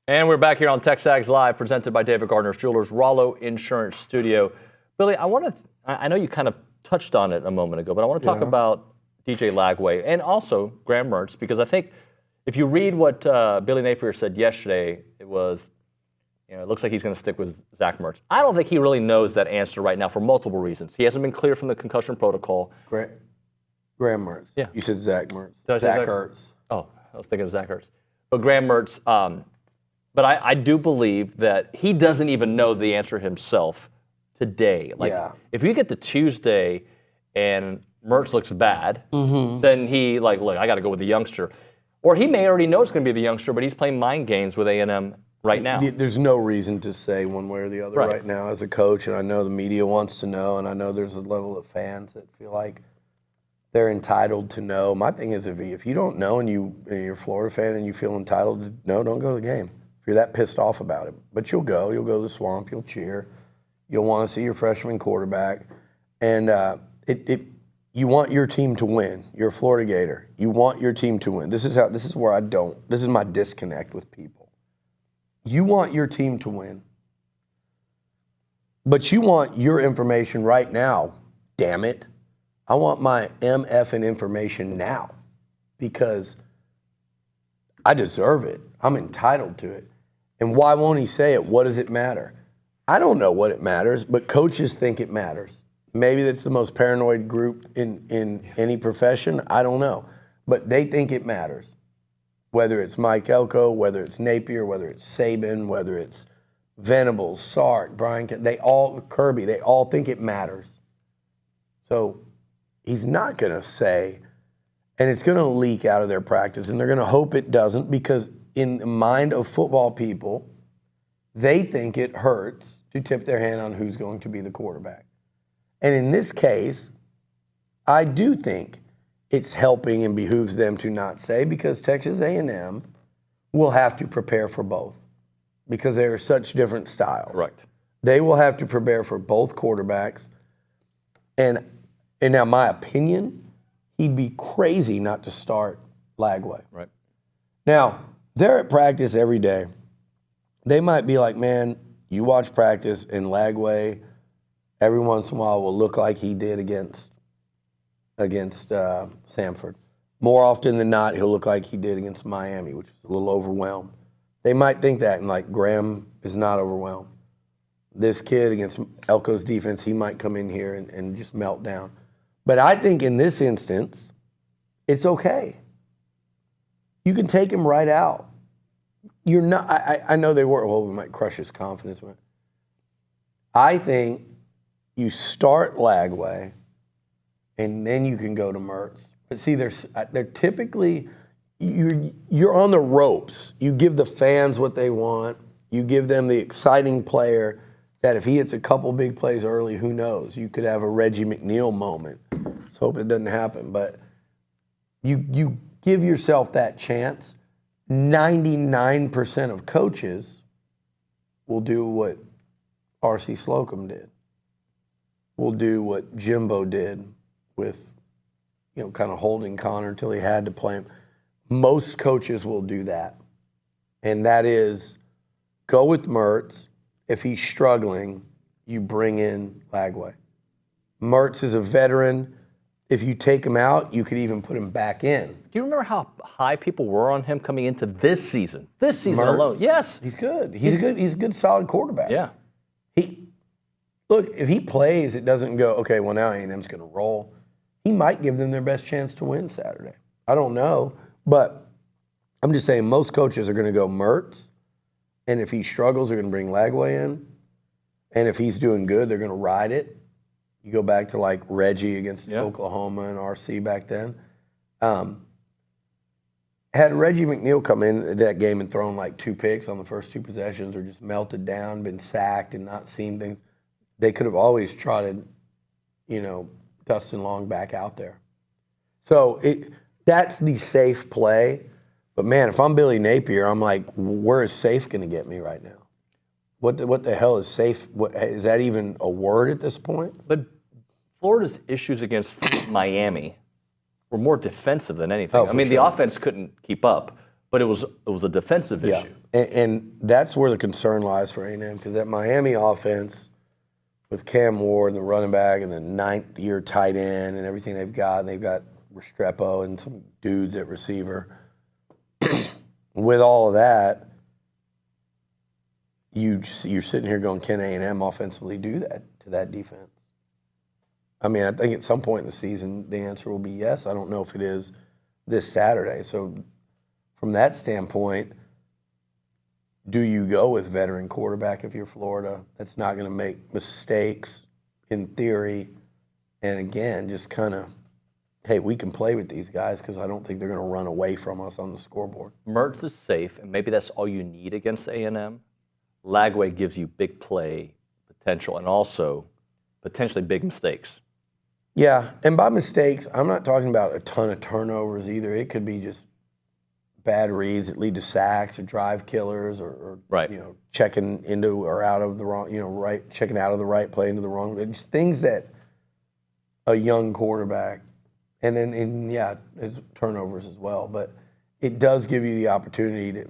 And we're back here on TexAgs Live, presented by David Gardner's Jewelers, Rollo Insurance Studio. Billy, I know you kind of touched on it a moment ago, but I want to talk about DJ Lagway and also Graham Mertz, because I think if you read what Billy Napier said yesterday, it was, it looks like he's going to stick with Zach Mertz. I don't think he really knows that answer right now for multiple reasons. He hasn't been clear from the concussion protocol. Graham Mertz. Yeah. You said Zach Mertz. Zach Ertz. Oh, I was thinking of Zach Ertz. But Graham Mertz, but I do believe that he doesn't even know the answer himself today. If you get to Tuesday and Mertz looks bad, then he look, I got to go with the youngster. Or he may already know it's going to be the youngster, but he's playing mind games with A&M right now. There's no reason to say one way or the other right now as a coach, and I know the media wants to know, and I know there's a level of fans that feel like they're entitled to know. My thing is, if you don't know and you're a Florida fan and you feel entitled to know, don't go to the game. If you're that pissed off about it. But you'll go to the Swamp, you'll cheer, you'll want to see your freshman quarterback, and you want your team to win. You're a Florida Gator. You want your team to win. This is my disconnect with people. You want your team to win, but you want your information right now, damn it. I want my MFing information now because I deserve it. I'm entitled to it. And why won't he say it? What does it matter? I don't know what it matters, but coaches think it matters. Maybe that's the most paranoid group in any profession. I don't know. But they think it matters. Whether it's Mike Elko, whether it's Napier, whether it's Saban, whether it's Venables, Sark, Brian, Kirby, they all think it matters. So he's not going to say, and it's going to leak out of their practice, and they're going to hope it doesn't, because in the mind of football people, they think it hurts to tip their hand on who's going to be the quarterback. And in this case, I do think it's helping and behooves them to not say, because Texas A&M will have to prepare for both because they are such different styles. Right. They will have to prepare for both quarterbacks. And now my opinion, he'd be crazy not to start Lagway. Right. Now, they're at practice every day. They might be like, man, you watch practice and Lagway every once in a while will look like he did against Samford. More often than not, he'll look like he did against Miami, which was a little overwhelmed. They might think that, and like Graham is not overwhelmed. This kid against Elko's defense, he might come in here and just melt down. But I think in this instance, it's okay. You can take him right out. You're not. I know they were. Well, we might crush his confidence. But I think you start Lagway, and then you can go to Mertz. But see, they're typically you're on the ropes. You give the fans what they want. You give them the exciting player that if he hits a couple big plays early, who knows? You could have a Reggie McNeil moment. Let's hope it doesn't happen. But you give yourself that chance. 99% of coaches will do what R.C. Slocum did. Will do what Jimbo did with, kind of holding Connor until he had to play him. Most coaches will do that. And that is go with Mertz. If he's struggling, you bring in Lagway. Mertz is a veteran. If you take him out, you could even put him back in. Do you remember how high people were on him coming into this season? This season Mertz? alone. Yes. He's good. He's a good solid quarterback. Yeah. Look, if he plays, it doesn't go, okay, well now A&M's going to roll. He might give them their best chance to win Saturday. I don't know. But I'm just saying most coaches are going to go Mertz. And if he struggles, they're going to bring Lagway in. And if he's doing good, they're going to ride it. You go back to like Reggie against Oklahoma and RC back then. Had Reggie McNeil come in that game and thrown like 2 picks on the first 2 possessions or just melted down, been sacked and not seen things, they could have always trotted, Dustin Long back out there. So that's the safe play. But man, if I'm Billy Napier, I'm like, where is safe going to get me right now? What the hell is safe? Is that even a word at this point? But Florida's issues against Miami were more defensive than anything. Oh, I mean, sure. the offense couldn't keep up, but it was a defensive issue. And that's where the concern lies for A&M, because that Miami offense with Cam Ward and the running back and the ninth-year tight end and everything they've got Restrepo and some dudes at receiver. With all of that, you're sitting here going, can A&M offensively do that to that defense? I mean, I think at some point in the season, the answer will be yes. I don't know if it is this Saturday. So from that standpoint, do you go with veteran quarterback if you're Florida that's not going to make mistakes in theory? And again, just kind of, hey, we can play with these guys because I don't think they're going to run away from us on the scoreboard. Mertz is safe, and maybe that's all you need against A&M. Lagway gives you big play potential and also potentially big mistakes. Yeah, and by mistakes, I'm not talking about a ton of turnovers either. It could be just bad reads that lead to sacks or drive killers or checking into or out of the wrong, checking out of the right play into the wrong. Just things that a young quarterback, and then it's turnovers as well. But it does give you the opportunity to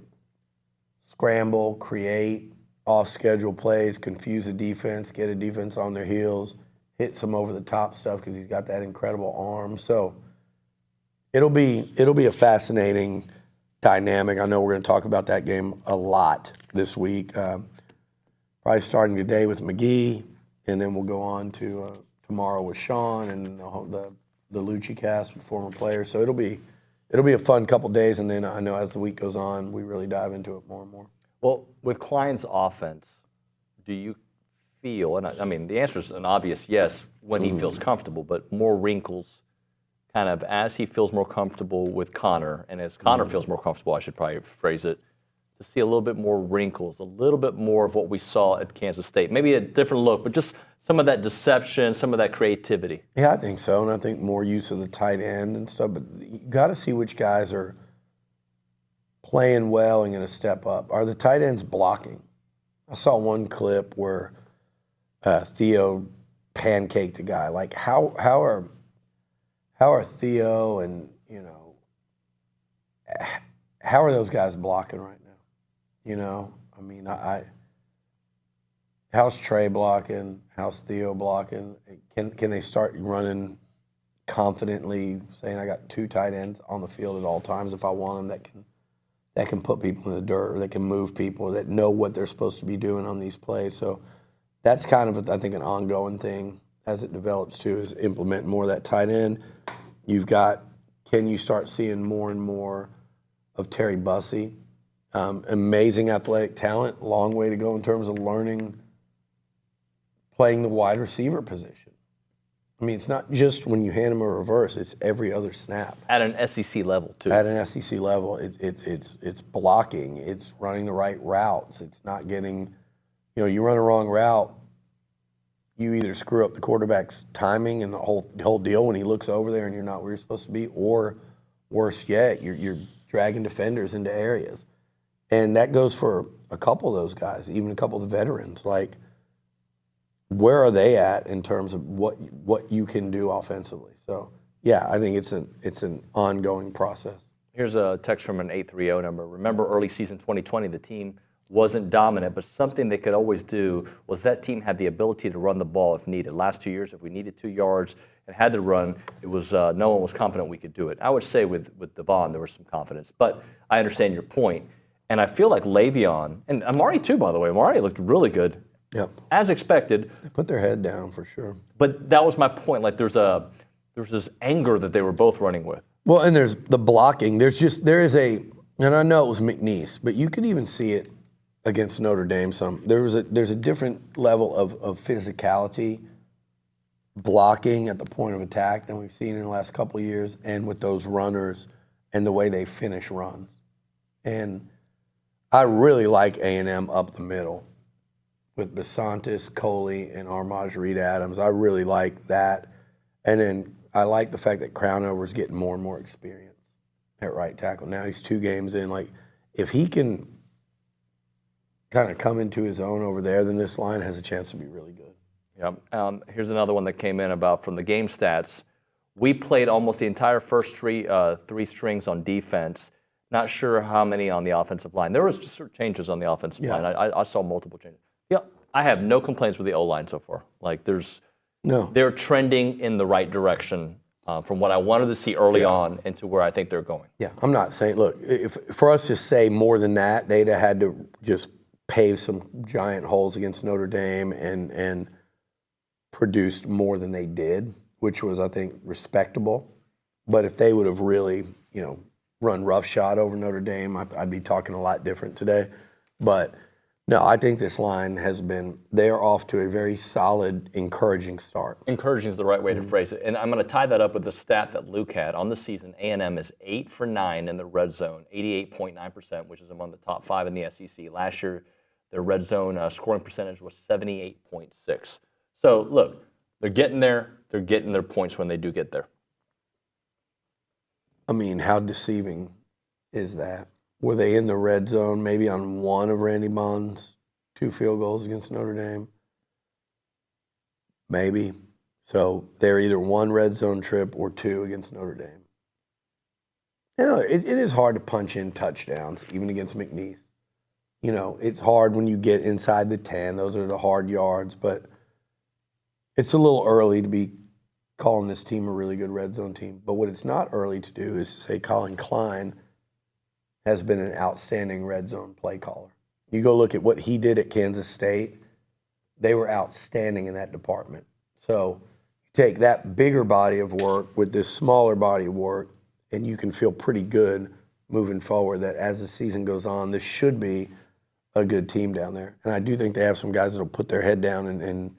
scramble, create off-schedule plays, confuse a defense, get a defense on their heels, hit some over-the-top stuff because he's got that incredible arm. So it'll be a fascinating dynamic. I know we're going to talk about that game a lot this week. Probably starting today with McGee, and then we'll go on to tomorrow with Sean and the Liucci cast with former players. So it'll be a fun couple days, and then I know as the week goes on, we really dive into it more and more. Well, with Klein's offense, do you feel, and I mean, the answer is an obvious yes when he feels comfortable, but more wrinkles kind of as he feels more comfortable with Connor, and as Connor feels more comfortable, I should probably phrase it, to see a little bit more wrinkles, a little bit more of what we saw at Kansas State. Maybe a different look, but just some of that deception, some of that creativity. Yeah, I think so, and I think more use of the tight end and stuff, but you got to see which guys are playing well and going to step up. Are the tight ends blocking? I saw one clip where Theo pancaked a guy. Like, how are Theo and, how are those guys blocking right now? I mean, how's Trey blocking? How's Theo blocking? Can they start running confidently, saying I got two tight ends on the field at all times if I want them that can put people in the dirt, or that can move people, or that know what they're supposed to be doing on these plays. So that's kind of, I think, an ongoing thing as it develops too, is implement more of that tight end. You've got, can you start seeing more and more of Terry Bussey? Amazing athletic talent, long way to go in terms of learning, playing the wide receiver position. I mean, it's not just when you hand him a reverse; it's every other snap. At an SEC level too. At an SEC level, it's blocking, it's running the right routes. It's not getting, you run a wrong route, you either screw up the quarterback's timing and the whole deal when he looks over there and you're not where you're supposed to be, or worse yet, you're dragging defenders into areas. And that goes for a couple of those guys, even a couple of the veterans. Like, where are they at in terms of what you can do offensively? So, yeah, I think it's an ongoing process. Here's a text from an 830 number. Remember early season 2020, the team wasn't dominant, but something they could always do was that team had the ability to run the ball if needed. Last 2 years, if we needed 2 yards and had to run, it was no one was confident we could do it. I would say with Devon, there was some confidence. But I understand your point. And I feel like Le'Veon, and Amari too, by the way. Amari looked really good. Yep. As expected. They put their head down for sure. But that was my point. Like, there's this anger that they were both running with. Well, and there's the blocking. There is a, and I know it was McNeese, but you could even see it against Notre Dame some. There's a different level of physicality blocking at the point of attack than we've seen in the last couple of years, and with those runners and the way they finish runs. And I really like A&M up the middle with Besantis, Coley, and Armaj Reed-Adams. I really like that. And then I like the fact that Crownover's getting more and more experience at right tackle. Now he's 2 games in. Like, if he can kind of come into his own over there, then this line has a chance to be really good. Yeah. Here's another one that came in about from the game stats. We played almost the entire first three strings on defense. Not sure how many on the offensive line. There was just sort of changes on the offensive line. I saw multiple changes. Yeah, I have no complaints with the O-line so far. Like they're trending in the right direction from what I wanted to see early on into where I think they're going. Yeah, I'm not saying, look, if for us to say more than that, they'd have had to just pave some giant holes against Notre Dame and produced more than they did, which was, I think, respectable. But if they would have really, run roughshod over Notre Dame, I'd be talking a lot different today. But no, I think this line they're off to a very solid, encouraging start. Encouraging is the right way to phrase it. And I'm going to tie that up with the stat that Luke had. On the season, A&M is 8 for 9 in the red zone, 88.9%, which is among the top 5 in the SEC. Last year, their red zone scoring percentage was 78.6. So, look, they're getting there. They're getting their points when they do get there. I mean, how deceiving is that? Were they in the red zone maybe on one of Randy Mohn's 2 field goals against Notre Dame? Maybe. So they're either 1 red zone trip or 2 against Notre Dame. It is hard to punch in touchdowns, even against McNeese. It's hard when you get inside the 10. Those are the hard yards, but it's a little early to be calling this team a really good red zone team. But what it's not early to do is to say Colin Klein has been an outstanding red zone play caller. You go look at what he did at Kansas State, they were outstanding in that department. So you take that bigger body of work with this smaller body of work, and you can feel pretty good moving forward that as the season goes on, this should be a good team down there. And I do think they have some guys that will put their head down and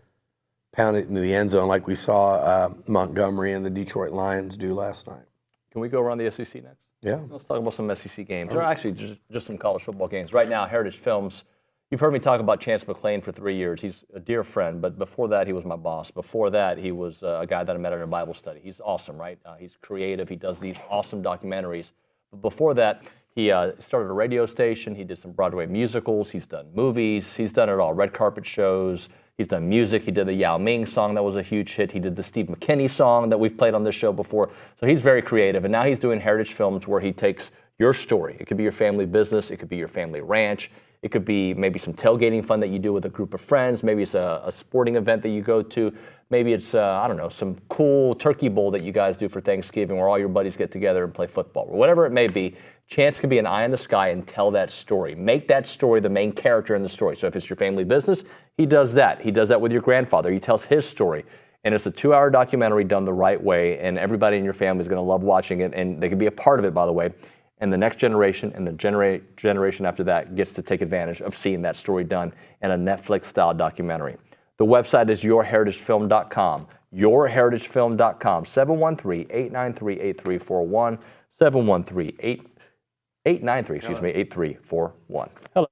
pound it into the end zone like we saw Montgomery and the Detroit Lions do last night. Can we go around the SEC next? Yeah. Let's talk about some SEC games. Or actually just some college football games. Right now, Heritage Films, you've heard me talk about Chance McClain for 3 years. He's a dear friend, but before that, he was my boss. Before that, he was a guy that I met at a Bible study. He's awesome, right? He's creative. He does these awesome documentaries. But before that, he started a radio station. He did some Broadway musicals. He's done movies. He's done it all, red carpet shows. He's done music. He did the Yao Ming song that was a huge hit. He did the Steve McKinney song that we've played on this show before. So he's very creative. And now he's doing Heritage Films where he takes your story. It could be your family business. It could be your family ranch. It could be maybe some tailgating fun that you do with a group of friends. Maybe it's a sporting event that you go to. Maybe it's, some cool turkey bowl that you guys do for Thanksgiving where all your buddies get together and play football. Or whatever it may be, Chance can be an eye in the sky and tell that story. Make that story the main character in the story. So if it's your family business, he does that. He does that with your grandfather. He tells his story. And it's a 2-hour documentary done the right way, and everybody in your family is going to love watching it, and they can be a part of it, by the way. And the next generation and the generation after that gets to take advantage of seeing that story done in a Netflix-style documentary. The website is yourheritagefilm.com. Yourheritagefilm.com. 713-893-8341. 713-893-8341. Hello.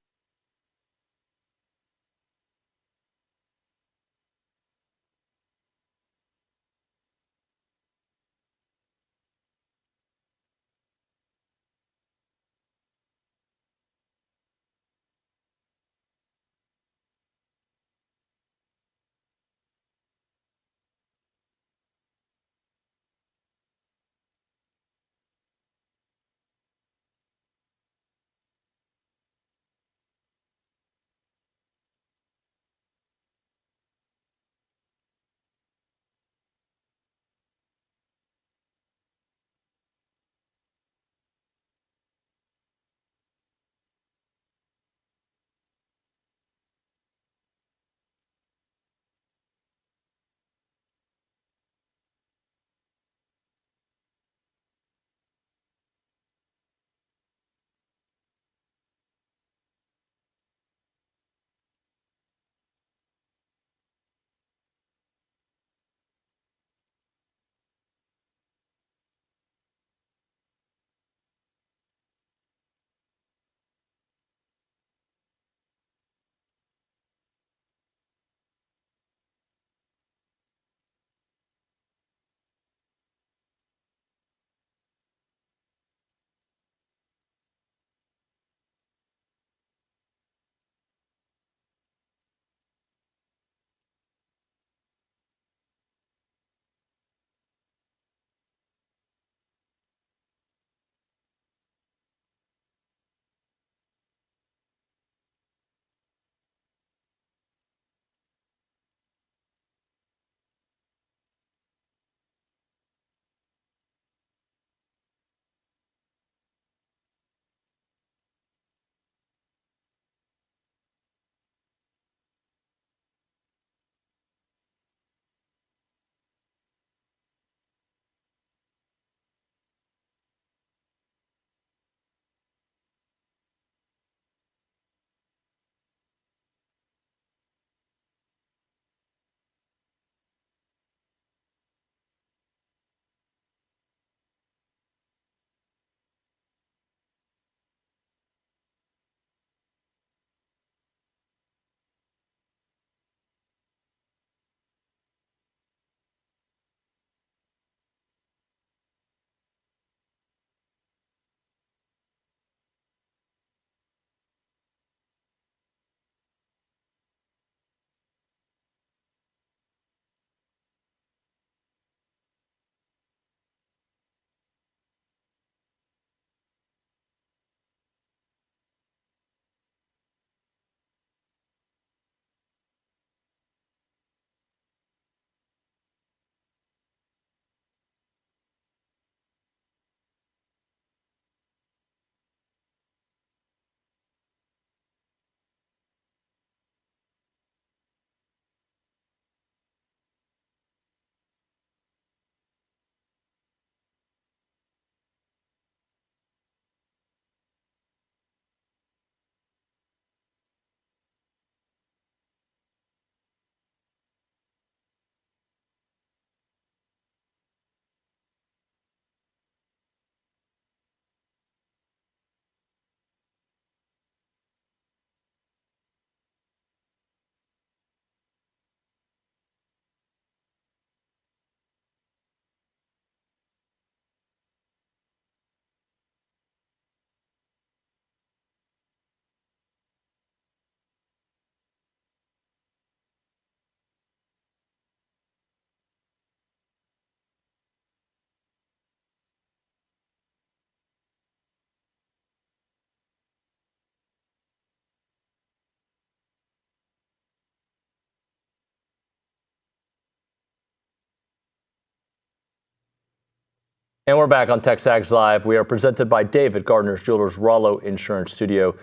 And we're back on TexAgs Live. We are presented by David Gardner's Jewelers Rollo Insurance Studio.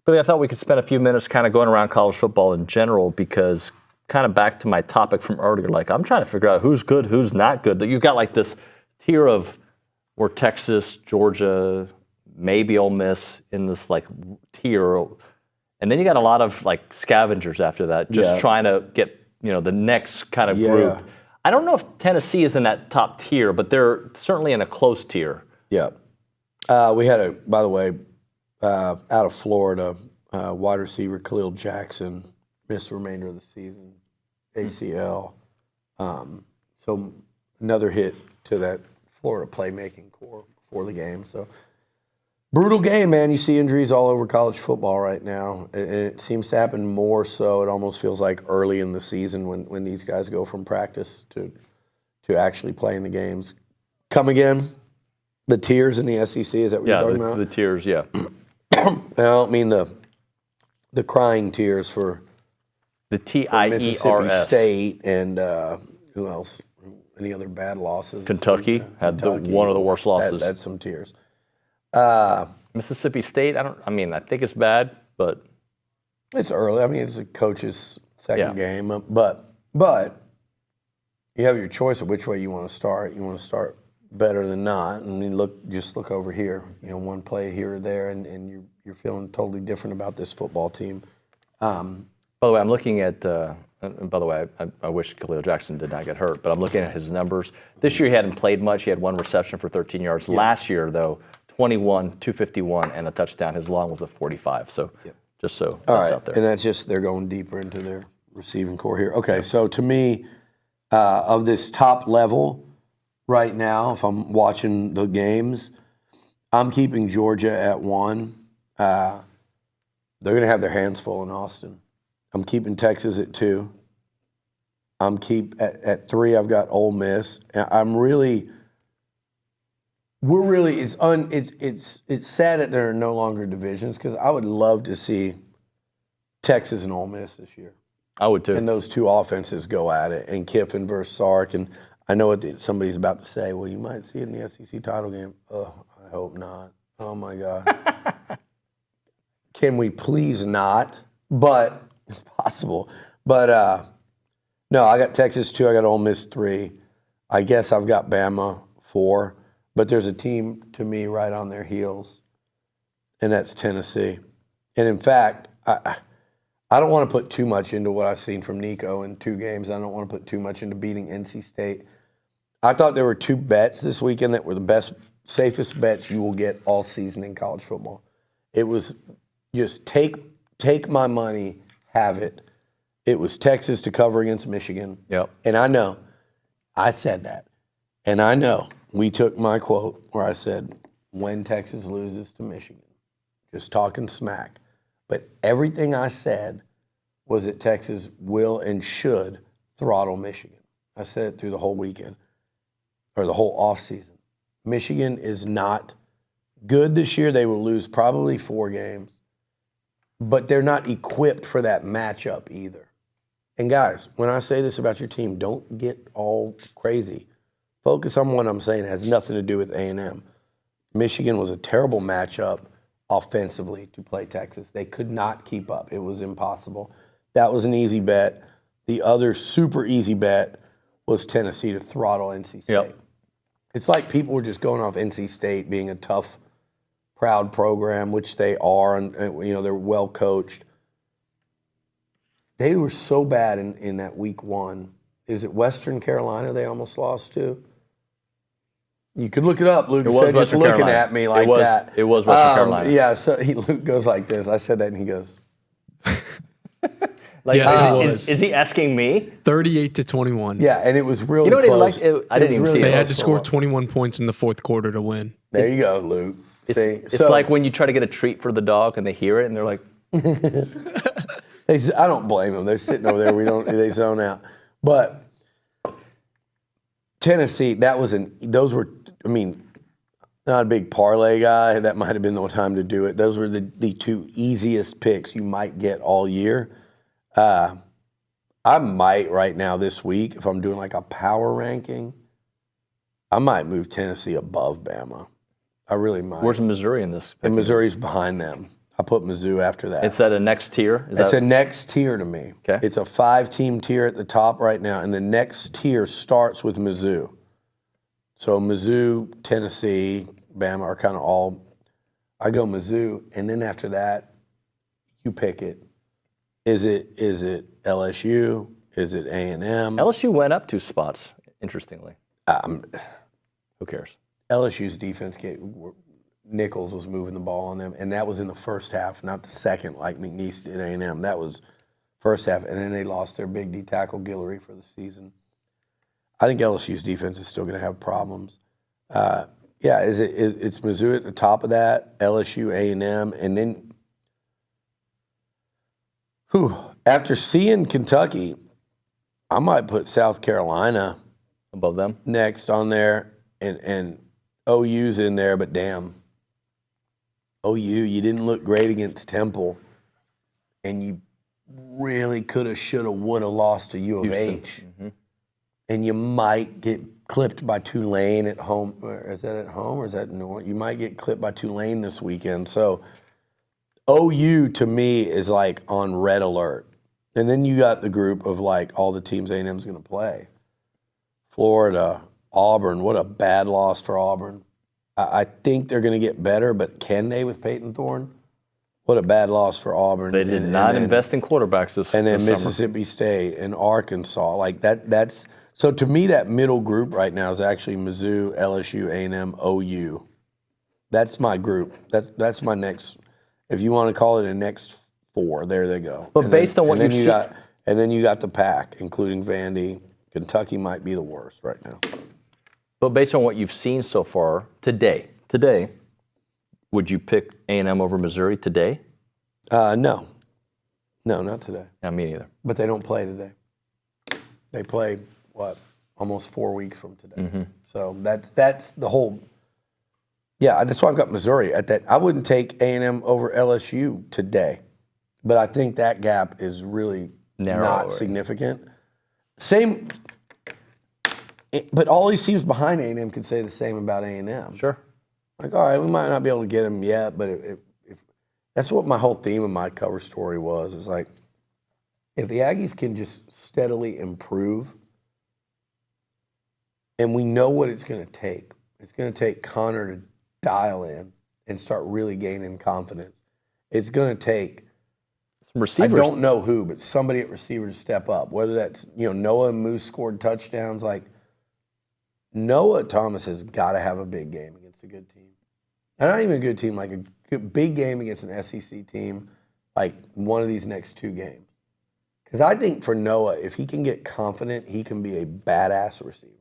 Billy, I thought we could spend a few minutes kind of going around college football in general because kind of back to my topic from earlier, like I'm trying to figure out who's good, who's not good. You've got like this tier of where Texas, Georgia, maybe Ole Miss in this like tier. And then you got a lot of like scavengers after that, just trying to get, the next kind of group. I don't know if Tennessee is in that top tier, but they're certainly in a close tier. Yeah. We had by the way, out of Florida, wide receiver Khalil Jackson missed the remainder of the season, ACL. So another hit to that Florida playmaking core before the game. So brutal game, man. You see injuries all over college football right now. It seems to happen more so. It almost feels like early in the season when these guys go from practice to actually playing the games. Come again? The tiers in the SEC, is that what you're talking about? The tiers, yeah. I don't mean the crying tears for the TIERS. Mississippi State and who else? Any other bad losses? Kentucky had one of the worst losses. That's some tears. Mississippi State, I think it's bad, but it's early. I mean, it's a coach's second game, but you have your choice of which way you want to start. You want to start better than not. I mean, look over here. One play here or there, and you're feeling totally different about this football team. By the way, I'm looking at. And by the way, I wish Khalil Jackson did not get hurt, but I'm looking at his numbers. This year he hadn't played much. He had one reception for 13 yards. Last year, though, 21, 251, and a touchdown. His long was a 45. So just so that's out there. And that's just they're going deeper into their receiving core here. Okay, so to me, of this top level right now, if I'm watching the games, I'm keeping Georgia at 1. They're going to have their hands full in Austin. I'm keeping Texas at 2. At 3. I've got Ole Miss. It's sad that there are no longer divisions because I would love to see Texas and Ole Miss this year. I would too. And those two offenses go at it, and Kiffin versus Sark. And I know what somebody's about to say. Well, you might see it in the SEC title game. Oh, I hope not. Oh my God. Can we please not? But it's possible. But no, I got Texas 2. I got Ole Miss 3. I guess I've got Bama 4. But there's a team to me right on their heels, and that's Tennessee. And in fact, I don't want to put too much into what I've seen from Nico in 2 games. I don't want to put too much into beating NC State. I thought there were 2 bets this weekend that were the best, safest bets you will get all season in college football. It was just take my money, have it. It was Texas to cover against Michigan. Yep. And I know, I said that. And I know we took my quote where I said, when Texas loses to Michigan, just talking smack. But everything I said was that Texas will and should throttle Michigan. I said it through the whole weekend, or the whole offseason. Michigan is not good this year. They will lose probably 4 games. But they're not equipped for that matchup either. And guys, when I say this about your team, don't get all crazy. Focus on what I'm saying. It has nothing to do with A&M. Michigan was a terrible matchup offensively to play Texas. They could not keep up. It was impossible. That was an easy bet. The other super easy bet was Tennessee to throttle NC State. Yep. It's like people were just going off NC State being a tough, proud program, which they are, and they're well coached. They were so bad in that week 1. Is it Western Carolina they almost lost to? You could look it up, Luke. Said just looking at me like that. It was Western Carolina. Yeah, so Luke goes like this. I said that, and he goes. Yes, it was. Is he asking me? 38-21. Yeah, and it was really you know what close. I didn't even see it. They had to score 21 points in the 4th quarter to win. There you go, Luke. It's like when you try to get a treat for the dog and they hear it and they're like. I don't blame them. They're sitting over there. They zone out. But Tennessee, those were, not a big parlay guy. That might have been the time to do it. Those were the 2 easiest picks you might get all year. I might right now this week, if I'm doing like a power ranking, I might move Tennessee above Bama. I really might. Where's Missouri in this? And Missouri's behind them. I put Mizzou after that. It's at a next tier? It's a next tier to me. Okay. It's a 5-team tier at the top right now, and the next tier starts with Mizzou. So Mizzou, Tennessee, Bama are kind of all. I go Mizzou, and then after that, you pick it. Is it LSU? Is it A&M? LSU went up 2 spots, interestingly. Who cares? LSU's defense, Nichols was moving the ball on them, and that was in the first half, not the second like McNeese did A&M. That was first half, and then they lost their big D tackle Guillory for the season. I think LSU's defense is still going to have problems. It's Mizzou at the top of that, LSU, A&M, and then after seeing Kentucky, I might put South Carolina above them next on there, and OU's in there, but damn. OU, you didn't look great against Temple, and you really could have, should have, would have lost to U of H. Mm-hmm. And you might get clipped by Tulane at home. Or is that at home or is that North? You might get clipped by Tulane this weekend. So OU to me is like on red alert. And then you got the group of like all the teams A&M's going to play. Florida, Auburn, what a bad loss for Auburn. I think they're going to get better, but can they with Peyton Thorne? What a bad loss for Auburn. They did not invest in quarterbacks this And then this Mississippi State and Arkansas. Like that's so to me that middle group right now is actually Mizzou, LSU, A&M, OU. That's my group. That's my next. If you want to call it a next 4, there they go. But based on what you've seen, and then you got the pack, including Vandy. Kentucky might be the worst right now. But based on what you've seen so far today, would you pick A&M over Missouri today? No, not today. Yeah, me neither. But they don't play today. They play almost 4 weeks from today. Mm-hmm. So that's the whole. Yeah, that's why I've got Missouri at that. I wouldn't take A&M over LSU today, but I think that gap is really not significant. Same. But all these teams behind A&M could say the same about A&M. Sure. Like, all right, we might not be able to get them yet, but if that's what my whole theme of my cover story was. Is like, if the Aggies can just steadily improve, and we know what it's going to take. It's going to take Connor to dial in and start really gaining confidence. It's going to take some receivers. I don't know who, but somebody at receiver to step up. Whether that's Noah and Moose scored touchdowns, like. Noah Thomas has got to have a big game against a good team. And not even a good team, like a good, big game against an SEC team, like one of these next 2 games. Because I think for Noah, if he can get confident, he can be a badass receiver.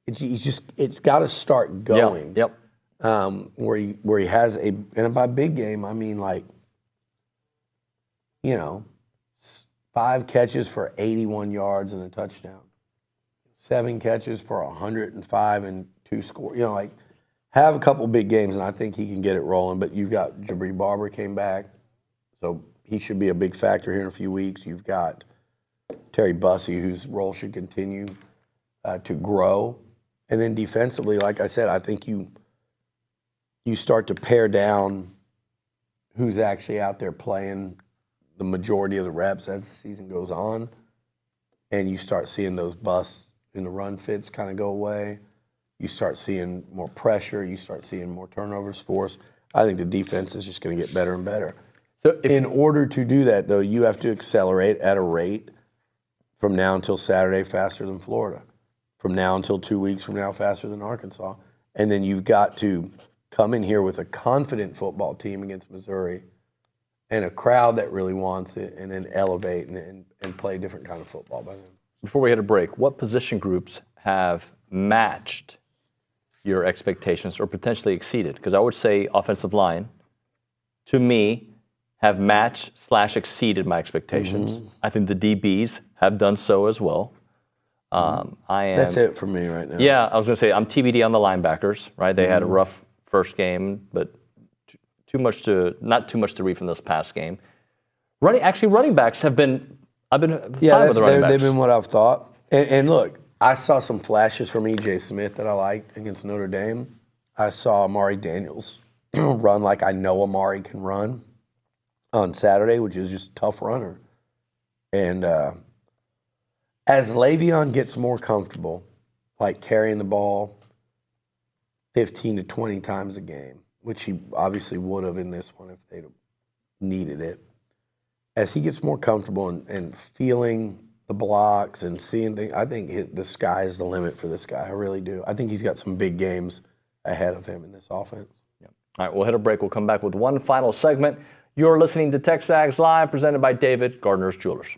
It's got to start going. Yep. Where he has and by big game, I mean like, 5 catches for 81 yards and a touchdown. 7 catches for 105 and 2 scores. Have a couple big games, and I think he can get it rolling. But you've got Jabri Barber came back, so he should be a big factor here in a few weeks. You've got Terry Bussey, whose role should continue to grow. And then defensively, like I said, I think you start to pare down who's actually out there playing the majority of the reps as the season goes on, and you start seeing those busts in the run fits kind of go away. You start seeing more pressure. You start seeing more turnovers forced. I think the defense is just going to get better and better. So in order to do that, though, you have to accelerate at a rate from now until Saturday faster than Florida, from now until 2 weeks from now faster than Arkansas. And then you've got to come in here with a confident football team against Missouri and a crowd that really wants it, and then elevate and play a different kind of football by then. Before we hit a break, what position groups have matched your expectations or potentially exceeded? Because I would say offensive line, to me, have matched/exceeded my expectations. Mm-hmm. I think the DBs have done so as well. That's it for me right now. Yeah, I was going to say I'm TBD on the linebackers. Right, they had a rough first game, but not too much to read from this past game. Running backs have been. I've been fine with the running backs. They've been what I've thought. And look, I saw some flashes from E.J. Smith that I liked against Notre Dame. I saw Amari Daniels run like I know Amari can run on Saturday, which is just a tough runner. And as Le'Veon gets more comfortable, like carrying the ball 15 to 20 times a game, which he obviously would have in this one if they'd needed it, as he gets more comfortable and feeling the blocks and seeing things, I think the sky is the limit for this guy. I really do. I think he's got some big games ahead of him in this offense. Yep. All right, we'll hit a break. We'll come back with one final segment. You're listening to TexAgs Live, presented by David Gardner's Jewelers.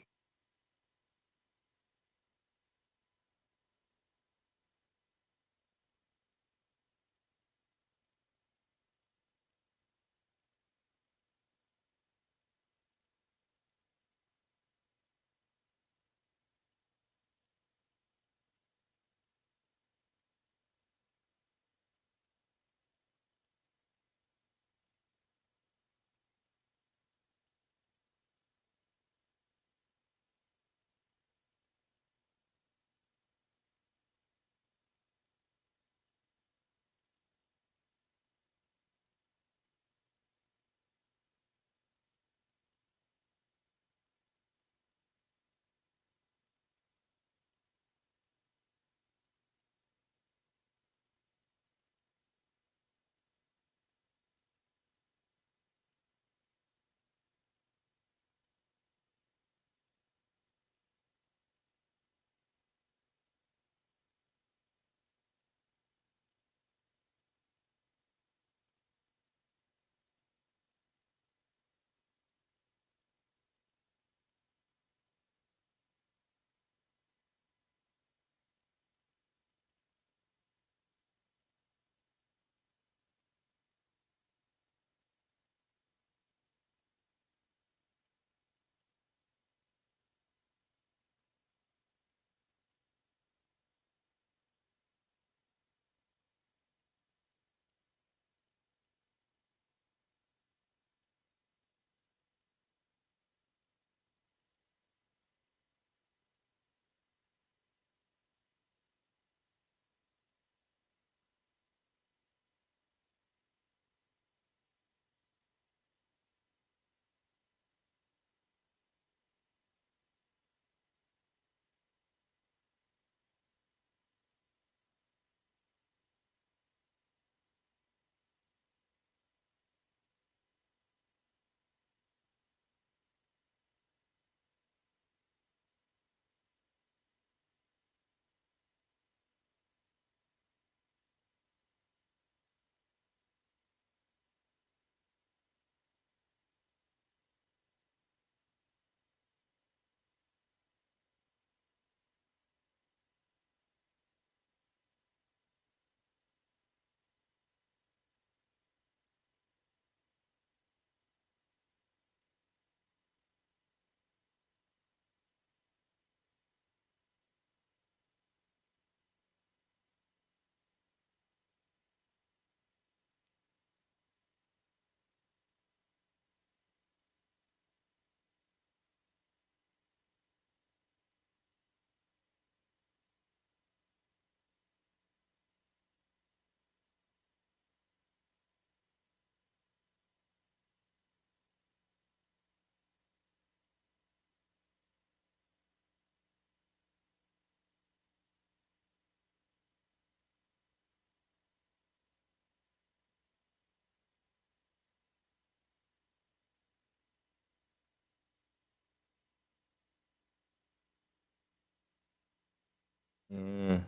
Mm,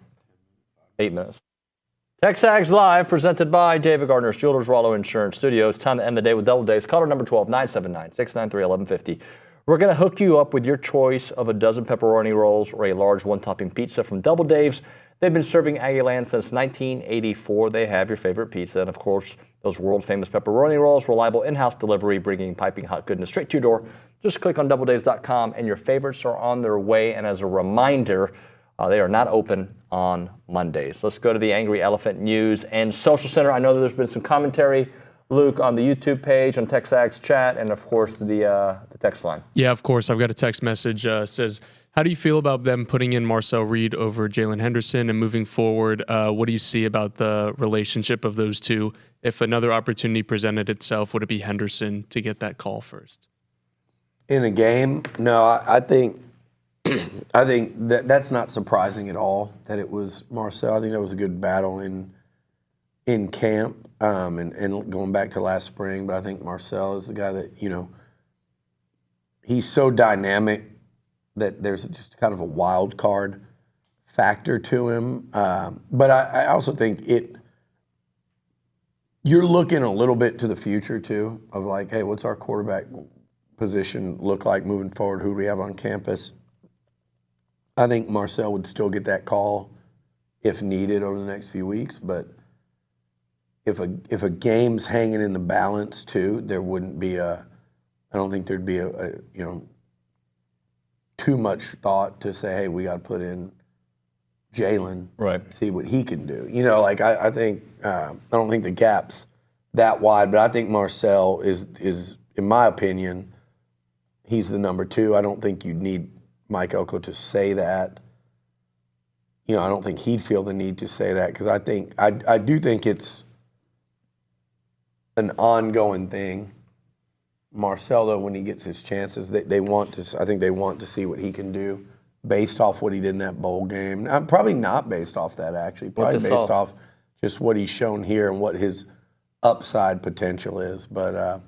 8 minutes. TexAgs Live, presented by David Gardner's Jewelers, Rollo Insurance Studios. Time to end the day with Double Days. Caller number 12, 979-693-1150. We're going to hook you up with your choice of a dozen pepperoni rolls or a large one-topping pizza from Double Dave's. They've been serving Aggieland since 1984. They have your favorite pizza and, of course, those world-famous pepperoni rolls, reliable in-house delivery, bringing piping hot goodness straight to your door. Just click on doubledays.com, and your favorites are on their way. And as a reminder, they are not open on Mondays. Let's go to the Angry Elephant News and Social Center. I know that there's been some commentary Luke, on the YouTube page, on TexAgs chat, and of course the text line. Yeah, of course. I've got a text message says, how do you feel about them putting in Marcel Reed over Jalen Henderson and moving forward? What do you see about the relationship of those two? If another opportunity presented itself, would it be Henderson to get that call first? In a game? No, I think that's not surprising at all that it was Marcel. I think that was a good battle in camp and going back to last spring. But I think Marcel is the guy that, he's so dynamic that there's just kind of a wild card factor to him. But I also think you're looking a little bit to the future too, of like, hey, what's our quarterback position look like moving forward? Who do we have on campus? I think Marcel would still get that call if needed over the next few weeks. But if a game's hanging in the balance too, there wouldn't be I don't think there'd be too much thought to say, hey, we got to put in Jalen, right? See what he can do. I think I don't think the gap's that wide, but I think Marcel is in my opinion, he's the number 2. I don't think you'd need Mike Elko to say that. I don't think he'd feel the need to say that because I do think it's an ongoing thing. Marcel, though, when he gets his chances, I think they want to see what he can do based off what he did in that bowl game. Probably not based off that, actually. Probably based off just what he's shown here and what his upside potential is. But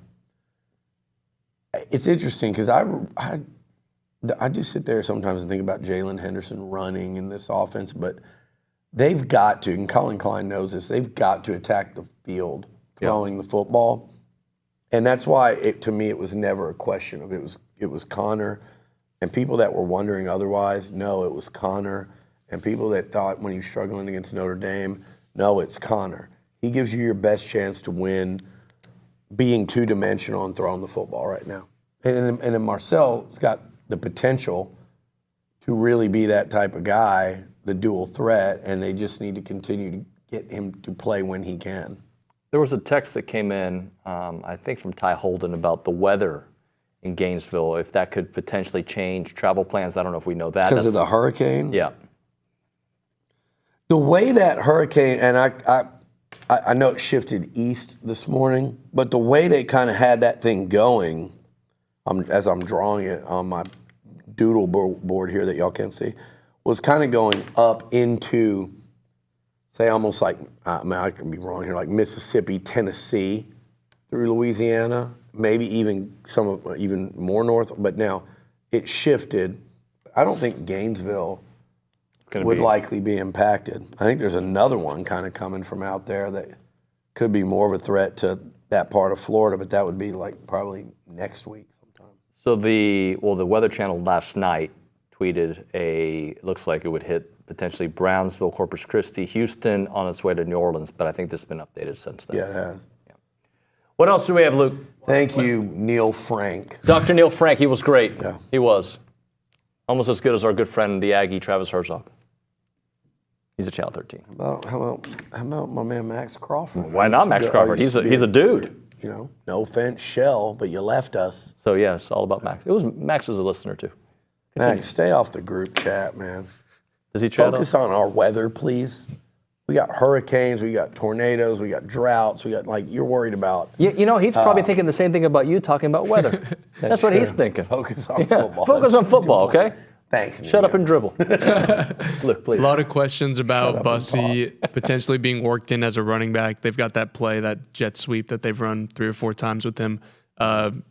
it's interesting because I do sit there sometimes and think about Jalen Henderson running in this offense, but they've got to, and Colin Klein knows this, they've got to attack the field throwing the football. And that's why, to me, it was never a question of it was Connor. And people that were wondering otherwise, no, it was Connor. And people that thought when he was struggling against Notre Dame, no, it's Connor. He gives you your best chance to win being two-dimensional and throwing the football right now. And then Marcel's got the potential to really be that type of guy, the dual threat, and they just need to continue to get him to play when he can. There was a text that came in, I think from Ty Holden, about the weather in Gainesville, if that could potentially change travel plans. I don't know if we know that. Because of the hurricane? Yeah. The way that hurricane, and I know it shifted east this morning, but the way they kind of had that thing going, as I'm drawing it on my doodle board here that y'all can't see, was kind of going up into, say, almost like, I could be wrong here, like Mississippi, Tennessee, through Louisiana, maybe even even more north. But now it shifted. I don't think Gainesville would likely be impacted. I think there's another one kind of coming from out there that could be more of a threat to that part of Florida, but that would be like probably next week sometime. So the Weather Channel last night tweeted looks like it would hit potentially Brownsville, Corpus Christi, Houston, on its way to New Orleans, but I think this has been updated since then. Yeah, it has. Yeah. What else do we have, Luke? Thank you, Neil Frank. Dr. Neil Frank, he was great. Yeah. He was. Almost as good as our good friend, the Aggie, Travis Herzog. He's a Channel 13. How about my man Max Crawford? Why not Max Crawford? He's a dude. No offense, Shell, but you left us. So yeah, it's all about Max. Max was a listener too. Continue. Max, stay off the group chat, man. Does he chat Focus on our weather, please. We got hurricanes, we got tornadoes, we got droughts, we got you're worried about. He's probably thinking the same thing about you talking about weather. That's what he's thinking. Focus on football. Focus on football, okay? Thanks. Shut up and dribble. Look, please. A lot of questions about Bussy potentially being worked in as a running back. They've got that play, that jet sweep that they've run 3 or 4 times with him.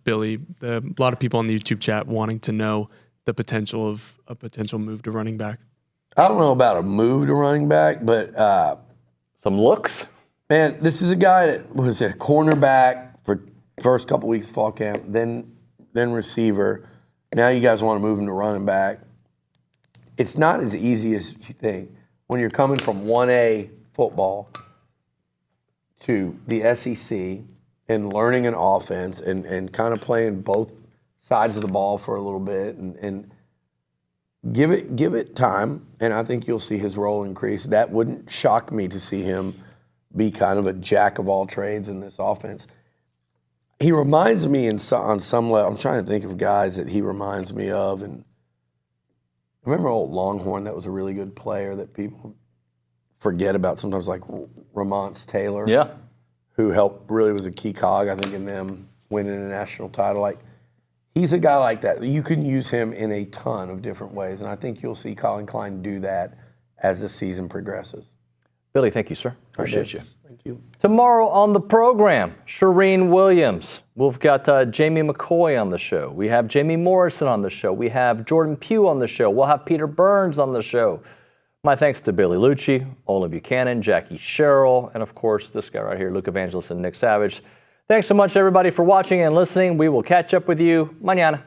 Billy, a lot of people on the YouTube chat wanting to know the potential of a potential move to running back. I don't know about a move to running back, but some looks. Man, this is a guy that was a cornerback for first couple weeks of fall camp, then receiver. Now you guys want to move him to running back. It's not as easy as you think. When you're coming from 1A football to the SEC and learning an offense and kind of playing both sides of the ball for a little bit and give it time, and I think you'll see his role increase. That wouldn't shock me to see him be kind of a jack of all trades in this offense. he reminds me on some level. I'm trying to think of guys that he reminds me of, and I remember old Longhorn. That was a really good player that people forget about sometimes, like Ramonce Taylor. Yeah. Who really was a key cog, I think, in them winning a national title. Like, he's a guy like that. You can use him in a ton of different ways, and I think you'll see Colin Klein do that as the season progresses. Billy, thank you, sir. Appreciate you. Thank you. Tomorrow on the program, Shireen Williams. We've got Jamie McCoy on the show. We have Jamie Morrison on the show. We have Jordan Pugh on the show. We'll have Peter Burns on the show. My thanks to Billy Liucci, Olin Buchanan, Jackie Sherrill, and of course, this guy right here, Luke Evangelist and Nick Savage. Thanks so much, everybody, for watching and listening. We will catch up with you mañana.